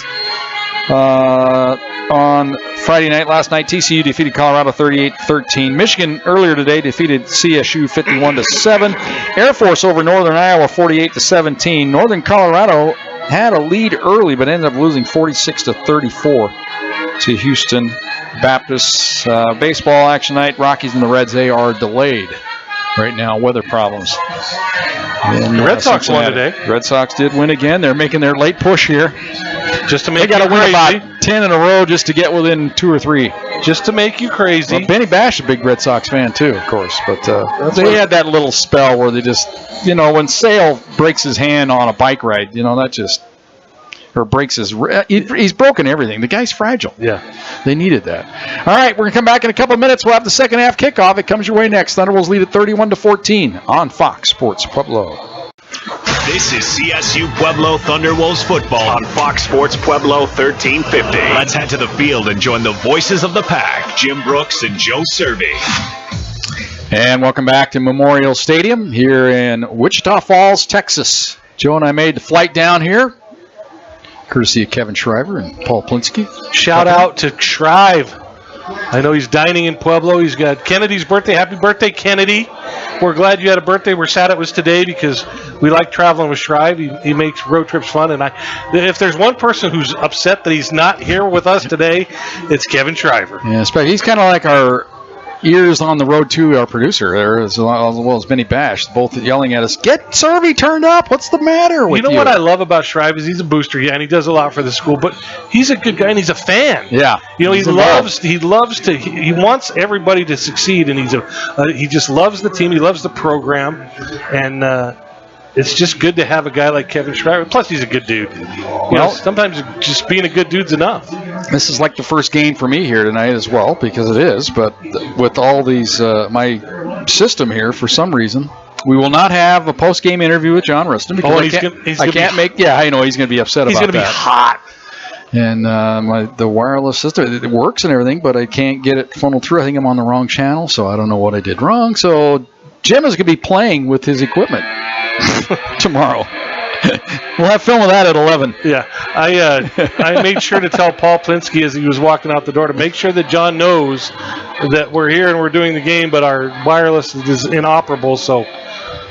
on Friday night, last night, TCU defeated Colorado 38-13. Michigan earlier today defeated CSU 51-7. Air Force over Northern Iowa 48-17. Northern Colorado had a lead early but ended up losing 46-34 to Houston Baptist. Baseball action night, Rockies and the Reds, they are delayed right now, weather problems. And, the Red Sox won today. Red Sox did win again. They're making their late push here. Just to make they got to win about 10 in a row just to get within 2 or 3. Just to make you crazy. Well, Benny Bash, a big Red Sox fan too, of course. But they had that little spell where they just, when Sale breaks his hand on a bike ride, that just, or breaks his, he's broken everything. The guy's fragile. Yeah. They needed that. All right, we're going to come back in a couple of minutes. We'll have the second half kickoff. It comes your way next. Thunderwolves lead at 31-14 on Fox Sports Pueblo. This is CSU Pueblo Thunderwolves football on Fox Sports Pueblo 1350. Let's head to the field and join the voices of the pack, Jim Brooks and Joe Cervi. And welcome back to Memorial Stadium here in Wichita Falls, Texas. Joe and I made the flight down here, courtesy of Kevin Shriver and Paul Plinsky. Shout out to Shrive. I know he's dining in Pueblo. He's got Kennedy's birthday. Happy birthday, Kennedy. We're glad you had a birthday. We're sad it was today because we like traveling with Shrive. He makes road trips fun. And if there's one person who's upset that he's not here with us today, it's Kevin Shriver. Yeah, he's kind of like our ears on the road to our producer there, as well as Benny Bash, both yelling at us, "Get Cervi turned up! What's the matter with you?" What I love about Shrive is he's a booster, and he does a lot for the school, but he's a good guy and he's a fan. Yeah. He wants everybody to succeed, and he just loves the team. He loves the program, and it's just good to have a guy like Kevin Shriver. Plus, he's a good dude. Sometimes just being a good dude's enough. This is like the first game for me here tonight as well, because it is. But with all these, my system here, for some reason, we will not have a post-game interview with John Rustin because I can't make. Yeah, I know he's going to be upset about that. He's going to be hot. And the wireless system, it works and everything, but I can't get it funneled through. I think I'm on the wrong channel, so I don't know what I did wrong. So Jim is going to be playing with his equipment tomorrow. We'll have film of that at 11. Yeah, I made sure to tell Paul Plinsky as he was walking out the door to make sure that John knows that we're here and we're doing the game, but our wireless is inoperable. So,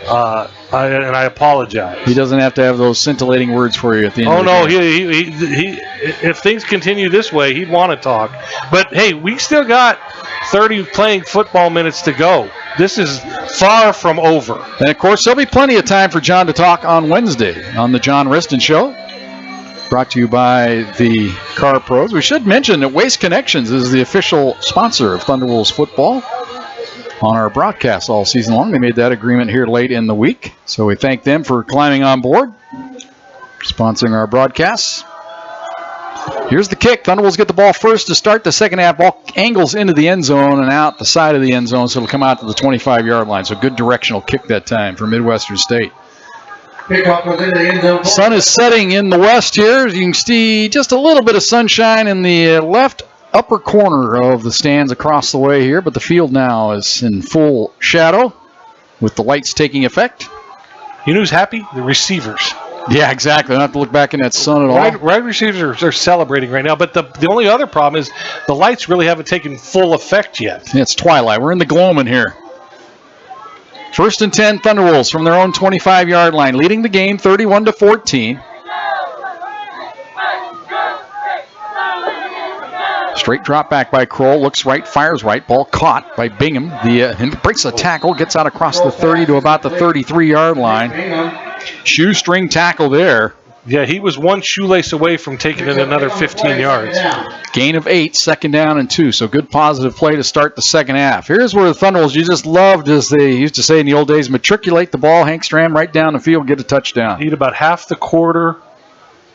I apologize. He doesn't have to have those scintillating words for you at the end. Oh of the no, game. he if things continue this way, he'd want to talk. But hey, we still got 30 playing football minutes to go. This is far from over. And, of course, there'll be plenty of time for John to talk on Wednesday on the John Riston Show. Brought to you by the Car Pros. We should mention that Waste Connections is the official sponsor of Thunderwolves football on our broadcast all season long. They made that agreement here late in the week. So we thank them for climbing on board, sponsoring our broadcasts. Here's the kick. Thunderwolves get the ball first to start the second half. Ball angles into the end zone and out the side of the end zone, so it'll come out to the 25-yard line. So good directional kick that time for Midwestern State. Pickoff goes into the end zone. Sun is setting in the west here. You can see just a little bit of sunshine in the left upper corner of the stands across the way here, but the field now is in full shadow with the lights taking effect. You know who's happy? The receivers. Yeah, exactly. I don't have to look back in that sun at all. Wide receivers are celebrating right now, but the only other problem is the lights really haven't taken full effect yet. Yeah, it's twilight. We're in the gloaming here. First and 10, Thunderwolves from their own 25-yard line, leading the game 31-14. Straight drop back by Kroll, looks right, fires right, ball caught by Bingham. And breaks a tackle, gets out across the 30 to about the 33-yard line. Shoestring tackle there. Yeah, he was one shoelace away from taking it another 15 yards. Gain of 8, second down and 2. So good positive play to start the second half. Here's where the Thunderwolves, you just loved, as they used to say in the old days, matriculate the ball, Hank Stram right down the field, get a touchdown. Eat about half the quarter,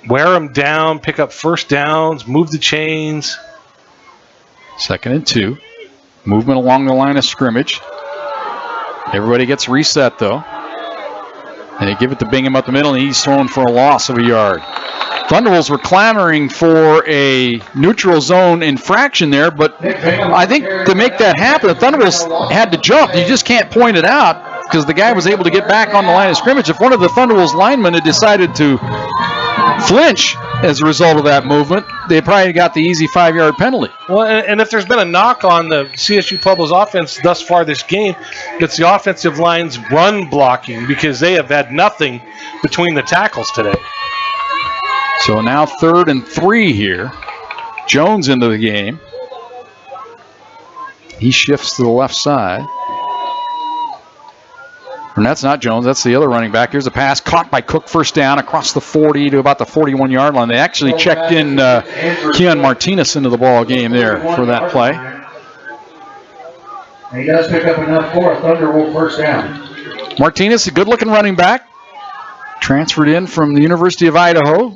wear them down, pick up first downs, move the chains. Second and 2. Movement along the line of scrimmage. Everybody gets reset, though. And they give it to Bingham up the middle, and he's thrown for a loss of a yard. Thunderwolves were clamoring for a neutral zone infraction there, but I think to make that happen, the Thunderwolves had to jump. You just can't point it out because the guy was able to get back on the line of scrimmage. If one of the Thunderwolves linemen had decided to flinch as a result of that movement, they probably got the easy 5-yard penalty. Well, and if there's been a knock on the CSU Pueblo's offense thus far this game, it's the offensive line's run blocking because they have had nothing between the tackles today. So now 3rd and 3 here. Jones into the game. He shifts to the left side. And that's not Jones. That's the other running back. Here's a pass caught by Cook, first down across the 40 to about the 41-yard line. They actually checked in Keon Martinez into the ball game there for that play. And he does pick up enough for a Thunderbolt first down. Martinez, a good-looking running back, transferred in from the University of Idaho.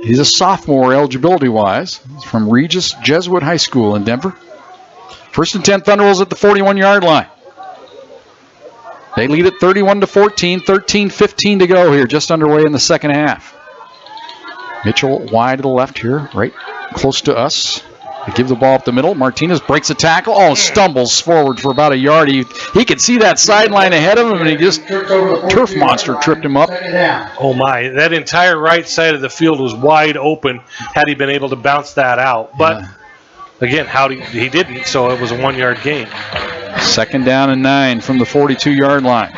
He's a sophomore eligibility-wise. He's from Regis Jesuit High School in Denver. First and 10 Thunderbolts at the 41-yard line. They lead it 31-14, 13-15 to go here, just underway in the second half. Mitchell wide to the left here, right close to us. They give the ball up the middle. Martinez breaks a tackle. Oh, stumbles forward for about a yard. He could see that sideline ahead of him, and he just, turf monster tripped him up. Oh, my. That entire right side of the field was wide open had he been able to bounce that out. But, again, he didn't, so it was a 1-yard gain. Second down and 9 from the 42-yard line.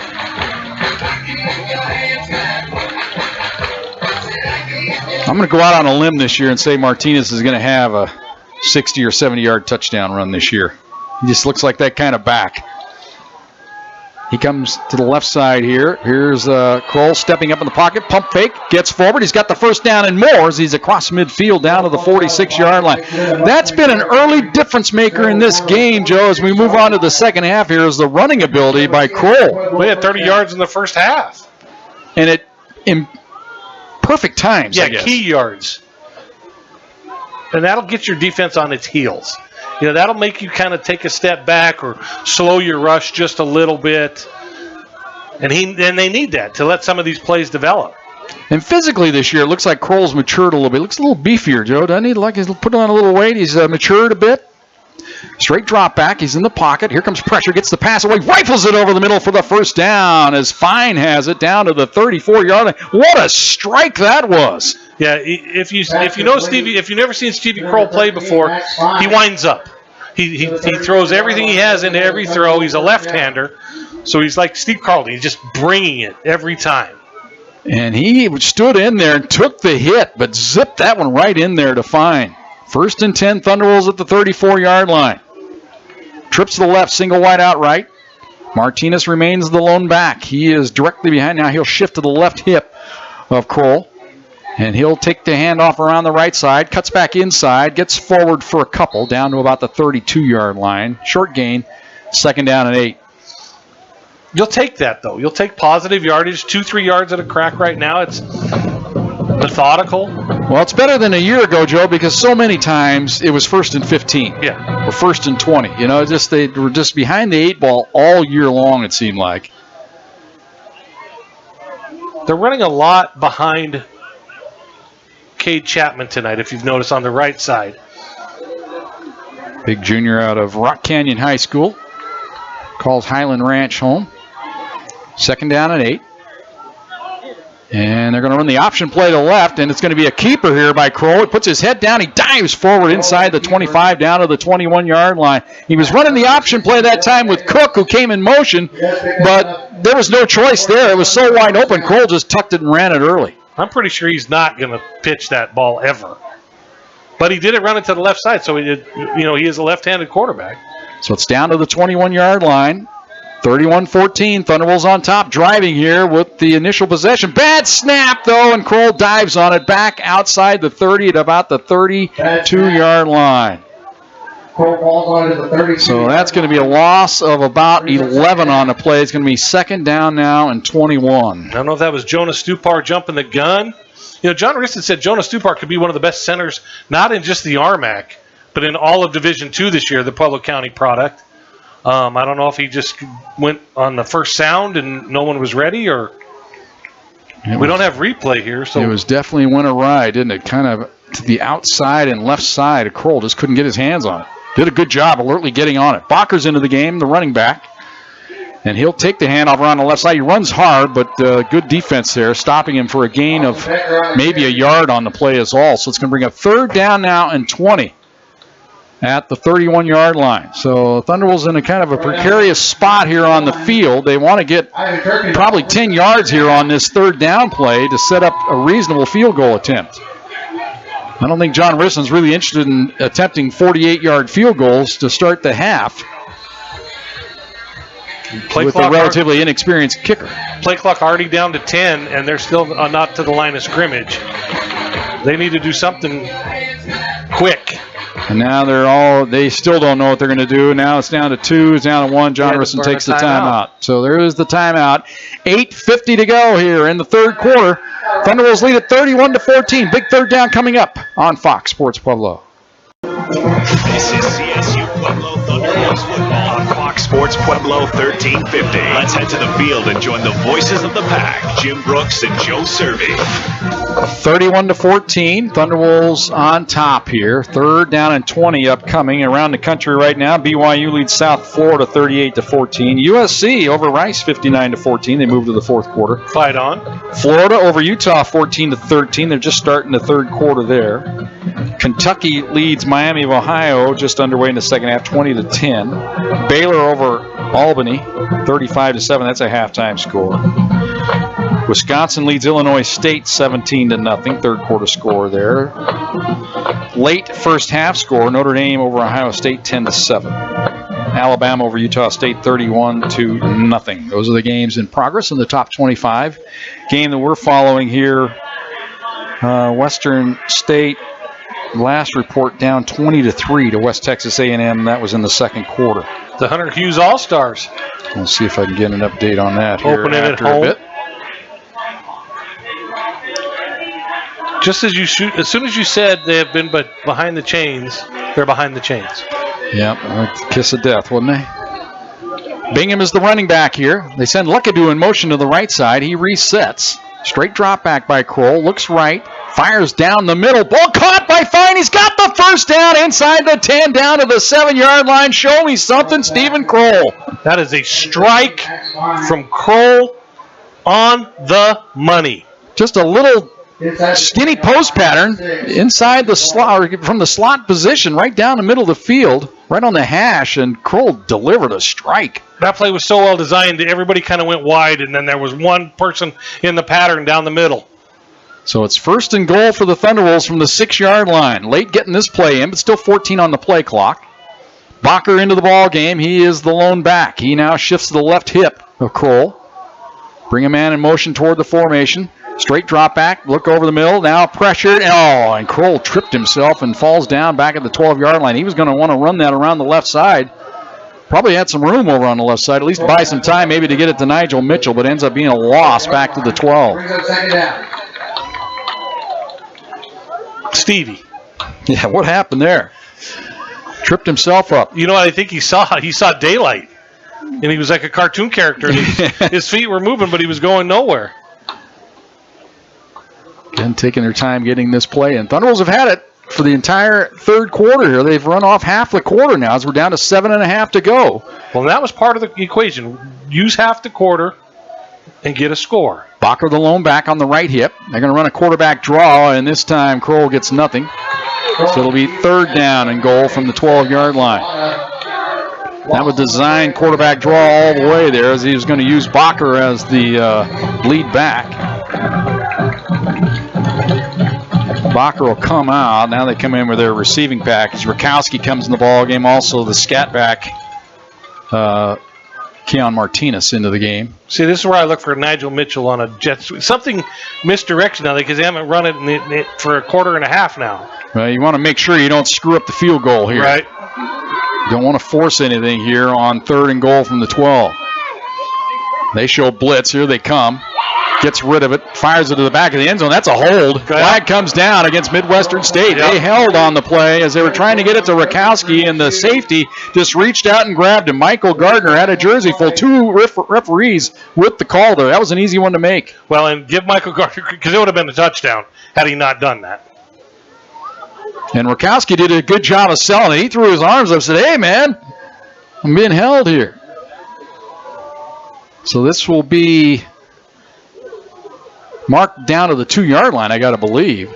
I'm going to go out on a limb this year and say Martinez is going to have a 60 or 70-yard touchdown run this year. He just looks like that kind of back. He comes to the left side here. Here's Kroll stepping up in the pocket. Pump fake. Gets forward. He's got the first down and more as he's across midfield down to the 46-yard line. That's been an early difference maker in this game, Joe, as we move on to the second half here is the running ability by Kroll. We had 30 yards in the first half. And it in perfect times, I guess. Key yards. And that'll get your defense on its heels. You know, that'll make you kind of take a step back or slow your rush just a little bit. And they need that to let some of these plays develop. And physically this year, it looks like Kroll's matured a little bit. Looks a little beefier, Joe, doesn't he? Like he's put on a little weight. He's matured a bit. Straight drop back. He's in the pocket. Here comes pressure. Gets the pass away. Rifles it over the middle for the first down as Fine has it down to the 34-yard line. What a strike that was. Yeah, if you know Stevie, if you've never seen Stevie Kroll play before, he winds up. He throws everything he has into every throw. He's a left-hander, so he's like Steve Carlton. He's just bringing it every time. And he stood in there and took the hit, but zipped that one right in there to Fine. First and 10, Thunderwolves at the 34-yard line. Trips to the left, single wide out right. Martinez remains the lone back. He is directly behind. Now he'll shift to the left hip of Kroll. And he'll take the handoff around the right side, cuts back inside, gets forward for a couple, down to about the 32-yard line. Short gain, second down and 8. You'll take that, though. You'll take positive yardage, 2-3 yards at a crack right now. It's methodical. Well, it's better than a year ago, Joe, because so many times it was first and 15. Yeah. Or first and 20. You know, they were just behind the 8 ball all year long, it seemed like. They're running a lot behind Cade Chapman tonight, if you've noticed on the right side. Big junior out of Rock Canyon High School. Calls Highland Ranch home. Second down and 8. And they're going to run the option play to the left, and it's going to be a keeper here by Kroll. He puts his head down. He dives forward inside the 25 down to the 21-yard line. He was running the option play that time with Cook, who came in motion, but there was no choice there. It was so wide open, Kroll just tucked it and ran it early. I'm pretty sure he's not going to pitch that ball ever. But he did it run it to the left side, so he is a left-handed quarterback. So it's down to the 21-yard line. 31-14, Thunderbolts on top, driving here with the initial possession. Bad snap, though, and Kroll dives on it back outside the 30 at about the 32-yard line. So that's going to be a loss of about 11 on the play. It's going to be second down now and 21. I don't know if that was Jonah Stupar jumping the gun. You know, John Riston said Jonah Stupar could be one of the best centers, not in just the RMAC, but in all of Division II this year, the Pueblo County product. I don't know if he just went on the first sound and no one was ready, or we don't have replay here. So it was definitely went awry, didn't it? Kind of to the outside and left side. Kroll just couldn't get his hands on it. Did a good job alertly getting on it. Bacher's into the game, the running back. And he'll take the handoff around the left side. He runs hard, but good defense there, stopping him for a gain of maybe a yard on the play is all. So it's going to bring a third down now and 20 at the 31-yard line. So Thunderbolts in a kind of a precarious spot here on the field. They want to get probably 10 yards here on this third down play to set up a reasonable field goal attempt. I don't think John Riston's really interested in attempting 48-yard field goals to start the half. with a relatively inexperienced kicker. Play clock already down to 10, and they're still not to the line of scrimmage. They need to do something quick. And now they still don't know what they're going to do. Now it's down to 2, it's down to 1. John Risson takes the timeout. So there is the timeout. 8:50 to go here in the third quarter. Thunderwolves lead at 31-14. Big third down coming up on Fox Sports Pueblo. This is CSU Pueblo Thunderwolves football on Fox Sports Pueblo 1350. Let's head to the field and join the voices of the pack, Jim Brooks and Joe Cervi. 31-14. Thunderwolves on top here. Third down and 20 upcoming around the country right now. BYU leads South Florida 38-14. USC over Rice 59-14. They move to the fourth quarter. Fight on. Florida over Utah 14-13. They're just starting the third quarter there. Kentucky leads Miami of Ohio just underway in the second half 20-10. Baylor over Albany 35-7. That's a halftime score. Wisconsin leads Illinois State 17-0. Third quarter score there. Late first half score, Notre Dame over Ohio State 10-7. Alabama over Utah State 31-0. Those are the games in progress in the top 25. Game that we're following here, Western State, last report down 20-3 to West Texas A&M. That was in the second quarter. The Hunter Hughes All-Stars. We'll see if I can get an update on that here Opening after at home. a bit. Just as soon as you said they have been behind the chains, they're behind the chains. Yep, like the kiss of death, wouldn't they? Bingham is the running back here. They send Luckadoo in motion to the right side. He resets. Straight drop back by Kroll. Looks right. Fires down the middle. Ball caught by Fine. He's got the first down inside the 10 down to the 7-yard line. Show me something, Stephen Kroll. That is a strike from Kroll on the money. Just a little skinny post pattern inside the slot, or from the slot position, right down the middle of the field, right on the hash, and Kroll delivered a strike. That play was so well designed that everybody kind of went wide, and then there was one person in the pattern down the middle. So it's first and goal for the Thunderwolves from the 6-yard line. Late getting this play in, but still 14 on the play clock. Bacher into the ball game. He is the lone back. He now shifts to the left hip of Kroll. Bring a man in motion toward the formation. Straight drop back, look over the middle, now pressured, and Kroll tripped himself and falls down back at the 12-yard line. He was going to want to run that around the left side. Probably had some room over on the left side, at least buy some time maybe to get it to Nigel Mitchell, but ends up being a loss back to the 12. Stevie. Yeah, what happened there? Tripped himself up. You know what I think he saw? He saw daylight, and he was like a cartoon character. His feet were moving, but he was going nowhere. Again, taking their time getting this play in. Thunderwolves have had it for the entire third quarter here. They've run off half the quarter now as we're down to 7.5 to go. Well, that was part of the equation. Use half the quarter and get a score. Bacher the lone back on the right hip. They're going to run a quarterback draw, and this time Kroll gets nothing. So it'll be third down and goal from the 12-yard line. That was designed quarterback draw all the way there as he was going to use Bacher as the lead back. Bacher will come out. Now they come in with their receiving package. Rakowski comes in the ball game. Also the scat back, Keon Martinez into the game. See, this is where I look for Nigel Mitchell on a jet sweep. Something misdirection now because they haven't run it for a quarter and a half now. Well, you want to make sure you don't screw up the field goal here. Right. You don't want to force anything here on third and goal from the 12. They show blitz. Here they come. Gets rid of it, fires it to the back of the end zone. That's a hold. Flag comes down against Midwestern State. Yep. They held on the play as they were trying to get it to Rakowski, and the safety just reached out and grabbed him. Michael Gardner had a jersey full. Two referees with the call there. That was an easy one to make. Well, and give Michael Gardner, because it would have been a touchdown had he not done that. And Rakowski did a good job of selling it. He threw his arms up and said, hey, man, I'm being held here. So this will be marked down to the 2-yard line, I got to believe.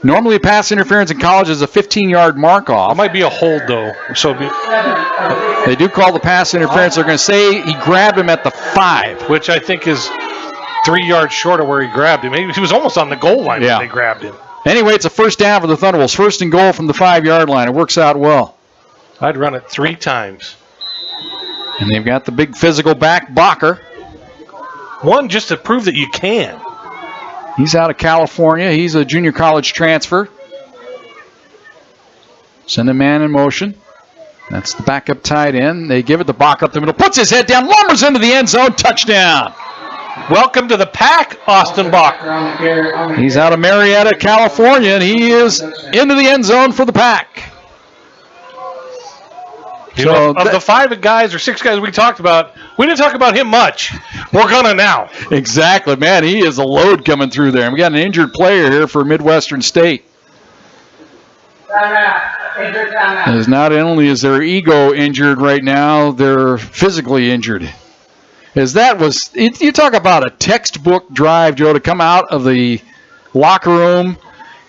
Normally, pass interference in college is a 15-yard mark-off. It might be a hold, though. So they do call the pass interference. They're going to say he grabbed him at the 5. Which I think is 3 yards short of where he grabbed him. He was almost on the goal line when they grabbed him. Anyway, it's a first down for the Thunderwolves. First and goal from the 5-yard line. It works out well. I'd run it 3 times. And they've got the big physical back, Bacher. One, just to prove that you can. He's out of California. He's a junior college transfer. Send a man in motion. That's the backup tight end. They give it to Bach up the middle. Puts his head down. Lumbers into the end zone. Touchdown. Welcome to the pack, Austin Bach. He's out of Marietta, California, and he is into the end zone for the pack. You know, of the 5 guys or 6 guys we talked about, we didn't talk about him much. We're going to now. Exactly, man. He is a load coming through there. And we got an injured player here for Midwestern State. As not only is their ego injured right now, they're physically injured. As that was, you talk about a textbook drive, Joe, to come out of the locker room,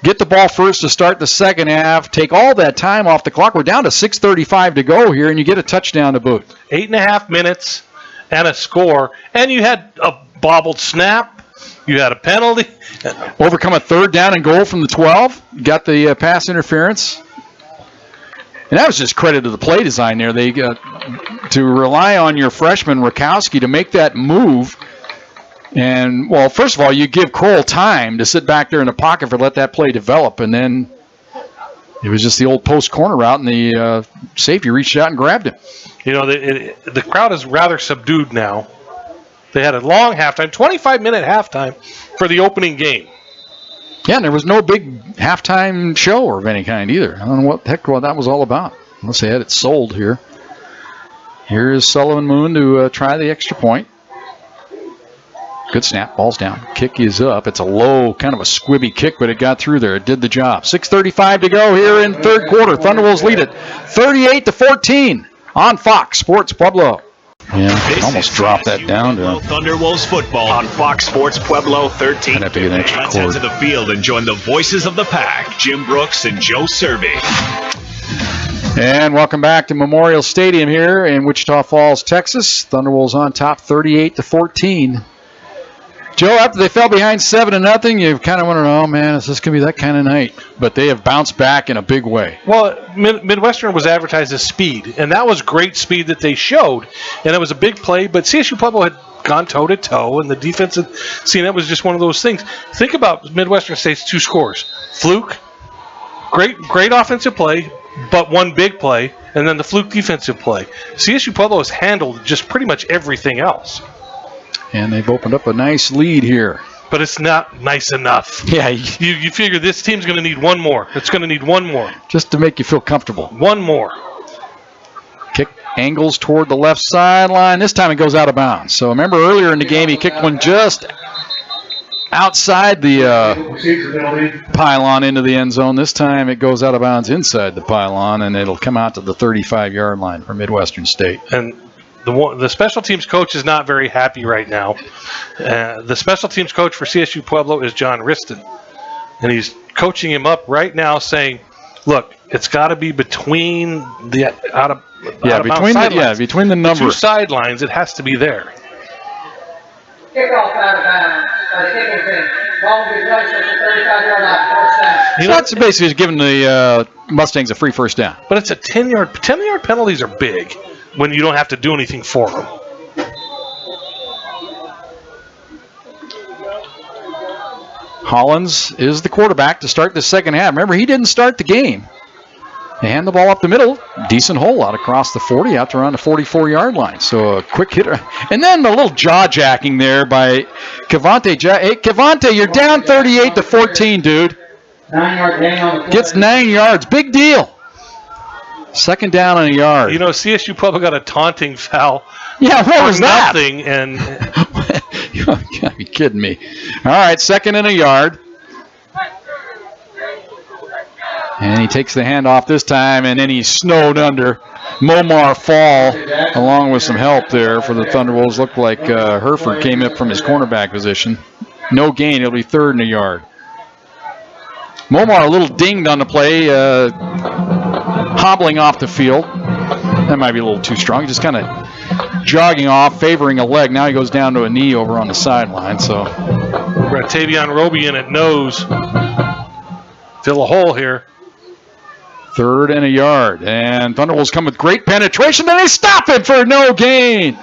get the ball first to start the second half, take all that time off the clock. We're down to 6:35 to go here, and you get a touchdown to boot. 8.5 minutes and a score, and you had a bobbled snap. You had a penalty. Overcome a 3rd down and goal from the 12. Got the pass interference. And that was just credit to the play design there. They got to rely on your freshman Rakowski to make that move. And, well, first of all, you give Cole time to sit back there in the pocket for let that play develop. And then it was just the old post corner route, and the safety reached out and grabbed him. You know, the crowd is rather subdued now. They had a long halftime, 25-minute halftime for the opening game. Yeah, and there was no big halftime show of any kind either. I don't know what the heck that was all about, unless they had it sold here. Here is Sullivan Moon to try the extra point. Good snap, ball's down. Kick is up. It's a low, kind of a squibby kick, but it got through there. It did the job. 6:35 to go here in third quarter. Thunderwolves lead it 38-14 on Fox Sports Pueblo. Yeah, almost dropped that down to him. Thunderwolves football on Fox Sports Pueblo 13. I'd have to get an extra Let's head cord. to the field and join the voices of the pack, Jim Brooks and Joe Cervi. And welcome back to Memorial Stadium here in Wichita Falls, Texas. Thunderwolves on top 38-14. Joe, after they fell behind 7-0, you kind of wondered, oh man, is this going to be that kind of night? But they have bounced back in a big way. Well, Midwestern was advertised as speed, and that was great speed that they showed, and it was a big play, but CSU Pueblo had gone toe-to-toe, and the defensive scene, that was just one of those things. Think about Midwestern State's 2 scores. Fluke, great offensive play, but one big play, and then the fluke defensive play. CSU Pueblo has handled just pretty much everything else. And they've opened up a nice lead here. But it's not nice enough. Yeah. You figure this team's going to need one more. It's going to need one more. Just to make you feel comfortable. One more. Kick angles toward the left sideline. This time it goes out of bounds. So remember earlier in the game he kicked one just outside the pylon into the end zone. This time it goes out of bounds inside the pylon, and it'll come out to the 35-yard line for Midwestern State. And the special teams coach is not very happy right now. The special teams coach for CSU Pueblo is John Riston. And he's coaching him up right now saying, look, it's got to be between the between the number. 2 sidelines, it has to be there. Kickoff out of bounds by the kicking team. Ball will be placed at the 35-yard line, first down. So that's basically just giving the Mustangs a free first down. But it's a 10-yard. 10-yard penalties are big when you don't have to do anything for them. Hollins is the quarterback to start the second half. Remember, he didn't start the game. They hand the ball up the middle. Decent hole out across the 40, out to around the 44-yard line. So a quick hitter. And then a little jaw-jacking there by Cavante. Hey, Cavante, you're down 38-14, dude. 9-yard gain on the play. Gets 9 yards. Big deal. Second down and a yard. You know, CSU Pueblo got a taunting foul. Yeah, what was that? Nothing, and You gotta be kidding me. All right, second and a yard. And he takes the handoff this time, and then he's snowed under. Momar Fall, along with some help there for the Thunderwolves. Looked like Herford came up from his cornerback position. No gain. It'll be third and a yard. Momar a little dinged on the play, hobbling off the field. That might be a little too strong. Just kind of jogging off, favoring a leg. Now he goes down to a knee over on the sideline. So we're at Tavion Roby in at nose. Fill a hole here. 3rd and a yard. And Thunderbolts come with great penetration, and they stop it for no gain.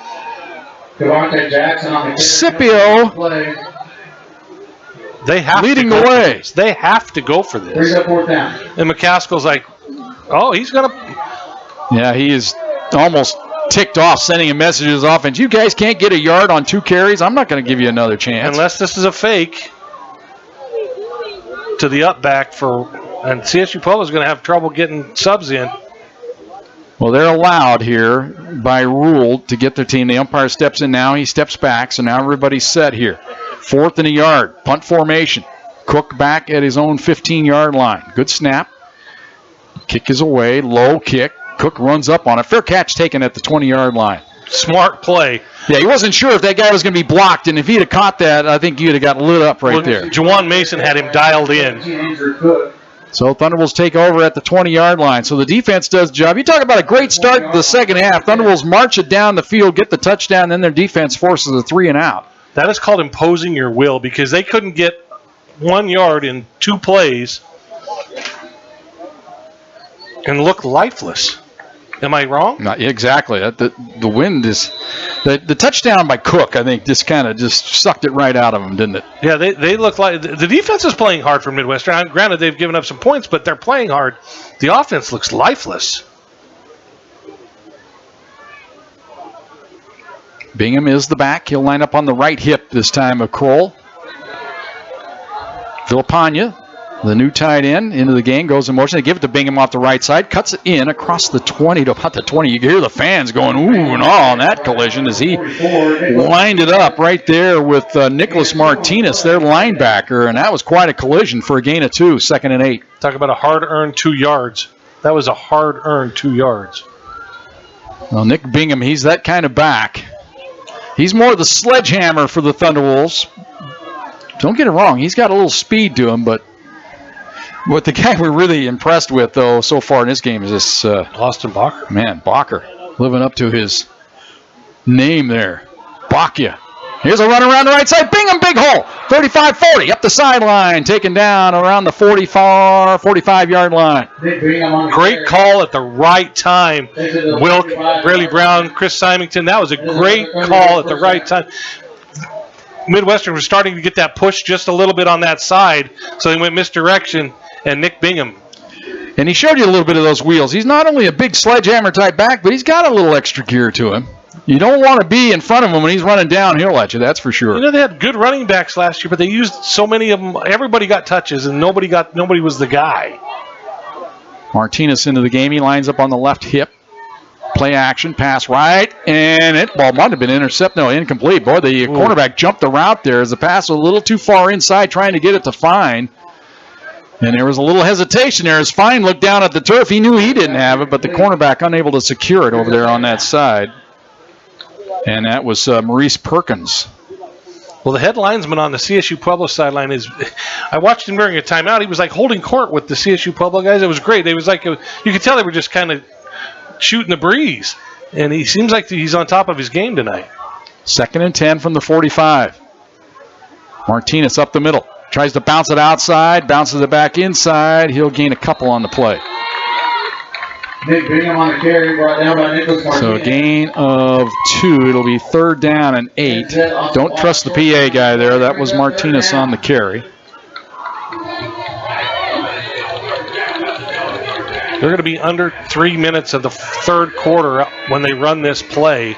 Devontae Jackson on the Scipio They have leading to the go way. For this. They have to go for Brings this. up 4th down. And McCaskill's like, oh, he's going to. Yeah, he is almost ticked off, sending a message to his offense. You guys can't get a yard on 2 carries. I'm not going to give you another chance. Unless this is a fake to the up back and CSU Pueblo is going to have trouble getting subs in. Well, they're allowed here by rule to get their team. The umpire steps in now. He steps back, so now everybody's set here. 4th and a yard, punt formation. Cook back at his own 15-yard line. Good snap. Kick is away, low kick. Cook runs up on it. Fair catch taken at the 20-yard line. Smart play. Yeah, he wasn't sure if that guy was going to be blocked, and if he'd have caught that, I think you'd have got lit up right there. Juwan Mason had him dialed in. So Thunderbolts take over at the 20-yard line. So the defense does the job. You talk about a great start to the second half. Thunderbolts march it down the field, get the touchdown, then their defense forces a 3 and out. That is called imposing your will because they couldn't get 1 yard in 2 plays and look lifeless. Am I wrong? Not exactly. The wind is the touchdown by Cook. I think just kind of sucked it right out of them, didn't it? Yeah, they look like the defense is playing hard for Midwestern. Granted, they've given up some points, but they're playing hard. The offense looks lifeless. Bingham is the back. He'll line up on the right hip this time of Kroll. Villapana, the new tight end, into the game, goes in motion. They give it to Bingham off the right side, cuts it in across the 20 to about the 20. You can hear the fans going, ooh, and all on that collision as he lined it up right there with Nicholas Martinez, their linebacker, and that was quite a collision for a gain of 2, 2nd and 8. Talk about a hard-earned 2 yards. That was a hard-earned 2 yards. Well, Nick Bingham, he's that kind of back. He's more the sledgehammer for the Thunderwolves. Don't get it wrong, he's got a little speed to him, but what the guy we're really impressed with, though, so far in this game is this Austin Bacher. Man, Bacher, living up to his name there. Bakia. Here's a run around the right side. Bingham, big hole. 35-40, up the sideline, taken down around the 45-yard line. Great call at the right time. Wilk, Braley Brown, Chris Symington. That was a great call at the right time. Midwestern was starting to get that push just a little bit on that side, so they went misdirection, and Nick Bingham. And he showed you a little bit of those wheels. He's not only a big sledgehammer type back, but he's got a little extra gear to him. You don't want to be in front of him when he's running downhill at you, that's for sure. You know, they had good running backs last year, but they used so many of them. Everybody got touches, and nobody was the guy. Martinez into the game. He lines up on the left hip. Play action, pass right, and it ball might have been intercepted. No, incomplete. Boy, the cornerback jumped the route there as the pass was a little too far inside, trying to get it to Fine. And there was a little hesitation there as Fine looked down at the turf. He knew he didn't have it, but the cornerback unable to secure it over there on that side. And that was Maurice Perkins. Well, the head linesman on the CSU Pueblo sideline is, I watched him during a timeout. He was like holding court with the CSU Pueblo guys. It was great. It was like, you could tell they were just kind of shooting the breeze. And he seems like he's on top of his game tonight. 2nd and 10 from the 45. Martinez up the middle. Tries to bounce it outside, bounces it back inside. He'll gain a couple on the play. Nick Bingham on the carry, brought down by Nicholas Martinez. So a gain of 2. It'll be 3rd down and 8. Don't trust the PA guy there. That was Martinez on the carry. They're going to be under 3 minutes of the 3rd quarter when they run this play.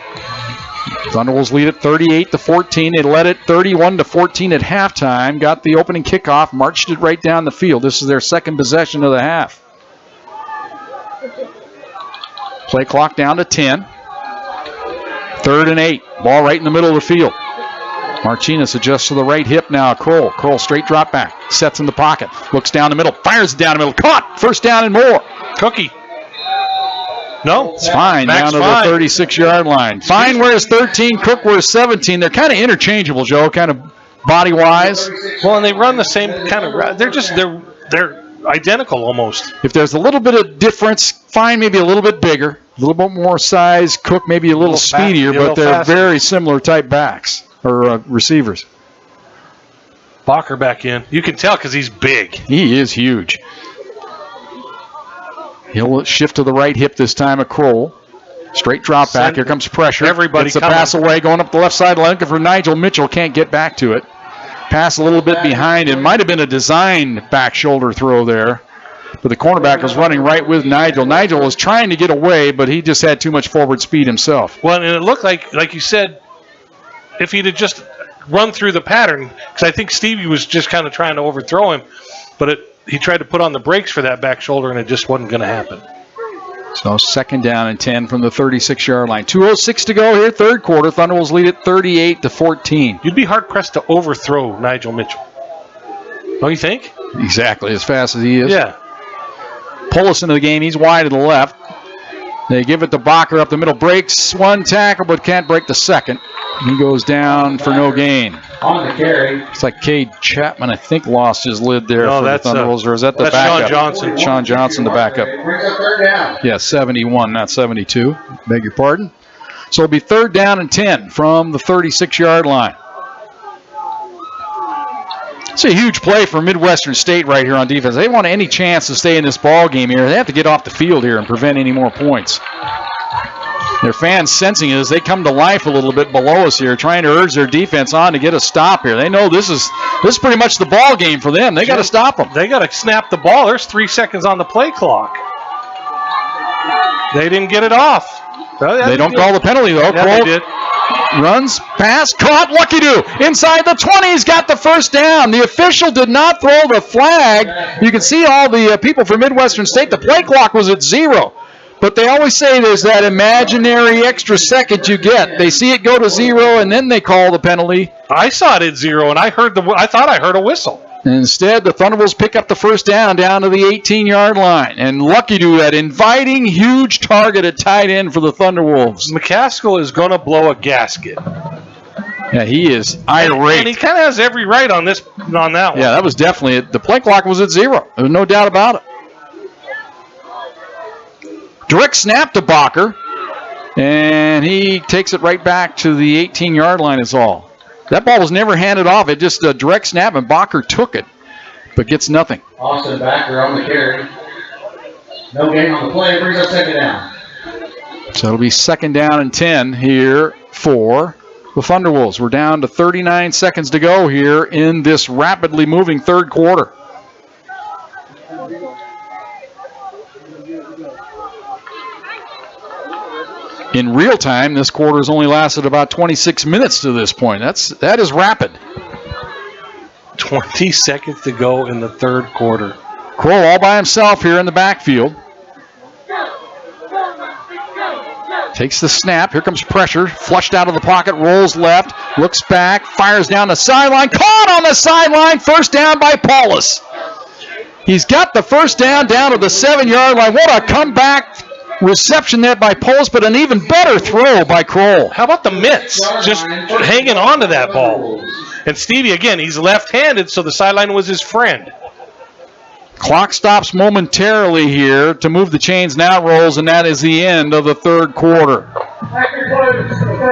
Thunderwolves lead it 38-14. They led it 31-14 at halftime. Got the opening kickoff, marched it right down the field. This is their 2nd possession of the half. Play clock down to 10. 3rd and 8. Ball right in the middle of the field. Martinez adjusts to the right hip now. Kroll straight drop back. Sets in the pocket. Looks down the middle. Fires it down the middle. Caught. 1st down and more. Cookie. No. It's Fine Max down to Fine. the 36-yard line. Fine wears 13. Cook wears 17. They're kind of interchangeable, Joe, kind of body-wise. Well, and they run the same kind of. They're identical almost. If there's a little bit of difference, Fine maybe a little bit bigger, a little bit more size. Cook maybe a little speedier, but they're faster. very similar type backs or receivers. Bacher back in. You can tell because he's big. He is huge. He'll shift to the right hip this time of Kroll. Straight drop back. Here comes pressure. Everybody gets the pass away, going up the left side, looking for Nigel Mitchell. Can't get back to it. Pass a little bit behind. It might have been a designed back shoulder throw there. But the cornerback was running right with Nigel. Nigel was trying to get away, but he just had too much forward speed himself. Well, and it looked like you said, if he'd have just run through the pattern, because I think Stevie was just kind of trying to overthrow him, but he tried to put on the brakes for that back shoulder, and it just wasn't going to happen. So 2nd down and 10 from the 36-yard line. 2:06 to go here, third quarter. Thunderwolves lead it 38-14. You'd be hard-pressed to overthrow Nigel Mitchell. Don't you think? Exactly, as fast as he is. Yeah. Pull us into the game. He's wide to the left. They give it to Bacher up the middle. Breaks one tackle, but can't break the second. He goes down for no gain. On the carry. It's like Cade Chapman, I think, lost his lid there for the Thunderwolves. Or is that the that's backup? Sean Johnson. Sean Johnson, the backup. Brings up 3rd down. Yeah, 71, not 72. Beg your pardon. So it'll be 3rd down and 10 from the 36-yard line. It's a huge play for Midwestern State right here on defense. They want any chance to stay in this ball game here. They have to get off the field here and prevent any more points. Their fans sensing it as they come to life a little bit below us here, trying to urge their defense on to get a stop here. They know this is pretty much the ball game for them. They got to stop them. They got to snap the ball. There's 3 seconds on the play clock. They didn't get it off. They don't call the penalty, though. Yeah, they did. Runs, pass, caught, Lucky Do. Inside the 20, he's got the first down. The official did not throw the flag. You can see all the people from Midwestern State. The play clock was at 0. But they always say there's that imaginary extra second you get. They see it go to 0, and then they call the penalty. I saw it at 0, and I thought I heard a whistle. Instead, the Thunderbolts pick up the first down to the 18-yard line. And Lucky Do, that inviting, huge target at tight end for the Thunderwolves. McCaskill is going to blow a gasket. Yeah, he is irate. And he kind of has every right on that one. Yeah, that was definitely it. The play clock was at 0. There was no doubt about it. Direct snap to Bacher. And he takes it right back to the 18-yard line is all. That ball was never handed off. It just a direct snap, and Bacher took it, but gets nothing. Austin Bacher on the carry. No gain on the play. Brings up 2nd down. So it'll be 2nd down and 10 here for the Thunderwolves. We're down to 39 seconds to go here in this rapidly moving third quarter. In real time, this quarter has only lasted about 26 minutes to this point. That is rapid. 20 seconds to go in the third quarter. Kroll all by himself here in the backfield. Takes the snap. Here comes pressure. Flushed out of the pocket. Rolls left. Looks back. Fires down the sideline. Caught on the sideline. First down by Paulus. He's got the first down to the 7-yard line. What a comeback reception there by Paulus, but an even better throw by Kroll. How about the mitts? Just hanging on to that ball. And Stevie, again, he's left-handed, so the sideline was his friend. Clock stops momentarily here to move the chains. Now rolls, and that is the end of the third quarter.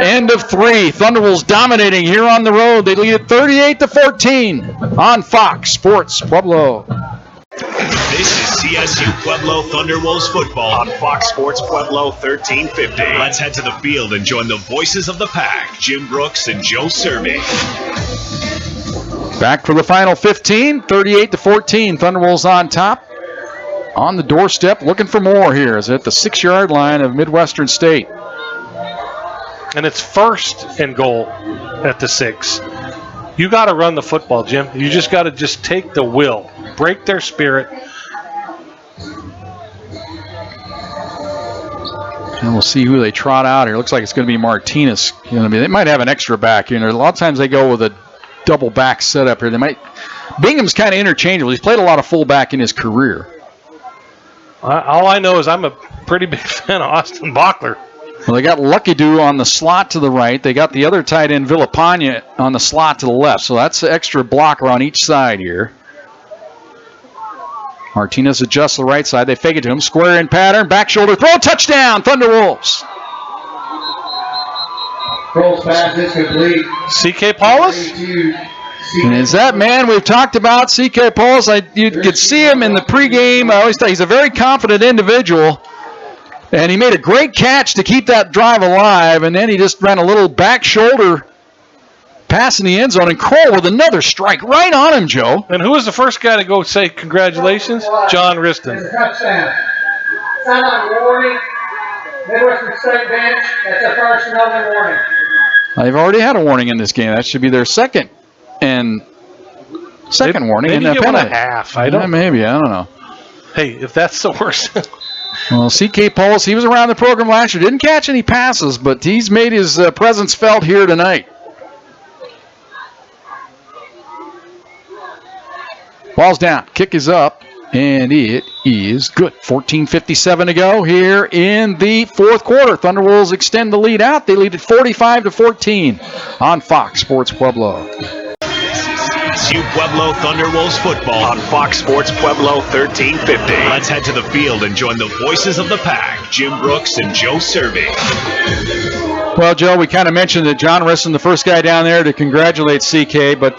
End of 3. Thunderwolves dominating here on the road. They lead it 38-14 on Fox Sports Pueblo. This is CSU Pueblo Thunderwolves football on Fox Sports Pueblo 1350. Let's head to the field and join the voices of the pack, Jim Brooks and Joe Cervi. Back for the final 15, 38-14. Thunderwolves on top. On the doorstep, looking for more here. Is at the 6-yard line of Midwestern State. And it's 1st and goal at the 6. You got to run the football, Jim. You just got to take the will. Break their spirit. And we'll see who they trot out here. Looks like it's going to be Martinez. They might have an extra back here. A lot of times they go with a double back setup here. Bingham's kind of interchangeable. He's played a lot of fullback in his career. All I know is I'm a pretty big fan of Austin Bachler. Well, they got Lucky Do on the slot to the right. They got the other tight end, Villapana, on the slot to the left. So that's an extra blocker on each side here. Martinez adjusts the right side. They fake it to him. Square in pattern. Back shoulder throw. Touchdown. Thunderwolves. Kroll's pass is complete. C.K. Paulus? And is that man we've talked about, CK Pauls? You could see him in the pregame. I always thought he's a very confident individual. And he made a great catch to keep that drive alive. And then he just ran a little back shoulder pass in the end zone. And Kroll with another strike right on him, Joe. And who was the first guy to go say congratulations? John Riston. Touchdown. Sideline warning. Midwestern State bench. That's their first and only warning. They've already had a warning in this game. That should be their second warning. Maybe and get one and a half. Maybe. I don't know. Hey, if that's the worst. Well, CK Pauls, he was around the program last year. Didn't catch any passes, but he's made his presence felt here tonight. Ball's down. Kick is up, and it is good. 14:57 to go here in the fourth quarter. Thunderwolves extend the lead out. They lead at 45-14 on Fox Sports Pueblo. Csu Pueblo Thunderwolves football on Fox Sports Pueblo 1350. Let's head to the field and join the voices of the pack, Jim Brooks and Joe Cervi. Well, Joe, we kind of mentioned that John Risson, the first guy down there to congratulate CK, but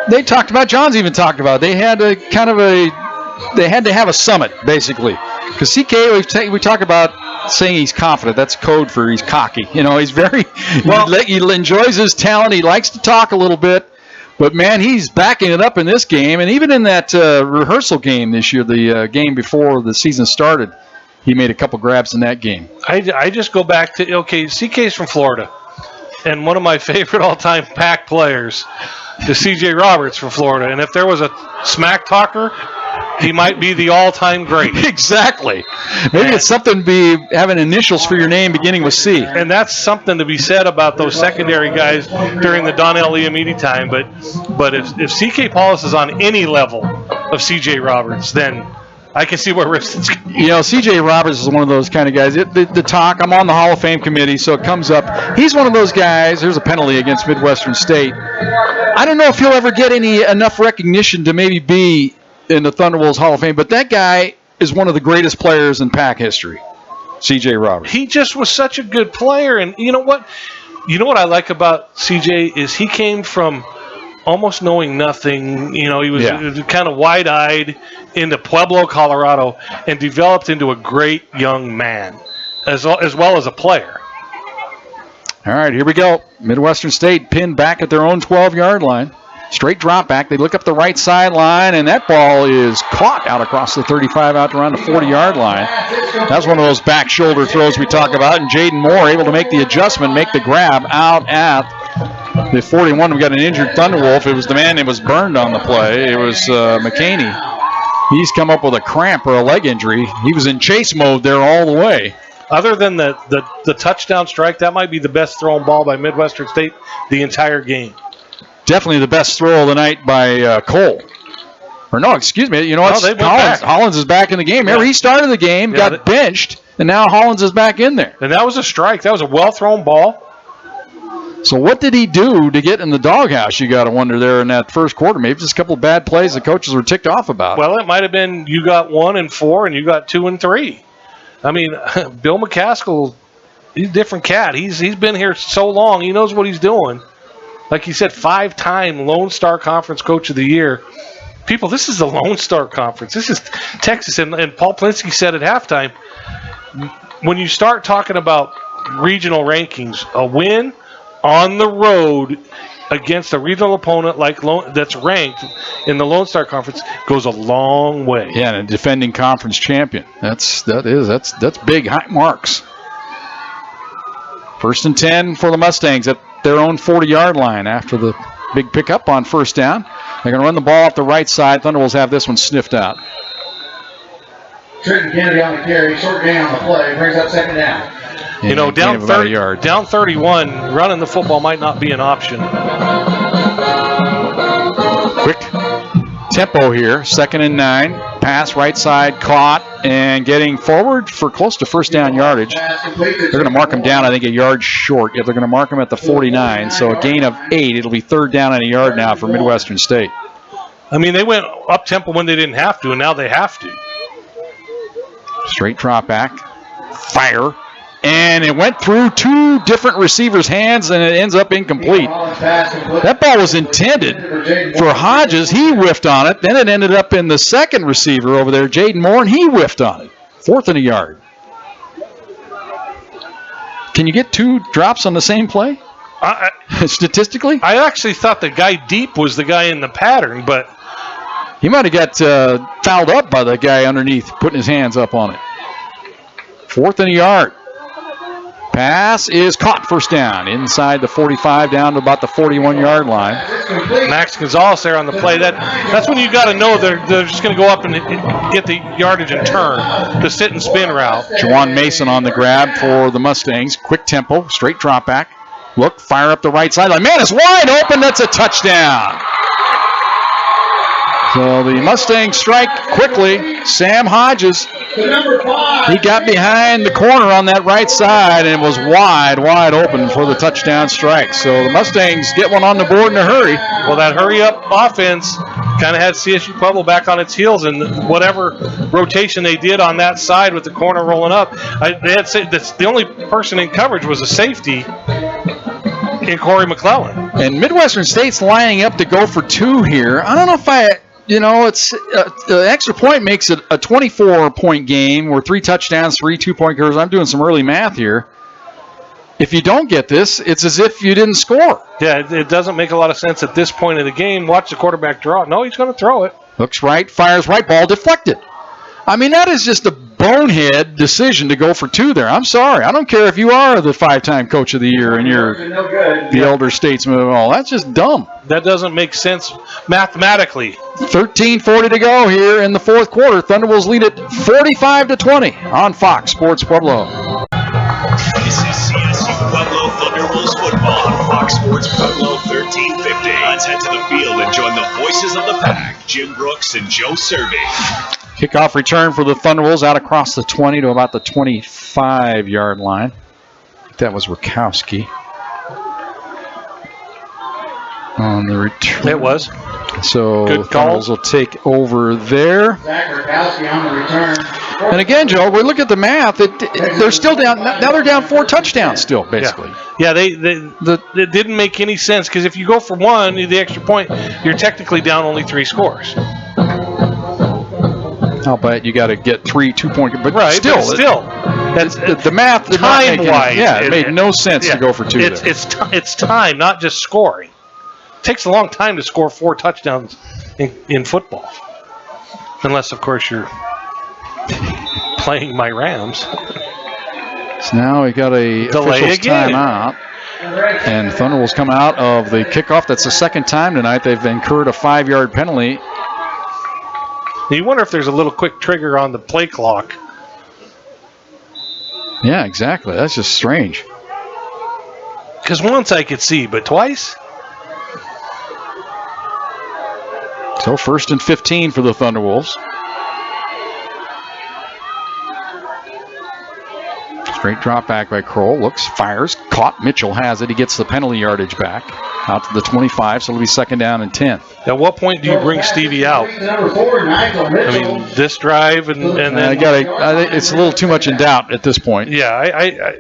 they talked about, John's even talked about, they had to have a summit, basically. Because CK, we talk about saying he's confident. That's code for he's cocky. You know, he's very, he enjoys his talent. He likes to talk a little bit. But, man, he's backing it up in this game. And even in that rehearsal game this year, the game before the season started, he made a couple grabs in that game. I just go back to, CK's from Florida. And one of my favorite all-time Pack players is C.J. Roberts from Florida. And if there was a smack talker, he might be the all-time great. Exactly. Maybe it's something to be having initials for your name beginning with C. And that's something to be said about those secondary guys during the Donnell Liamidi time. But if C.K. Paulus is on any level of C.J. Roberts, then I can see where Riston's going. You know, C.J. Roberts is one of those kind of guys. The talk, I'm on the Hall of Fame committee, so it comes up. He's one of those guys. There's a penalty against Midwestern State. I don't know if he'll ever get enough recognition to maybe be in the Thunderwolves Hall of Fame, but that guy is one of the greatest players in Pack history, C.J. Roberts. He just was such a good player, and you know what? You know what I like about C.J. is he came from almost knowing nothing. You know, he was kind of wide-eyed into Pueblo, Colorado, and developed into a great young man, as well as a player. All right, here we go. Midwestern State pinned back at their own 12-yard line. Straight drop back. They look up the right sideline, and that ball is caught out across the 35 out around the 40-yard line. That's one of those back shoulder throws we talk about, and Jaden Moore able to make the adjustment, make the grab out at the 41. We got an injured Thunderwolf. It was the man that was burned on the play. It was McCaney. He's come up with a cramp or a leg injury. He was in chase mode there all the way. Other than the touchdown strike, that might be the best thrown ball by Midwestern State the entire game. Definitely the best throw of the night by Cole. Or no, excuse me. You know what? Hollins is back in the game. Remember, he started the game, got benched, and now Hollins is back in there. And that was a strike. That was a well-thrown ball. So what did he do to get in the doghouse, you got to wonder there in that first quarter? Maybe just a couple of bad plays the coaches were ticked off about. Well, it might have been you got 1 and 4 and you got 2 and 3. I mean, Bill McCaskill, he's a different cat. He's been here so long. He knows what he's doing. Like he said, 5-time Lone Star Conference Coach of the Year. People, this is the Lone Star Conference. This is Texas. And Paul Plinsky said at halftime, when you start talking about regional rankings, a win on the road against a regional opponent like that's ranked in the Lone Star Conference goes a long way. Yeah, and a defending conference champion. That's big, high marks. 1st and 10 for the Mustangs at their own 40-yard line after the big pickup on first down. They're going to run the ball off the right side. Thunderwolves have this one sniffed out. Trenton Kennedy on the carry, short gain on the play, brings up second down. You know, down 31, running the football might not be an option. Quick tempo here. 2nd and 9. Pass right side caught and getting forward for close to first down yardage. They're going to mark him down, I think, a yard short. If they're going to mark him at the 49, so a gain of 8. It'll be 3rd down and a yard now for Midwestern State. I mean, they went up tempo when they didn't have to, and now they have to. Straight drop back. Fire. and it went through 2 different receivers' hands, and it ends up incomplete. That ball was intended for Hodges. He whiffed on it. Then it ended up in the second receiver over there, Jaden Moore, and he whiffed on it. 4th and a yard. Can you get 2 drops on the same play? Statistically? I actually thought the guy deep was the guy in the pattern, but he might have got fouled up by the guy underneath putting his hands up on it. 4th and a yard. Pass is caught, first down. Inside the 45, down to about the 41-yard line. Max Gonzalez there on the play. That's when you got to know they're just going to go up and get the yardage and turn. The sit and spin route. Juwan Mason on the grab for the Mustangs. Quick tempo, straight drop back. Look, fire up the right sideline. Man, it's wide open. That's a touchdown. So the Mustangs strike quickly. Sam Hodges, he got behind the corner on that right side, and it was wide open for the touchdown strike. So the Mustangs get one on the board in a hurry. Well, that hurry-up offense kind of had CSU Pueblo back on its heels, and whatever rotation they did on that side with the corner rolling up, they had said that's the only person in coverage was a safety in Corey McClellan. And Midwestern State's lining up to go for 2 here. I don't know if it's the extra point makes it a 24-point game where 3 touchdowns, 3 2-point conversions. I'm doing some early math here. If you don't get this, it's as if you didn't score. Yeah, it doesn't make a lot of sense at this point of the game. Watch the quarterback draw. No, he's going to throw it. Looks right, fires right, ball deflected. I mean, that is just a bonehead decision to go for 2 there. I'm sorry. I don't care if you are the 5-time coach of the year and you're the elder statesman and all. That's just dumb. That doesn't make sense mathematically. 13:40 to go here in the 4th quarter. Thunderwolves lead it 45-20 on Fox Sports Pueblo. This is CSU Pueblo Thunderwolves football on Fox Sports Pueblo 1350. Let's head to the field and join the voices of the pack, Jim Brooks and Joe Cervi. Kickoff return for the Thunderwolves out across the 20 to about the 25-yard line. That was Rakowski on the return. It was. So good call. Thunderwolves will take over there. Zach Rakowski on the return. And again, Joe, we look at the math. They're still down. Now they're down 4 touchdowns still, basically. Yeah, it didn't make any sense because if you go for 1, the extra point, you're technically down only 3 scores. I'll bet you got to get 3 2-point, but right, still, that's the math did not make it made no sense to go for 2 there. It's time, not just scoring. It takes a long time to score 4 touchdowns in football, unless of course you're playing my Rams. So now we got a official's timeout, and Thunderwolves come out of the kickoff. That's the 2nd time tonight they've incurred a 5-yard penalty. You wonder if there's a little quick trigger on the play clock. Yeah, exactly. That's just strange. Because once I could see, but twice? So 1st and 15 for the Thunderwolves. Straight drop back by Kroll. Looks, fires, caught. Mitchell has it. He gets the penalty yardage back out to the 25, so it'll be 2nd down and 10. At what point do you bring Stevie out? I mean, this drive and then it's a little too much in doubt at this point. Yeah,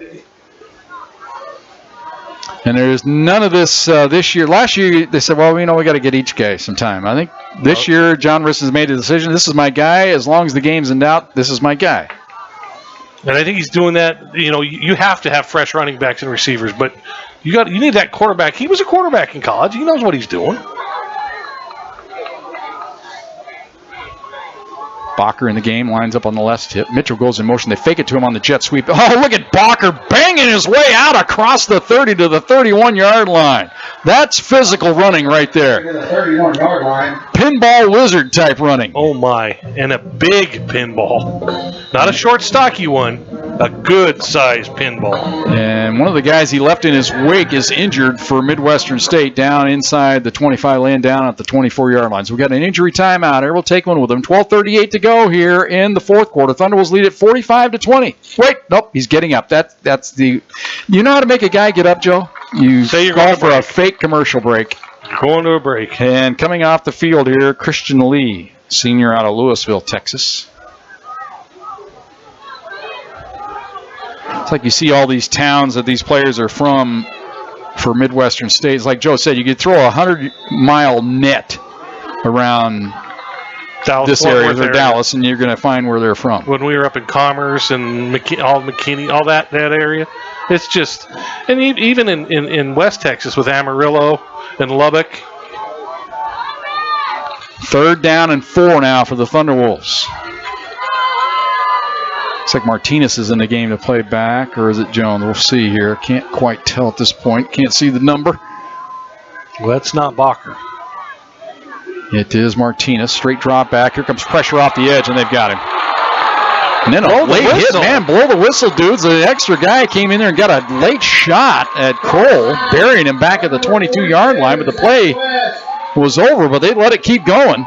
and there's none of this this year. Last year they said, well, we got to get each guy some time. I think this year John Rissen's made a decision. This is my guy. As long as the game's in doubt, this is my guy. And I think he's doing that. You have to have fresh running backs and receivers, but you need that quarterback. He was a quarterback in college. He knows what he's doing. Bacher in the game, lines up on the left hip. Mitchell goes in motion. They fake it to him on the jet sweep. Oh, look at Bacher banging his way out across the 30 to the 31-yard line. That's physical running right there. 31-yard line. Pinball wizard type running. Oh, my. And a big pinball. Not a short, stocky one. A good-sized pinball. And one of the guys he left in his wake is injured for Midwestern State down inside the 25, laying down at the 24-yard line. So we got an injury timeout here. We'll take one with him. 12:38 to go here in the 4th quarter. Thunderwolves lead at 45-20. Wait, nope, he's getting up. That's the. You know how to make a guy get up, Joe? You say you're call for a fake commercial break. Going to a break. And coming off the field here, Christian Lee, senior out of Louisville, Texas. It's like you see all these towns that these players are from for Midwestern State. It's like Joe said, you could throw a 100-mile net around this area or Dallas, and you're going to find where they're from. When we were up in Commerce and McKinney, all that area, it's just, and even in West Texas with Amarillo and Lubbock. 3rd down and 4 now for the Thunderwolves. Looks like Martinez is in the game to play back, or is it Jones? We'll see here. Can't quite tell at this point. Can't see the number. Well, that's not Bacher. It is Martinez. Straight drop back. Here comes pressure off the edge, and they've got him. And then a late hit, man. Blow the whistle, dudes. The extra guy came in there and got a late shot at Cole, burying him back at the 22-yard line, but the play was over, but they let it keep going.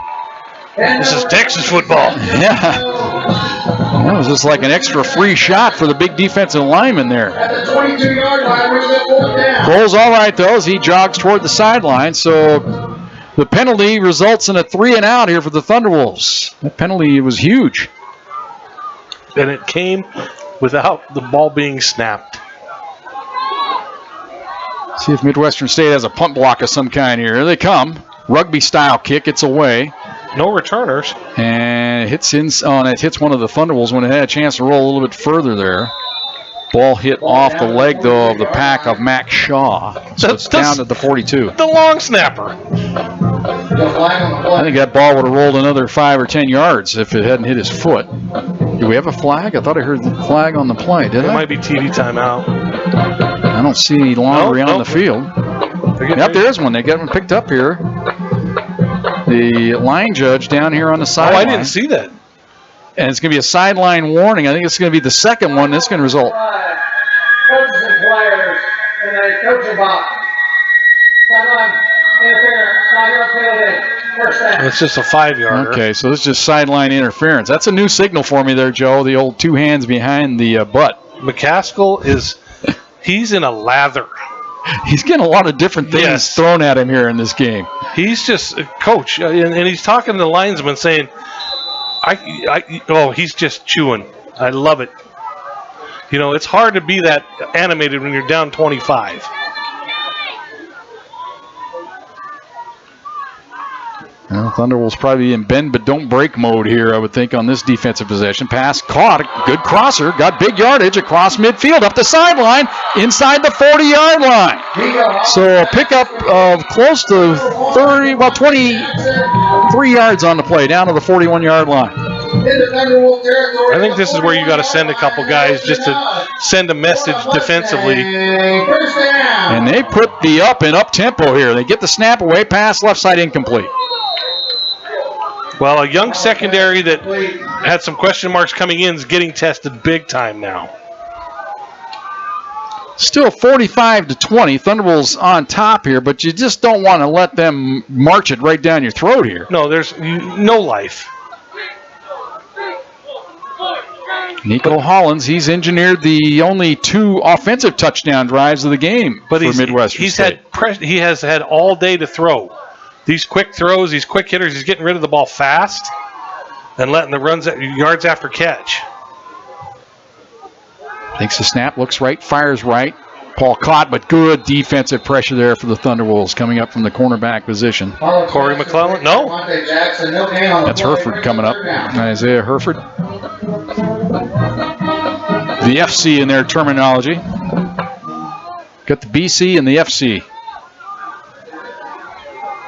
This is Texas football. Yeah. That was just like an extra free shot for the big defensive lineman there. At the 22-yard line, where's that fourth down? Cole's all right, though, as he jogs toward the sideline. So the penalty results in a 3-and-out here for the Thunderwolves. That penalty was huge. And it came without the ball being snapped. See if Midwestern State has a punt block of some kind here. Here they come. Rugby-style kick. It's away. No returners. And it hits one of the Thunderwolves when it had a chance to roll a little bit further there. Ball hit off the leg, though, of the pack of Mac Shaw. So it's down to the 42. The long snapper. I think that ball would have rolled another 5 or 10 yards if it hadn't hit his foot. Do we have a flag? I thought I heard the flag on the play. Did I? It might be TV timeout. I don't see any laundry on the field. Yep, there is one. They got one picked up here. The line judge down here on the sideline. Oh, I didn't see that. And it's going to be a sideline warning. I think it's going to be the second one that's going to result. Coaches and players in a coaching box. Sideline interference, 5-yard penalty, first down. It's just a 5-yarder. Okay, so this is just sideline interference. That's a new signal for me there, Joe. The old 2 hands behind the butt. McCaskill he's in a lather. He's getting a lot of different things thrown at him here in this game. He's just a coach, and he's talking to the linesman saying, he's just chewing. I love it. You know, it's hard to be that animated when you're down 25. Well, Thunderwolves probably in bend but don't break mode here, I would think, on this defensive possession. Pass caught, a good crosser, got big yardage across midfield, up the sideline, inside the 40-yard line. So a pickup of close to 23 yards on the play, down to the 41-yard line. I think this is where you got to send a couple guys just to send a message defensively. And they put the up tempo here. They get the snap away, pass left side incomplete. Well, a young secondary that had some question marks coming in is getting tested big time now. Still 45-20. Thunderbolts on top here, but you just don't want to let them march it right down your throat here. No, there's no life. Nico Hollins, he's engineered the only 2 offensive touchdown drives of the game for Midwestern State. He has had all day to throw. These quick throws, these quick hitters, he's getting rid of the ball fast and letting the runs at yards after catch. Takes the snap, looks right, fires right. Paul caught, but good defensive pressure there for the Thunderwolves coming up from the cornerback position. Corey McClellan? No. That's Hereford coming up. Isaiah Hereford. The FC in their terminology. Got the BC and the FC.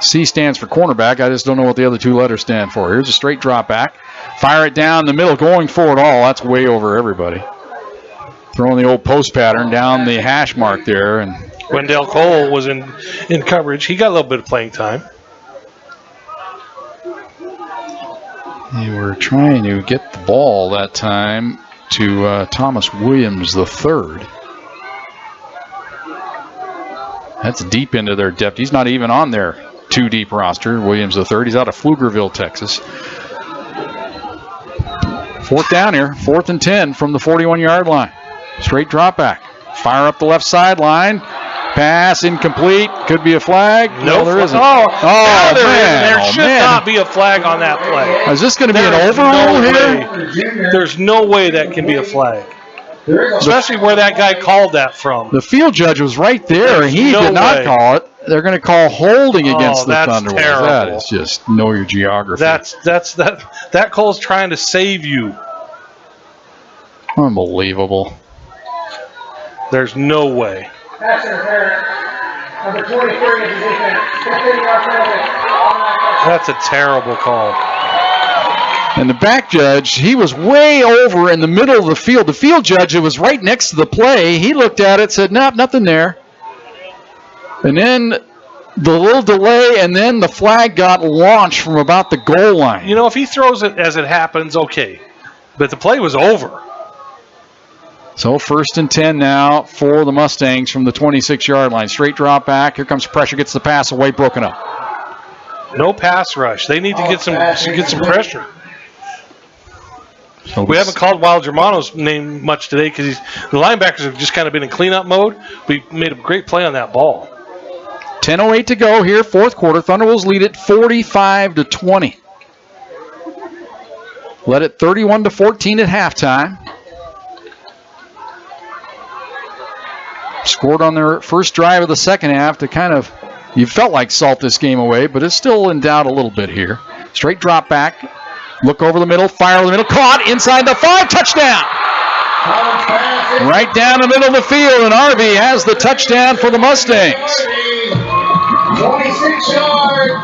C stands for cornerback. I just don't know what the other 2 letters stand for. Here's a straight drop back. Fire it down the middle, going forward all. That's way over everybody. Throwing the old post pattern down the hash mark there. And Wendell Cole was in coverage. He got a little bit of playing time. They were trying to get the ball that time to Thomas Williams III. That's deep into their depth. He's not even on their 2-deep roster. Williams III. He's out of Pflugerville, Texas. 4th down here. 4th and 10 from the 41-yard line. Straight drop back. Fire up the left sideline. Pass incomplete. Could be a flag. No, there isn't. There should not be a flag on that play. Is this going to be an overrule here? There's no way that can be a flag. Especially where that guy called that from. The field judge was right there, and he No did not way. call it. They're going to call holding against the that's Thunderwolves. terrible. That is just know your geography. That call's trying to save you. Unbelievable. There's no way. Pass interference. Number 23 is the defense. 15-yard penalty. That's a terrible call. And the back judge, he was way over in the middle of the field. The field judge, it was right next to the play. He looked at it, said, nope, nothing there. And then the little delay, and then the flag got launched from about the goal line. You know, if he throws it as it happens, okay. But the play was over. So 1st and 10 now for the Mustangs from the 26-yard line. Straight drop back. Here comes pressure. Gets the pass away, broken up. No pass rush. They need to get some pressure. So We haven't called Wild Germano's name much today because the linebackers have just kind of been in cleanup mode. We made a great play on that ball. 10:08 to go here, fourth quarter. Thunderwolves lead it 45-20. Led it 31-14 at halftime. Scored on their first drive of the second half to kind of, you felt like salt this game away, but it's still in doubt a little bit here. Straight drop back. Look over the middle, fire over the middle, caught inside the 5, touchdown! Right down the middle of the field, and Arvey has the touchdown for the Mustangs. 26 yards.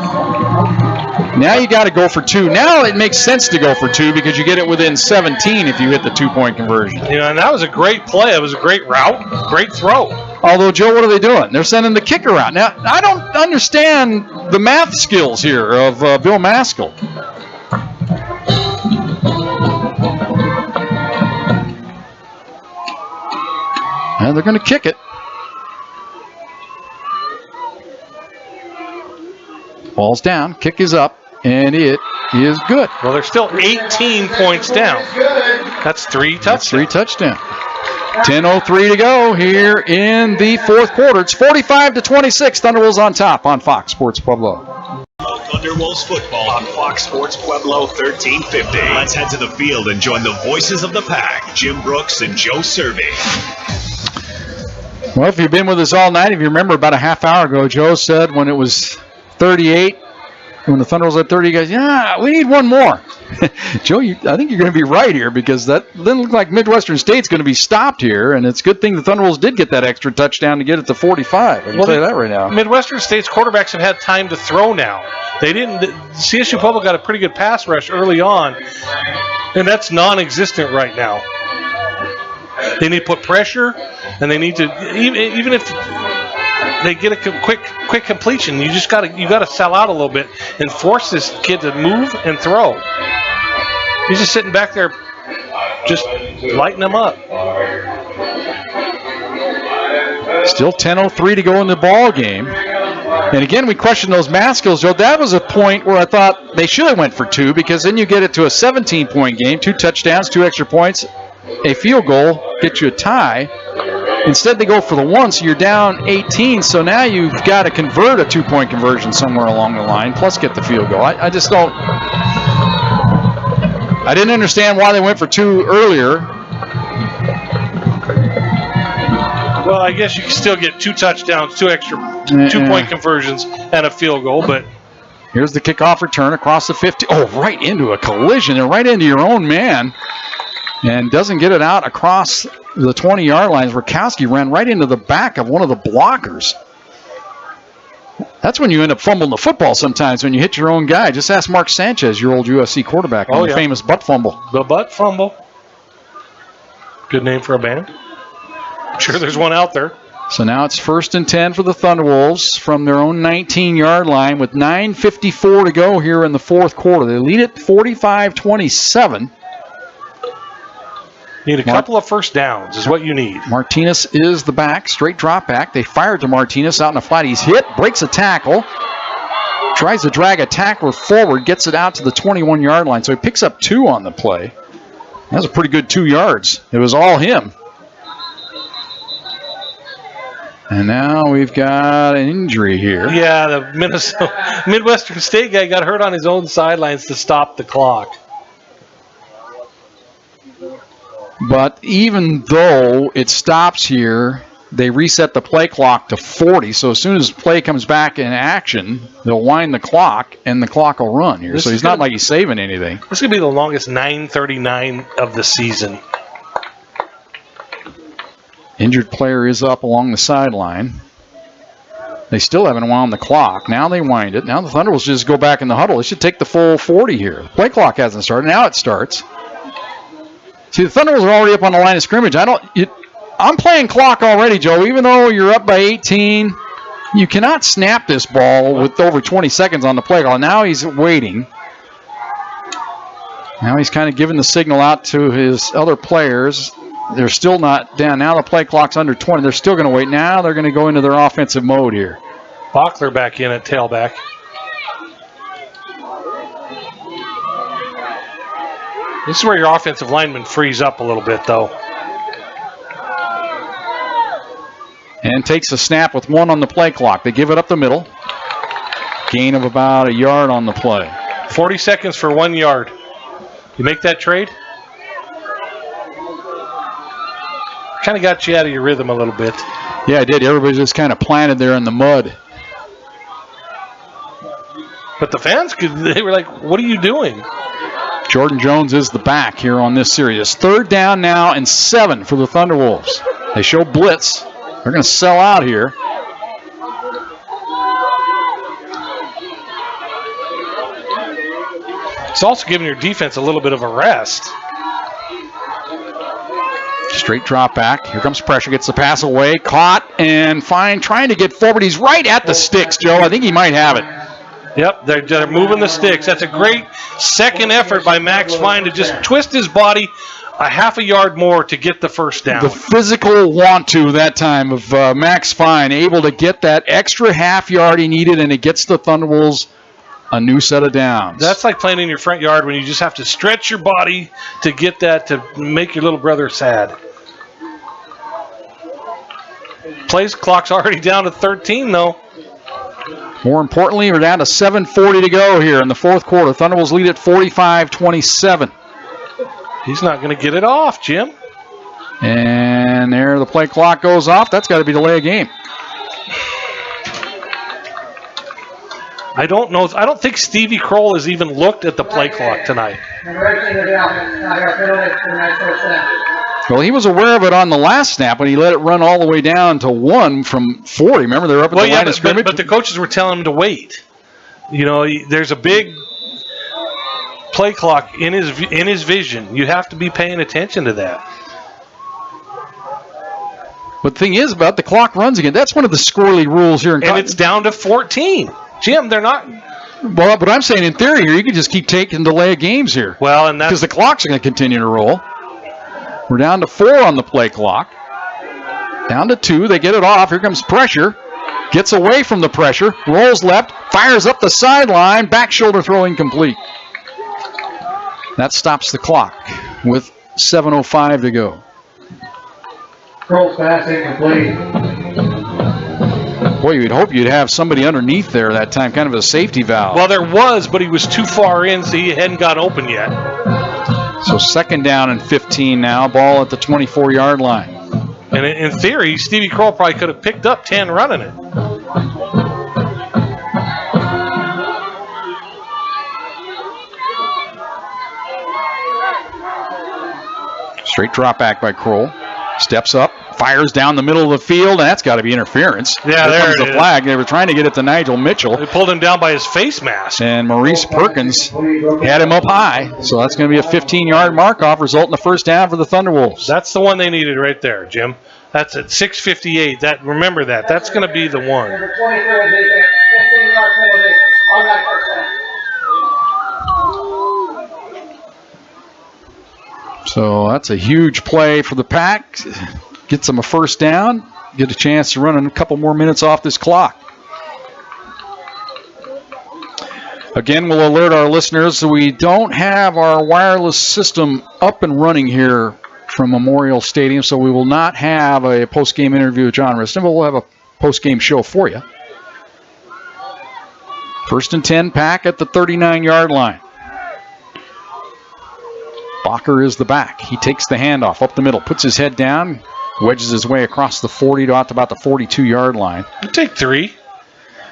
Now you got to go for 2. Now it makes sense to go for 2 because you get it within 17 if you hit the 2-point conversion. Yeah, and that was a great play. It was a great route, great throw. Although, Joe, what are they doing? They're sending the kicker out. Now, I don't understand the math skills here of Bill Maskell. And they're going to kick it. Ball's down, kick is up, and it is good. Well, they're still 18 points down. That's 3 touchdowns. That's 3 touchdowns. 10:03 to go here in the fourth quarter. It's 45-26. Thunderwolves on top on Fox Sports Pueblo. Thunderwolves football on Fox Sports Pueblo 1350. Let's head to the field and join the voices of the pack, Jim Brooks and Joe Cervi. Well, if you've been with us all night, if you remember about a half hour ago, Joe said when it was 38, when the Thunderwolves had 30, he goes, yeah, we need one more. Joe, I think you're going to be right here because that doesn't look like Midwestern State's going to be stopped here, and it's a good thing the Thunderwolves did get that extra touchdown to get it to 45. I can tell you that right now. Midwestern State's quarterbacks have had time to throw now. They didn't. Csu Pueblo got a pretty good pass rush early on, and that's non-existent right now. They need to put pressure, and they need to even if they get a quick completion, you got to sell out a little bit and force this kid to move and throw. He's just sitting back there, just lighting them up. Still 10:03 to go in the ball game. And again, we questioned those math skills, Joe. That was a point where I thought they should have went for 2 because then you get it to a 17-point game, 2 touchdowns, 2 extra points, a field goal, get you a tie. Instead, they go for the 1, so you're down 18. So now you've got to convert a 2-point conversion somewhere along the line, plus get the field goal. I just don't. I didn't understand why they went for 2 earlier. Well, I guess you can still get 2 touchdowns, 2 extra 2-point conversions, and a field goal. But here's the kickoff return across the 50. Oh, right into a collision and right into your own man. And doesn't get it out across the 20-yard line. Rakowski ran right into the back of one of the blockers. That's when you end up fumbling the football sometimes, when you hit your own guy. Just ask Mark Sanchez, your old USC quarterback, on the famous butt fumble. The butt fumble. Good name for a band. I'm sure there's one out there. So now it's 1st and 10 for the Thunderwolves from their own 19-yard line with 9:54 to go here in the fourth quarter. They lead it 45-27. Need a couple of first downs is what you need. Martinez is the back, straight drop back. They fire to Martinez out in the flat. He's hit, breaks a tackle, tries to drag a tackler forward, gets it out to the 21-yard line. So he picks up 2 on the play. That's a pretty good 2 yards. It was all him. And now we've got an injury here. Yeah, the Midwestern State guy got hurt on his own sidelines to stop the clock. But even though it stops here, they reset the play clock to 40. So as soon as play comes back in action, they'll wind the clock, and the clock will run here. So he's not like he's saving anything. This is going to be the longest 9:39 of the season. Injured player is up along the sideline. They still haven't wound the clock. Now they wind it. Now the Thunderbolts just go back in the huddle. They should take the full 40 here. The play clock hasn't started. Now it starts. See, the Thunderbolts are already up on the line of scrimmage. I'm playing clock already, Joe. Even though you're up by 18, you cannot snap this ball with over 20 seconds on the play clock. Now he's waiting. Now he's kind of giving the signal out to his other players. They're still not down. Now the play clock's under 20. They're still going to wait. Now they're going to go into their offensive mode here. Bachler back in at tailback. This is where your offensive lineman frees up a little bit, though. And takes a snap with 1 on the play clock. They give it up the middle. Gain of about a yard on the play. 40 seconds for 1 yard. You make that trade? Kind of got you out of your rhythm a little bit. Yeah, it did. Everybody just kind of planted there in the mud. But the fans, they were like, what are you doing? Jordan Jones is the back here on this series. It's 3rd down now and 7 for the Thunderwolves. They show blitz. They're going to sell out here. It's also giving your defense a little bit of a rest. Straight drop back. Here comes pressure. Gets the pass away. Caught and Fine trying to get forward. He's right at the sticks, Joe. I think he might have it. Yep, they're moving the sticks. That's a great second effort by Max Fine to just twist his body a half a yard more to get the first down. The physical want-to that time of Max Fine, able to get that extra half yard he needed, and it gets the Thunderwolves a new set of downs. That's like playing in your front yard when you just have to stretch your body to get that, to make your little brother sad. Plays clock's already down to 13, though. More importantly, we're down to 7:40 to go here in the 4th quarter. Thunderbolts lead at 45-27. He's not going to get it off, Jim. And there the play clock goes off. That's got to be delay of game. I don't know. I don't think Stevie Kroll has even looked at the play clock tonight. Well, he was aware of it on the last snap when he let it run all the way down to 1 from 40. Remember, they were up at the line of scrimmage? But the coaches were telling him to wait. You know, there's a big play clock in his vision. You have to be paying attention to that. But the thing is about the clock runs again. That's one of the squirrely rules here in college. And it's down to 14. Jim, they're not. Well, but I'm saying in theory here, you can just keep taking delay of games here. Well, and that's because the clock's going to continue to roll. We're down to 4 on the play clock. Down to 2. They get it off. Here comes pressure. Gets away from the pressure. Rolls left. Fires up the sideline. Back shoulder throw incomplete. That stops the clock with 7:05 to go. Kroll's pass incomplete. Boy, you'd hope you'd have somebody underneath there that time, kind of a safety valve. Well, there was, but he was too far in, so he hadn't got open yet. So 2nd down and 15 now. Ball at the 24-yard line. And in theory, Stevie Kroll probably could have picked up 10 running it. Straight drop back by Kroll. Steps up, fires down the middle of the field, and that's got to be interference. Yeah, there comes the flag. They were trying to get it to Nigel Mitchell. They pulled him down by his face mask. And Maurice Perkins had him up high. So that's going to be a 15-yard mark-off, result in the first down for the Thunderwolves. That's the one they needed right there, Jim. That's at 6:58. Remember that. That's going to be the one. So that's a huge play for the Pack. Gets them a first down. Get a chance to run a couple more minutes off this clock. Again, we'll alert our listeners we don't have our wireless system up and running here from Memorial Stadium, so we will not have a post-game interview with John Riston, but we'll have a post-game show for you. 1st and 10, Pack at the 39-yard line. Bacher is the back. He takes the handoff up the middle, puts his head down, wedges his way across the 40 to out to about the 42-yard line. You take 3.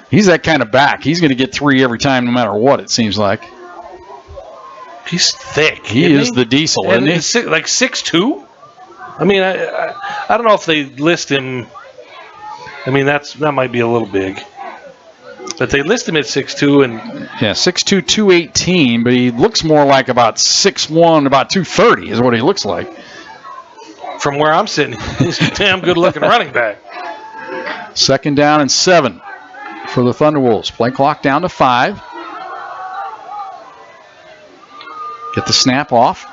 He's that kind of back. He's going to get 3 every time, no matter what, it seems like. He's thick. He is the diesel, and isn't he? Like 6'2"? I mean, I don't know if they list him. I mean, that might be a little big. But they list him at 6'2", and yeah, 6'2", 218, but he looks more like about 6'1", about 230 is what he looks like. From where I'm sitting, he's a damn good-looking running back. 2nd down and 7 for the Thunderwolves. Play clock down to 5. Get the snap off.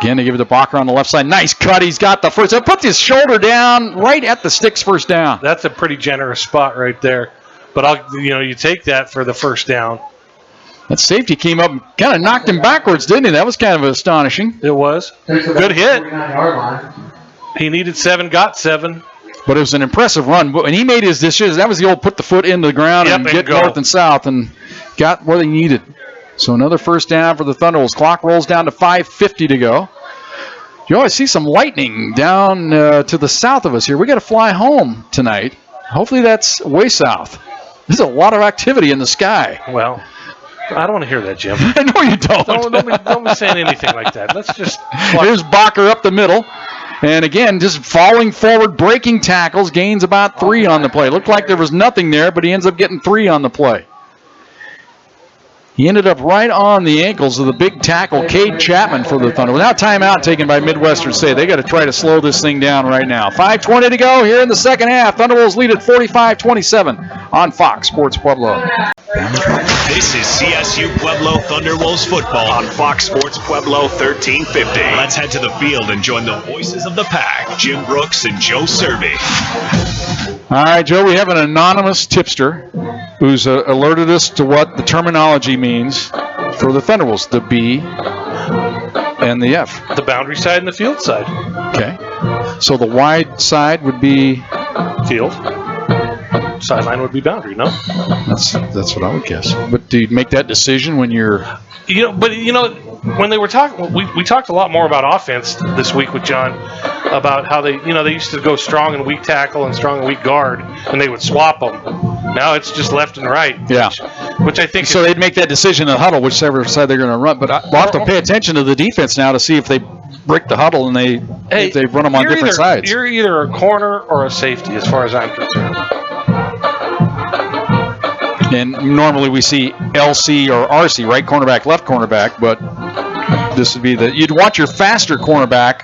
Again, they give it to Bacher on the left side. Nice cut. He's got the first. Put his shoulder down right at the sticks first down. That's a pretty generous spot right there. But you take that for the first down. That safety came up and kind of knocked him backwards, didn't he? That was kind of astonishing. It was. Good hit. He needed 7, got 7. But it was an impressive run. When he made his decision, that was the old put the foot into the ground and get north and south and got what he needed. So another first down for the Thunderwolves. Clock rolls down to 5:50 to go. You always see some lightning down to the south of us here. We got to fly home tonight. Hopefully that's way south. There's a lot of activity in the sky. Well, I don't want to hear that, Jim. I know you don't. Don't be saying anything like that. Let's just. Here's Bacher up the middle. And again, just falling forward, breaking tackles, gains about 3 on the play. Looked like there was nothing there, but he ends up getting 3 on the play. He ended up right on the ankles of the big tackle, Cade Chapman, for the Thunder. Without timeout taken by Midwestern State. They got to try to slow this thing down right now. 5:20 to go here in the second half. Thunderwolves lead at 45-27 on Fox Sports Pueblo. This is CSU Pueblo Thunderwolves football on Fox Sports Pueblo 1350. Let's head to the field and join the voices of the pack, Jim Brooks and Joe Cervi. All right, Joe, we have an anonymous tipster who's alerted us to what the terminology means for the Thunderwolves, the B and the F. The boundary side and the field side. Okay. So the wide side would be? Field. Sideline would be boundary, no? That's what I would guess. But do you make that decision when you're... When they were talking, we talked a lot more about offense this week with John about how they used to go strong and weak tackle and strong and weak guard, and they would swap them. Now it's just left and right. Yeah. Which I think. So they'd make that decision in the huddle, whichever side they're going to run. But we'll have to pay attention to the defense now to see if they break the huddle and if they run them on different sides. You're either a corner or a safety, as far as I'm concerned. And normally we see LC or RC, right cornerback, left cornerback, but this would be you'd want your faster cornerback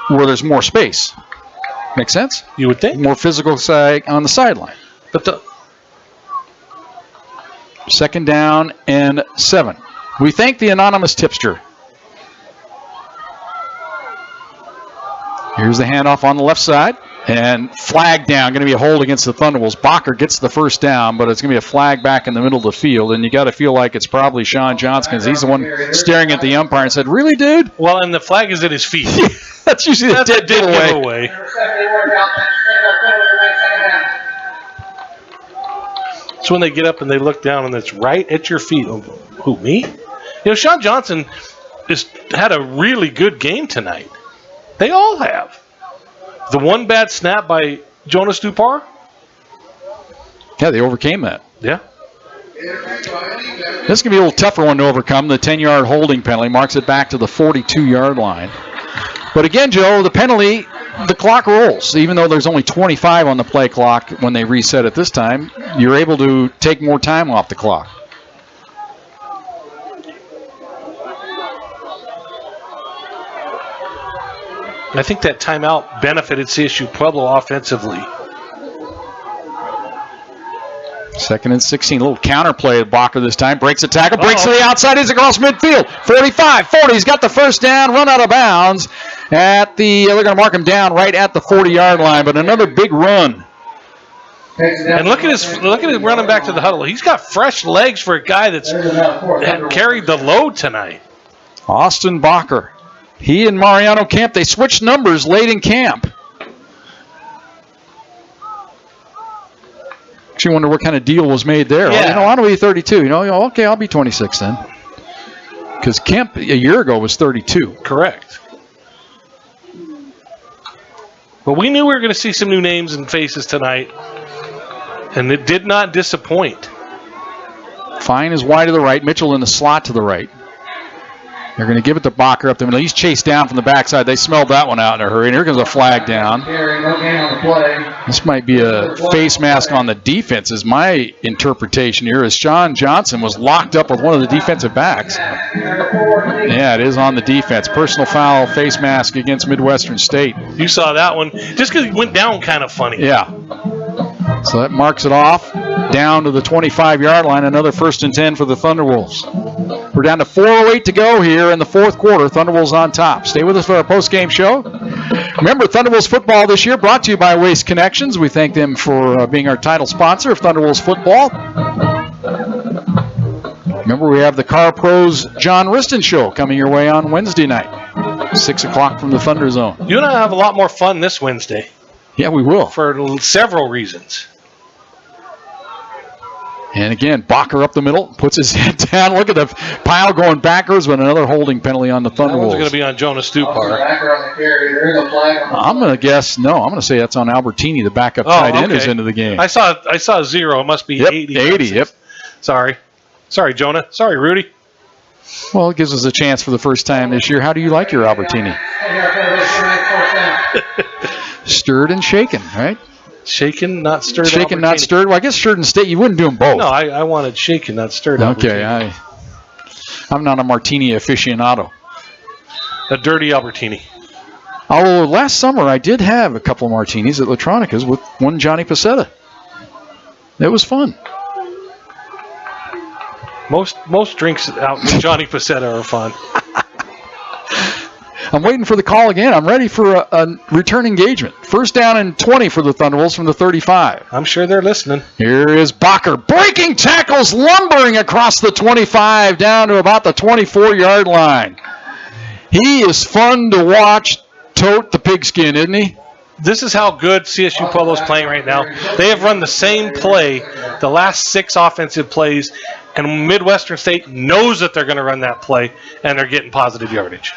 where there's more space. Make sense? You would think. More physical side on the sideline. But the 2nd down and 7. We thank the anonymous tipster. Here's the handoff on the left side. And flag down, going to be a hold against the Thunderwolves. Bacher gets the first down, but it's going to be a flag back in the middle of the field. And you got to feel like it's probably Sean Johnson because he's the one staring at the umpire and said, "Really, dude?" Well, and the flag is at his feet. That's usually the dead giveaway. So when they get up and they look down and it's right at your feet. Who, me? Sean Johnson had a really good game tonight. They all have. The one bad snap by Jonas Dupar? Yeah, they overcame that. Yeah. This is going to be a little tougher one to overcome. The 10-yard holding penalty marks it back to the 42-yard line. But again, Joe, the penalty, the clock rolls. Even though there's only 25 on the play clock when they reset it this time, you're able to take more time off the clock. I think that timeout benefited CSU Pueblo offensively. 2nd and 16. A little counterplay at Bacher this time. Breaks a tackle. Breaks to the outside. He's across midfield. 45, 40. He's got the first down. Run out of bounds. They're going to mark him down right at the 40-yard line. But another big run. And look at his running back to the huddle. He's got fresh legs for a guy that carried the load tonight. Austin Bacher. He and Mariano Camp, they switched numbers late in camp. Actually wonder what kind of deal was made there. Yeah. I'll be 32. Okay, I'll be 26 then. Because Kemp a year ago was 32. Correct. But we knew we were going to see some new names and faces tonight, and it did not disappoint. Fine is wide to the right. Mitchell in the slot to the right. They're going to give it to Bacher up the middle. He's chased down from the backside. They smelled that one out in a hurry. And here comes a flag down. This might be a face mask on the defense, is my interpretation here, as Sean Johnson was locked up with one of the defensive backs. Yeah, it is on the defense. Personal foul, face mask against Midwestern State. You saw that one. Just because he went down kind of funny. Yeah. So that marks it off down to the 25-yard line. Another 1st and 10 for the Thunderwolves. We're down to 4:08 to go here in the fourth quarter. Thunderwolves on top. Stay with us for our post-game show. Remember, Thunderwolves football this year brought to you by Waste Connections. We thank them for being our title sponsor of Thunderwolves football. Remember, we have the Car Pros John Riston Show coming your way on Wednesday night, 6 o'clock from the Thunder Zone. You and I have a lot more fun this Wednesday. Yeah, we will. For several reasons. And again, Bacher up the middle, puts his head down. Look at the pile going backwards with another holding penalty on the Thunderwolves. That one's going to be on Jonas Stupar. I'm going to guess, no, I'm going to say that's on Albertini, the backup tight end who's into the game. I saw 0. It must be 80. 80, yep. Sorry, Jonah. Sorry, Rudy. Well, it gives us a chance for the first time this year. How do you like your Albertini? Stirred and shaken, right? Shaken, not stirred. Shaken, not stirred. Well, I guess stirred and stirred. You wouldn't do them both. No, I wanted shaken, not stirred. Okay, I'm not a martini aficionado. A dirty Albertini. Although last summer I did have a couple of martinis at Latronica's with one Johnny Pasetta. It was fun. Most drinks out with Johnny Pasetta are fun. I'm waiting for the call again. I'm ready for a return engagement. 1st down and 20 for the Thunderwolves from the 35. I'm sure they're listening. Here is Bacher breaking tackles, lumbering across the 25 down to about the 24-yard line. He is fun to watch tote the pigskin, isn't he? This is how good CSU Pueblo is playing right now. They have run the same play the last 6 offensive plays, and Midwestern State knows that they're going to run that play, and they're getting positive yardage.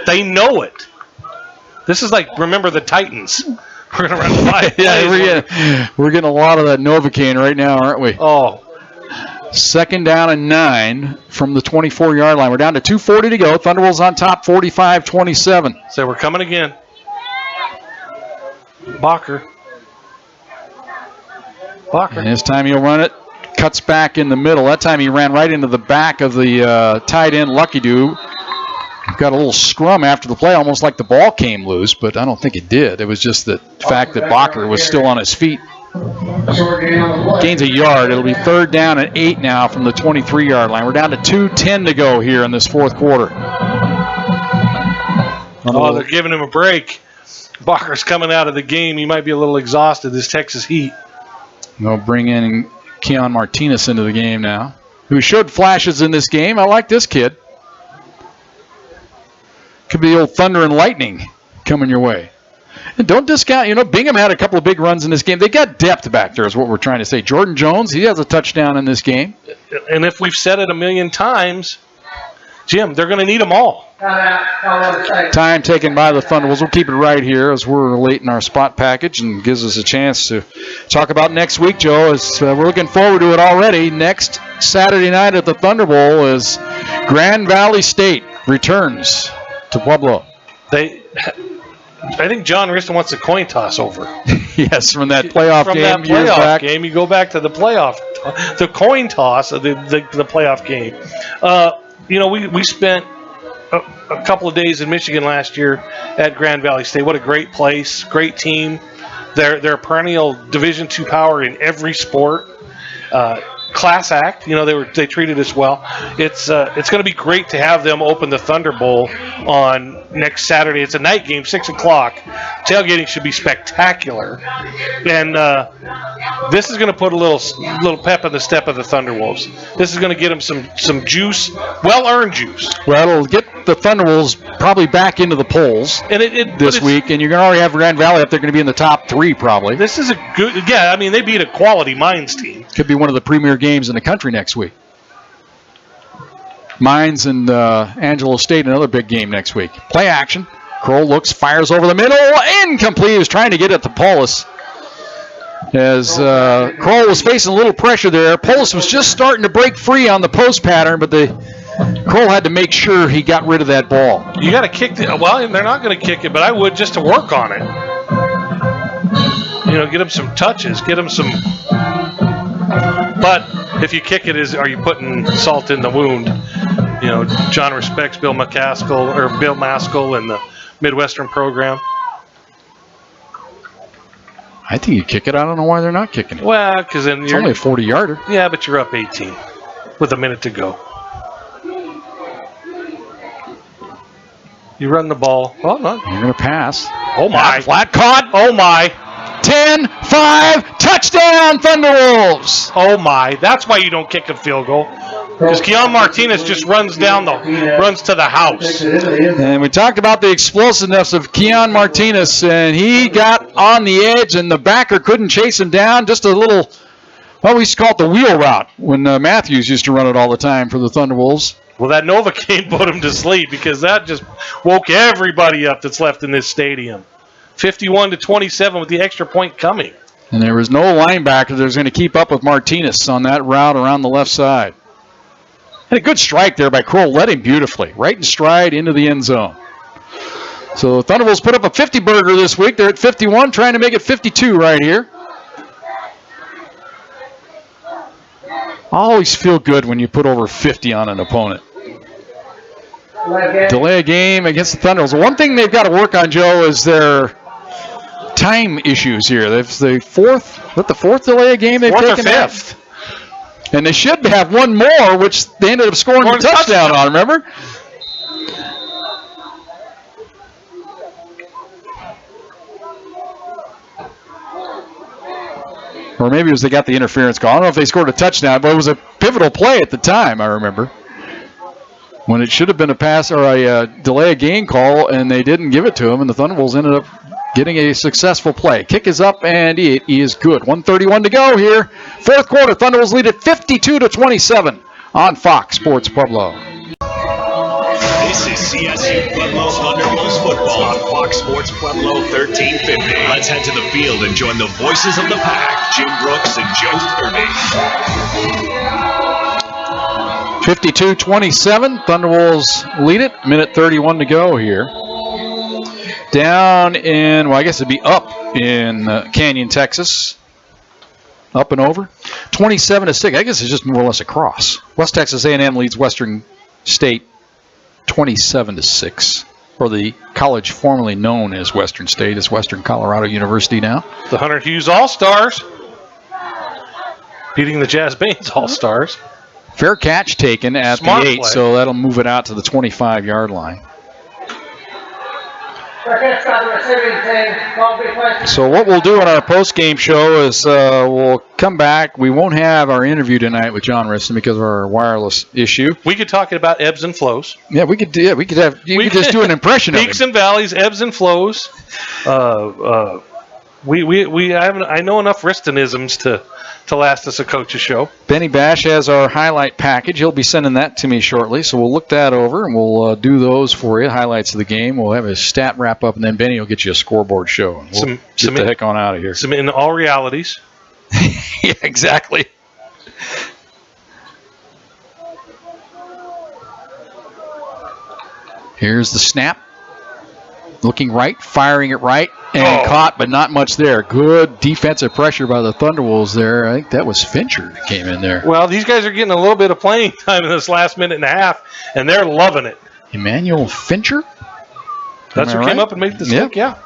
They know it. This is like, remember the Titans. We're going to run 5 plays. Yeah, we're getting a lot of that Novocaine right now, aren't we? Oh. 2nd down and 9 from the 24-yard line. We're down to 2:40 to go. Thunderwolves on top, 45-27. So we're coming again. Bacher. And this time he'll run it. Cuts back in the middle. That time he ran right into the back of the tight end, Lucky Doo. Got a little scrum after the play, almost like the ball came loose, but I don't think it did. It was just the fact that Bacher was still on his feet. Gains a yard. It'll be 3rd down and 8 now from the 23-yard line. We're down to 2:10 to go here in this fourth quarter. Oh, they're giving him a break. Bacher's coming out of the game. He might be a little exhausted, this Texas heat. They'll bring in Keon Martinez into the game now, who showed flashes in this game. I like this kid. Could be the old thunder and lightning coming your way. And don't discount, Bingham had a couple of big runs in this game. They got depth back there is what we're trying to say. Jordan Jones, he has a touchdown in this game. And if we've said it a million times, Jim, they're going to need them all. Time taken by the Thunderwolves. We'll keep it right here as we're late in our spot package and gives us a chance to talk about next week, Joe. As we're looking forward to it already. Next Saturday night at the Thunder Bowl is Grand Valley State returns to Pueblo. I think John Riston wants a coin toss over. Yes, from that playoff from game. That playoff game, you go back to the playoff, the coin toss of the playoff game. We spent a couple of days in Michigan last year at Grand Valley State. What a great place, great team. They're a perennial Division II power in every sport. Class act, they treated us well. It's going to be great to have them open the Thunder Bowl on next Saturday. It's a night game, 6 o'clock. Tailgating should be spectacular, and this is going to put a little pep in the step of the Thunderwolves. This is going to get them some juice, well-earned juice. Well, it'll get the Thunderwolves probably back into the polls this week, and you're going to already have Grand Valley up there, going to be in the top 3 probably. This is a good, they beat a quality Mines team. Could be one of the premier games in the country next week. Mines and Angelo State, another big game next week. Play action. Kroll looks, fires over the middle. Incomplete. He was trying to get it to Paulus. As Kroll was facing a little pressure there. Paulus was just starting to break free on the post pattern, but Kroll had to make sure he got rid of that ball. You got to kick well, they're not going to kick it, but I would just to work on it. Get him some touches, get him some. But if you kick it, are you putting salt in the wound? John respects Bill Maskell and the Midwestern program. I think you kick it. I don't know why they're not kicking it. Well, because then it's only a 40-yarder. Yeah, but you're up 18 with a minute to go. You run the ball. Oh, no. You're going to pass. Oh, my. Flat caught. Oh, my. 10-5, touchdown, Thunderwolves. Oh, my. That's why you don't kick a field goal. Because Keon Martinez just runs to the house. And we talked about the explosiveness of Keon Martinez, and he got on the edge, and the backer couldn't chase him down. Just a little, we used to call it the wheel route when Matthews used to run it all the time for the Thunderwolves. Well, that Nova game put him to sleep because that just woke everybody up that's left in this stadium. 51-27 with the extra point coming. And there was no linebacker that was going to keep up with Martinez on that route around the left side. And a good strike there by Kroll, led him beautifully, right in stride into the end zone. So Thunderbolts put up a 50-burger this week. They're at 51, trying to make it 52 right here. I always feel good when you put over 50 on an opponent. Delay a game against the Thunderbolts. One thing they've got to work on, Joe, is their time issues here. That's the fourth delay a game they've taken. Fifth. And they should have one more, which they ended up scoring a touchdown on, remember? Or maybe it was they got the interference call. I don't know if they scored a touchdown, but it was a pivotal play at the time, I remember. When it should have been a pass or a delay a game call, and they didn't give it to him, and the Thunderbolts ended up getting a successful play. Kick is up, and it is good. 1:31 to go here. Fourth quarter, Thunderbolts lead at 52-27 on Fox Sports Pueblo. This is CSU Pueblo Thunderbolts football on Fox Sports Pueblo 1350. Let's head to the field and join the voices of the pack, Jim Brooks and Joe Cervi. 52-27, Thunderbolts lead it. Minute 31 to go here. Down in, I guess it'd be up in Canyon, Texas. Up and over. 27-6. I guess it's just more or less a cross. West Texas A&M leads Western State 27-6. Or the college formerly known as Western State is Western Colorado University now. The Hunter Hughes All-Stars beating the Jazz Baines All-Stars. Fair catch taken at Smart the 8, play. so that'll move it out to the 25-yard line. So what we'll do on our post-game show is we'll come back. We won't have our interview tonight with John Riston because of our wireless issue. We could talk about ebbs and flows. Yeah, we could do. We could just do an impression of peaks him. and valleys, ebbs and flows. I know enough Ristonisms to last us a coach's show. Benny Bash has our highlight package. He'll be sending that to me shortly, so we'll look that over and we'll do those for you. Highlights of the game. We'll have a stat wrap up, and then Benny will get you a scoreboard show. And we'll get the heck on out of here. Some in all realities. Yeah, exactly. Here's the snap. Looking right, firing it right, and caught, but not much there. Good defensive pressure by the Thunderwolves there. I think that was Fincher that came in there. Well, these guys are getting a little bit of playing time in this last minute and a half, and they're loving it. Emmanuel Fincher? That's who came up and made the stick, yeah.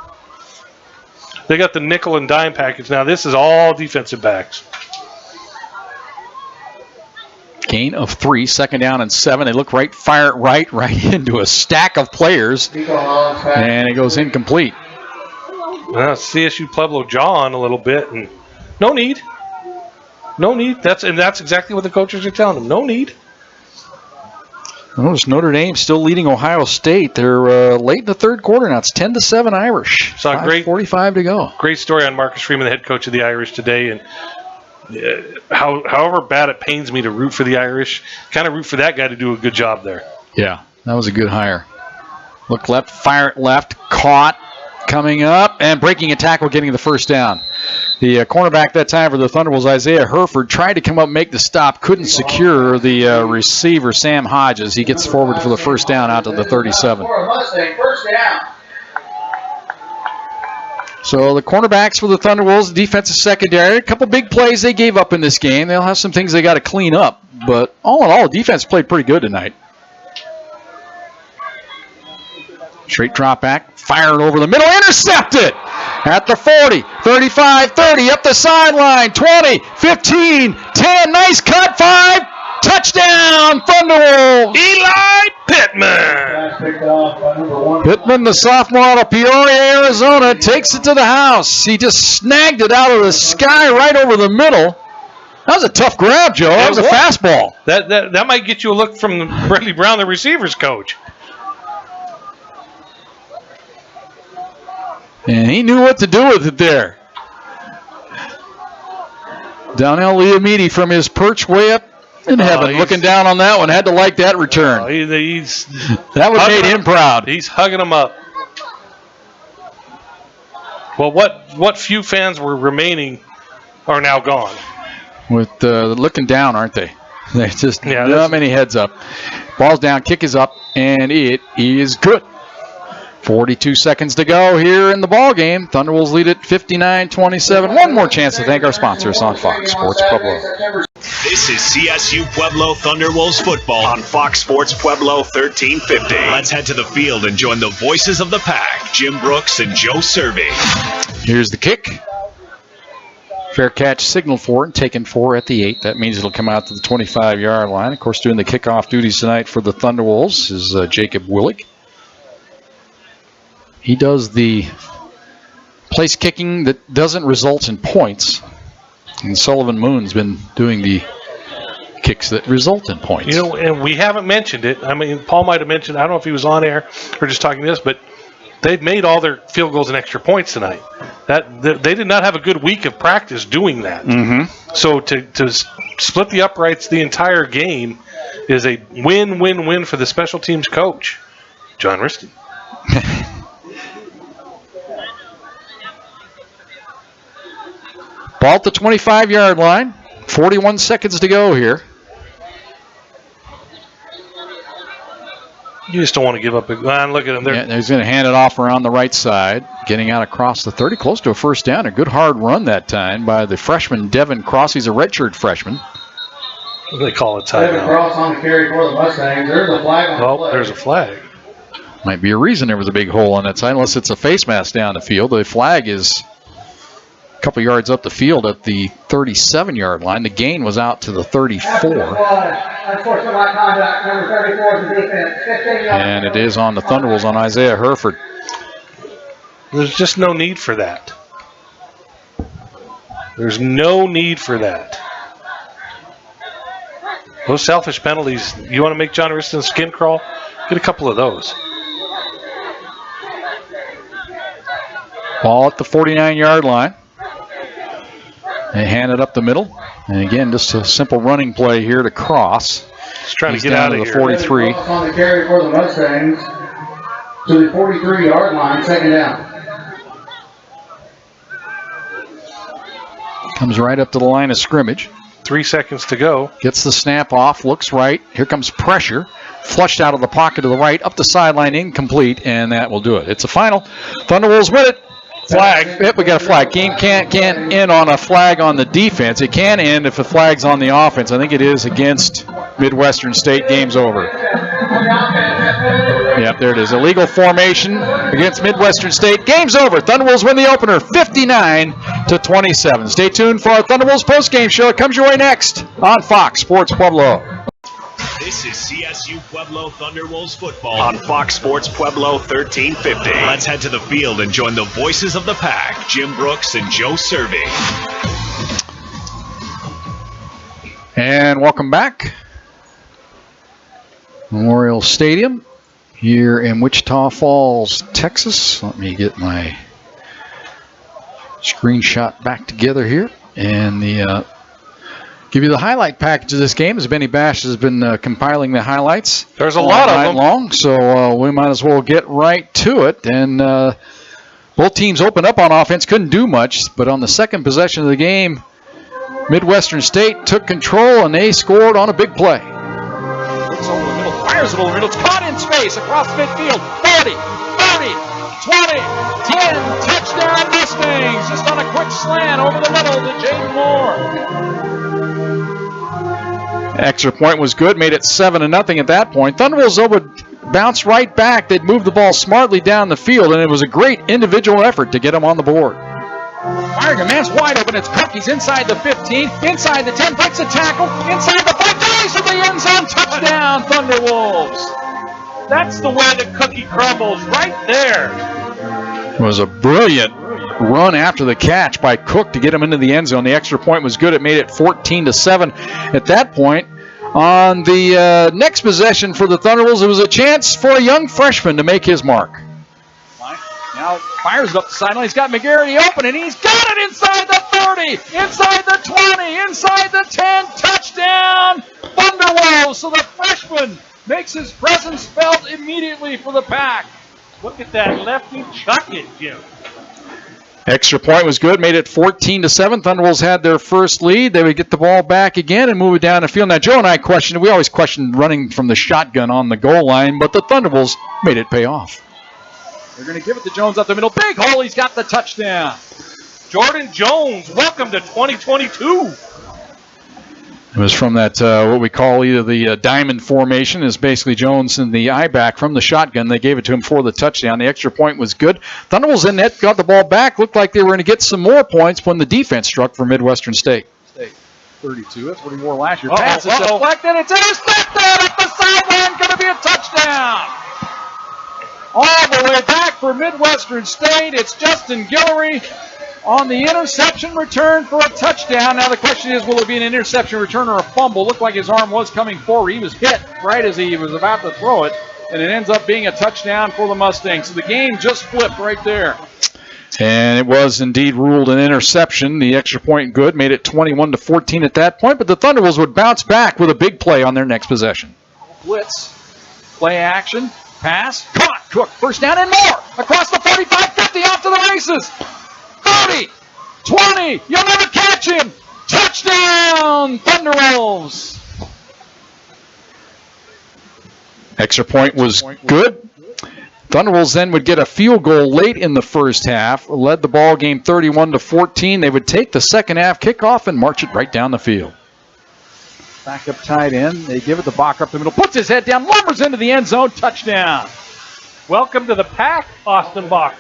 They got the nickel and dime package. Now, this is all defensive backs. Gain of 3, second down and 7. They look right, fire it right into a stack of players, and it goes incomplete. Well, CSU Pueblo John a little bit, and no need. That's exactly what the coaches are telling them. No need. Notice Notre Dame still leading Ohio State. They're late in the third quarter now. It's 10-7 Irish. Saw a great 5:45 to go. Great story on Marcus Freeman, the head coach of the Irish today, and however bad it pains me to root for the Irish, kind of root for that guy to do a good job there. Yeah, that was a good hire. Look left, fire it left, caught, coming up, and breaking a tackle, getting the first down. The cornerback that time for the Thunderbolts, Isaiah Herford, tried to come up and make the stop, couldn't secure the receiver, Sam Hodges. He gets forward for the first down out to the 37. First down. So the cornerbacks for the Thunderwolves, defensive secondary, a couple big plays they gave up in this game. They'll have some things they got to clean up, but all in all, defense played pretty good tonight. Straight drop back, firing over the middle, intercepted at the 40, 35, 30, up the sideline, 20, 15, 10, nice cut, 5, touchdown, Thunderwolves! Eli Pittman! Picked off by number 1. Pittman, the sophomore out of Peoria, Arizona, takes it to the house. He just snagged it out of the sky right over the middle. That was a tough grab, Joe. That was a fastball. That might get you a look from Bradley Brown, the receivers coach. And he knew what to do with it there. Donnell Liamidi from his perch way up in heaven, looking down on that one, had to like that return. That would made him proud. He's hugging him up. Well, what few fans were remaining are now gone. With looking down, aren't they? They just not many heads up. Ball's down, kick is up, and it is good. 42 seconds to go here in the ball game. Thunderwolves lead it 59-27. One more chance to thank our sponsors on Fox Sports Pueblo. This is CSU Pueblo Thunderwolves football on Fox Sports Pueblo 1350. Let's head to the field and join the voices of the pack, Jim Brooks and Joe Cervi. Here's the kick. Fair catch signaled for and taken for at the 8. That means it'll come out to the 25-yard line. Of course, doing the kickoff duties tonight for the Thunderwolves is Jacob Willig. He does the place kicking that doesn't result in points. And Sullivan Moon's been doing the kicks that result in points. You know, and we haven't mentioned it. I mean, Paul might have mentioned, I don't know if he was on air or just talking this, but they've made all their field goals and extra points tonight. They did not have a good week of practice doing that. Mm-hmm. So to split the uprights the entire game is a win-win-win for the special teams coach, John Risty. Ball at the 25-yard line. 41 seconds to go here. You just don't want to give up a line. Look at him there. Yeah, he's going to hand it off around the right side, getting out across the 30, close to a first down. A good hard run that time by the freshman, Devin Cross. He's a redshirt freshman. What do they call it? Devin Cross on the carry for the Mustangs. There's a flag on the play. There's a flag. Might be a reason there was a big hole on that side, unless it's a face mask down the field. The flag is a couple yards up the field at the 37-yard line. The gain was out to the 34. And it is on the Thunderwolves on Isaiah Herford. There's just no need for that. There's no need for that. Those selfish penalties, you want to make John Riston's skin crawl? Get a couple of those. Ball at the 49-yard line. They hand it up the middle. And again, just a simple running play here to Cross. Just trying to get out of the here. 43. On the carry for the Mustangs to the 43-yard line, second down. Comes right up to the line of scrimmage. 3 seconds to go. Gets the snap off, looks right. Here comes pressure. Flushed out of the pocket to the right, up the sideline, incomplete, and that will do it. It's a final. Thunderwolves win it. Flag. Yep, we got a flag. Game can't end on a flag on the defense. It can end if the flag's on the offense. I think it is against Midwestern State. Game's over. Yep, there it is. Illegal formation against Midwestern State. Game's over. Thunderwolves win the opener 59-27. Stay tuned for our Thunderwolves postgame show. It comes your way next on Fox Sports Pueblo. This is CSU Pueblo Thunderwolves football on Fox Sports Pueblo 1350. Let's head to the field and join the voices of the pack, Jim Brooks and Joe Cervi. And welcome back. Memorial Stadium here in Wichita Falls, Texas. Let me get my screenshot back together here. And the Give you the highlight package of this game as Benny Bash has been compiling the highlights. There's a lot of them. Long, so we might as well get right to it. And both teams opened up on offense, couldn't do much, but on the second possession of the game, Midwestern State took control and they scored on a big play. Looks over the middle, fires it over the middle. It's caught in space across midfield. 40, 30, 20, 10. Touchdown Mustangs. Just on a quick slant over the middle to Jaden Moore. Extra point was good, made it 7-0 at that point. Thunderbolts though would bounce right back. They'd move the ball smartly down the field, and it was a great individual effort to get them on the board. Firing a man's wide open. It's Cook. He's inside the 15, inside the 10, breaks a tackle, inside the 5, dives to the end zone. Touchdown, Thunderwolves. That's the way the cookie crumbles, right there. It was a brilliant run after the catch by Cook to get him into the end zone. The extra point was good. It made it 14-7 at that point. On the next possession for the Thunderwolves, it was a chance for a young freshman to make his mark. Now fires it up the sideline. He's got McGarity open, and he's got it inside the 30, inside the 20, inside the 10. Touchdown, Thunderwolves. So the freshman makes his presence felt immediately for the Pack. Look at that lefty chuck it, Jim. Extra point was good, made it 14-7. Thunderwolves had their first lead. They would get the ball back again and move it down the field. Now, Joe and I we always questioned running from the shotgun on the goal line, but the Thunderwolves made it pay off. They're going to give it to Jones up the middle. Big hole, he's got the touchdown. Jordan Jones, welcome to 2022. It was from that, what we call either the diamond formation, is basically Jones in the I-back from the shotgun. They gave it to him for the touchdown. The extra point was good. Thunderwolves in net, got the ball back, looked like they were going to get some more points when the defense struck for Midwestern State. 32, that's what he wore last year. Pass is deflected, it's intercepted at the sideline, going to be a touchdown. All the way back for Midwestern State, it's Justin Guillory on the interception return for a touchdown. Now the question is, will it be an interception return or a fumble? Looked like his arm was coming forward. He was hit right as he was about to throw it, and it ends up being a touchdown for the Mustangs. So the game just flipped right there. And it was indeed ruled an interception. The extra point good, made it 21-14 at that point, but the Thunderwolves would bounce back with a big play on their next possession. Blitz, play action, pass, caught, Cook, first down and more, across the 45-50, off to the races. 30, 20, you'll never catch him. Touchdown, Thunderwolves. Extra point was good. Thunderwolves then would get a field goal late in the first half, led the ball game 31-14. They would take the second half kickoff and march it right down the field. Back up tight end. They give it to Bach up the middle, puts his head down, lumbers into the end zone, touchdown. Welcome to the Pack, Austin Bach.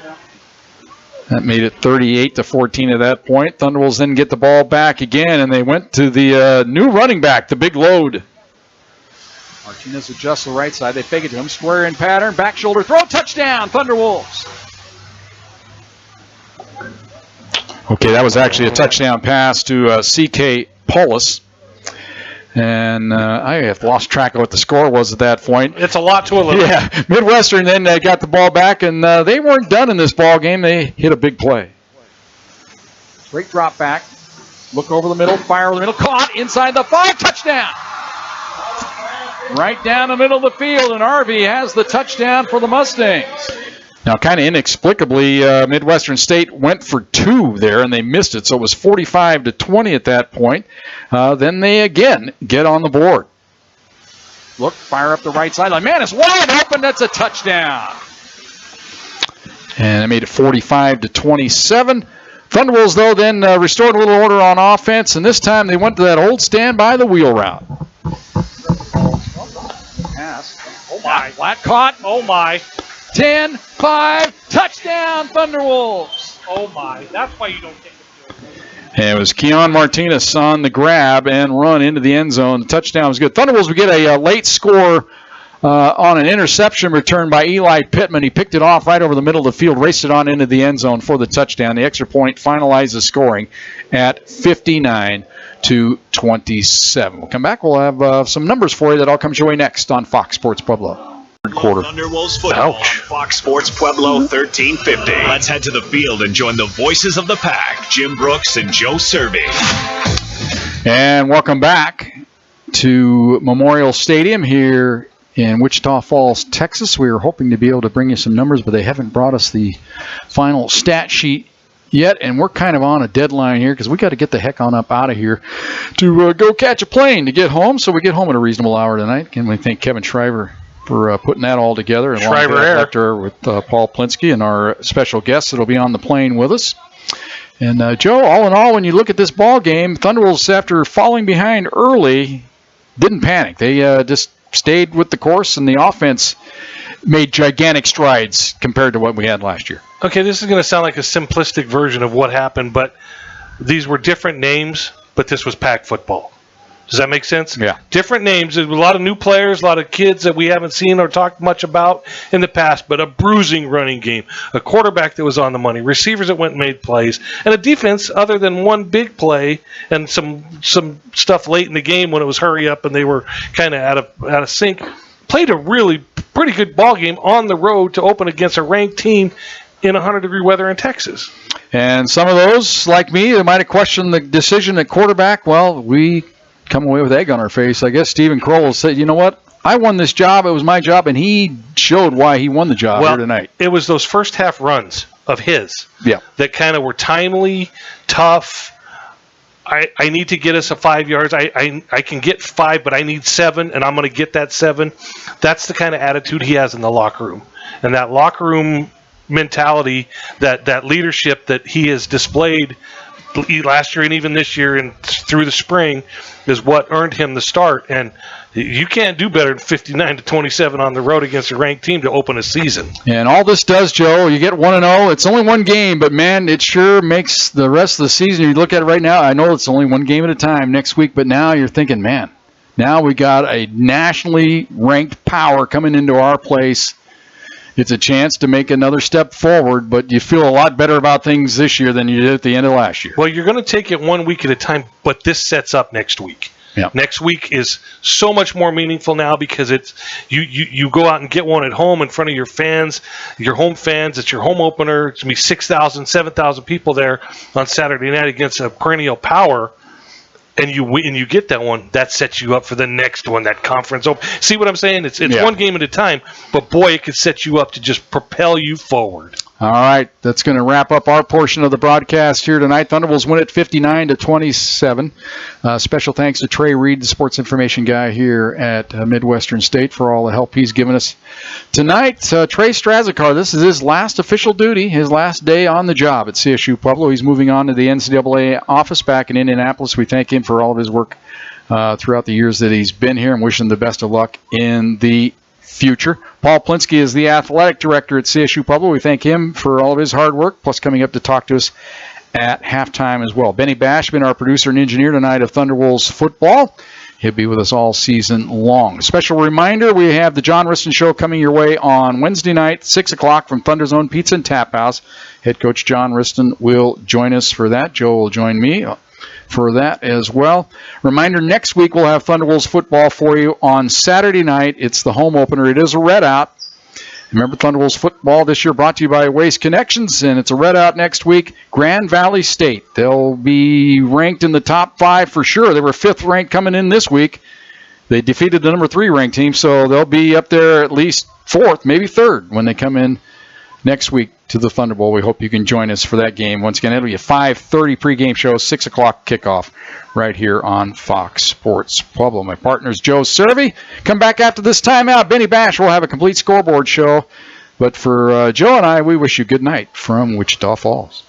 That made it 38-14 at that point. Thunderwolves then get the ball back again, and they went to the new running back, the big load. Martinez adjusts the right side. They fake it to him. Square in pattern. Back shoulder throw. Touchdown, Thunderwolves. Okay, that was actually a touchdown pass to Csu Pueblo. And I have lost track of what the score was at that point. It's a lot to a little. Yeah, Midwestern then got the ball back, and they weren't done in this ball game. They hit a big play. Straight drop back. Look over the middle. Fire over the middle. Caught inside the 5. Touchdown. Right down the middle of the field, and Harvey has the touchdown for the Mustangs. Now, kind of inexplicably, Midwestern State went for 2 there, and they missed it, so it was 45-20 at that point. Then they again get on the board. Look, fire up the right sideline. Man, it's wide open. That's a touchdown. And it made it 45-27. Thunderwolves, though, then restored a little order on offense, and this time they went to that old stand by the wheel route. Pass. Oh, my. Flat caught. Oh, my. 10, 5, touchdown, Thunderwolves. Oh, my. That's why you don't take the field. And it was Keon Martinez on the grab and run into the end zone. The touchdown was good. Thunderwolves would get a late score on an interception return by Eli Pittman. He picked it off right over the middle of the field, raced it on into the end zone for the touchdown. The extra point finalized the scoring at 59-27. We'll come back. We'll have some numbers for you that all comes your way next on Fox Sports Pueblo. Third quarter. Thunderwolves football on Fox Sports Pueblo 1350. Let's head to the field and join the voices of the Pack, Jim Brooks and Joe Cervi. And welcome back to Memorial Stadium here in Wichita Falls, Texas. We were hoping to be able to bring you some numbers, but they haven't brought us the final stat sheet yet, and we're kind of on a deadline here because we got to get the heck on up out of here to go catch a plane to get home, so we get home at a reasonable hour tonight. And we thank Kevin Shriver for putting that all together, and Shriver Air with Paul Plinsky and our special guests that'll be on the plane with us. And Joe, all in all, when you look at this ball game, Thunderwolves, after falling behind early, didn't panic. They just stayed with the course, and the offense made gigantic strides compared to what we had last year. Okay, this is going to sound like a simplistic version of what happened, but these were different names, but this was pack football. Does that make sense? Yeah. Different names. There's a lot of new players, a lot of kids that we haven't seen or talked much about in the past, but a bruising running game, a quarterback that was on the money, receivers that went and made plays, and a defense other than one big play and some stuff late in the game when it was hurry up and they were kind of out of sync, played a really pretty good ball game on the road to open against a ranked team in 100-degree weather in Texas. And some of those, like me, they might have questioned the decision at quarterback. Well, we come away with egg on our face. I guess Stephen Kroll said, you know what? I won this job. It was my job, and he showed why he won the job here tonight. It was those first half runs of his that kind of were timely, tough. I need to get us a 5 yards. I can get 5, but I need 7, and I'm going to get that 7. That's the kind of attitude he has in the locker room. And that locker room mentality, that leadership that he has displayed last year and even this year and through the spring is what earned him the start. And you can't do better than 59-27 on the road against a ranked team to open a season. And all this does, Joe, you get 1-0. It's only one game, but, man, it sure makes the rest of the season. You look at it right now, I know it's only one game at a time next week, but now you're thinking, man, now we got a nationally ranked power coming into our place. It's a chance to make another step forward, but you feel a lot better about things this year than you did at the end of last year. Well, you're going to take it 1 week at a time, but this sets up next week. Yeah. Next week is so much more meaningful now because it's you go out and get one at home in front of your fans, your home fans. It's your home opener. It's going to be 6,000, 7,000 people there on Saturday night against a perennial power. And you get that one, that sets you up for the next one, that conference open. See what I'm saying? It's one game at a time, but boy, it could set you up to just propel you forward. All right, that's going to wrap up our portion of the broadcast here tonight. Thunderwolves win it 59-27. Special thanks to Trey Reed, the sports information guy here at Midwestern State, for all the help he's given us tonight. Trey Strazikar, this is his last official duty, his last day on the job at Csu Pueblo. He's moving on to the NCAA office back in Indianapolis. We thank him for all of his work throughout the years that he's been here and wish him the best of luck in the future. Paul Plinsky is the athletic director at Csu Pueblo. We thank him for all of his hard work, plus coming up to talk to us at halftime as well. Benny Bashman, our producer and engineer tonight of Thunderwolves football. He'll be with us all season long. Special reminder, we have the John Riston Show coming your way on Wednesday night, 6 o'clock from Thunder Zone Pizza and Tap House. Head coach John Riston will join us for that. Joe will join me for that as well. Reminder, next week we'll have Thunderwolves football for you on Saturday night. It's the home opener. It is a red out. Remember, Thunderwolves football this year brought to you by Waste Connections, and it's a red out next week. Grand Valley State. They'll be ranked in the top 5 for sure. They were 5th ranked coming in this week. They defeated the number 3 ranked team, so they'll be up there at least 4th, maybe 3rd when they come in next week to the Thunder Bowl. We hope you can join us for that game. Once again, it'll be a 5:30 pregame show, 6 o'clock kickoff right here on Fox Sports Pueblo. My partner's Joe Cervi. Come back after this timeout. Benny Bash will have a complete scoreboard show. But for Joe and I, we wish you good night from Wichita Falls.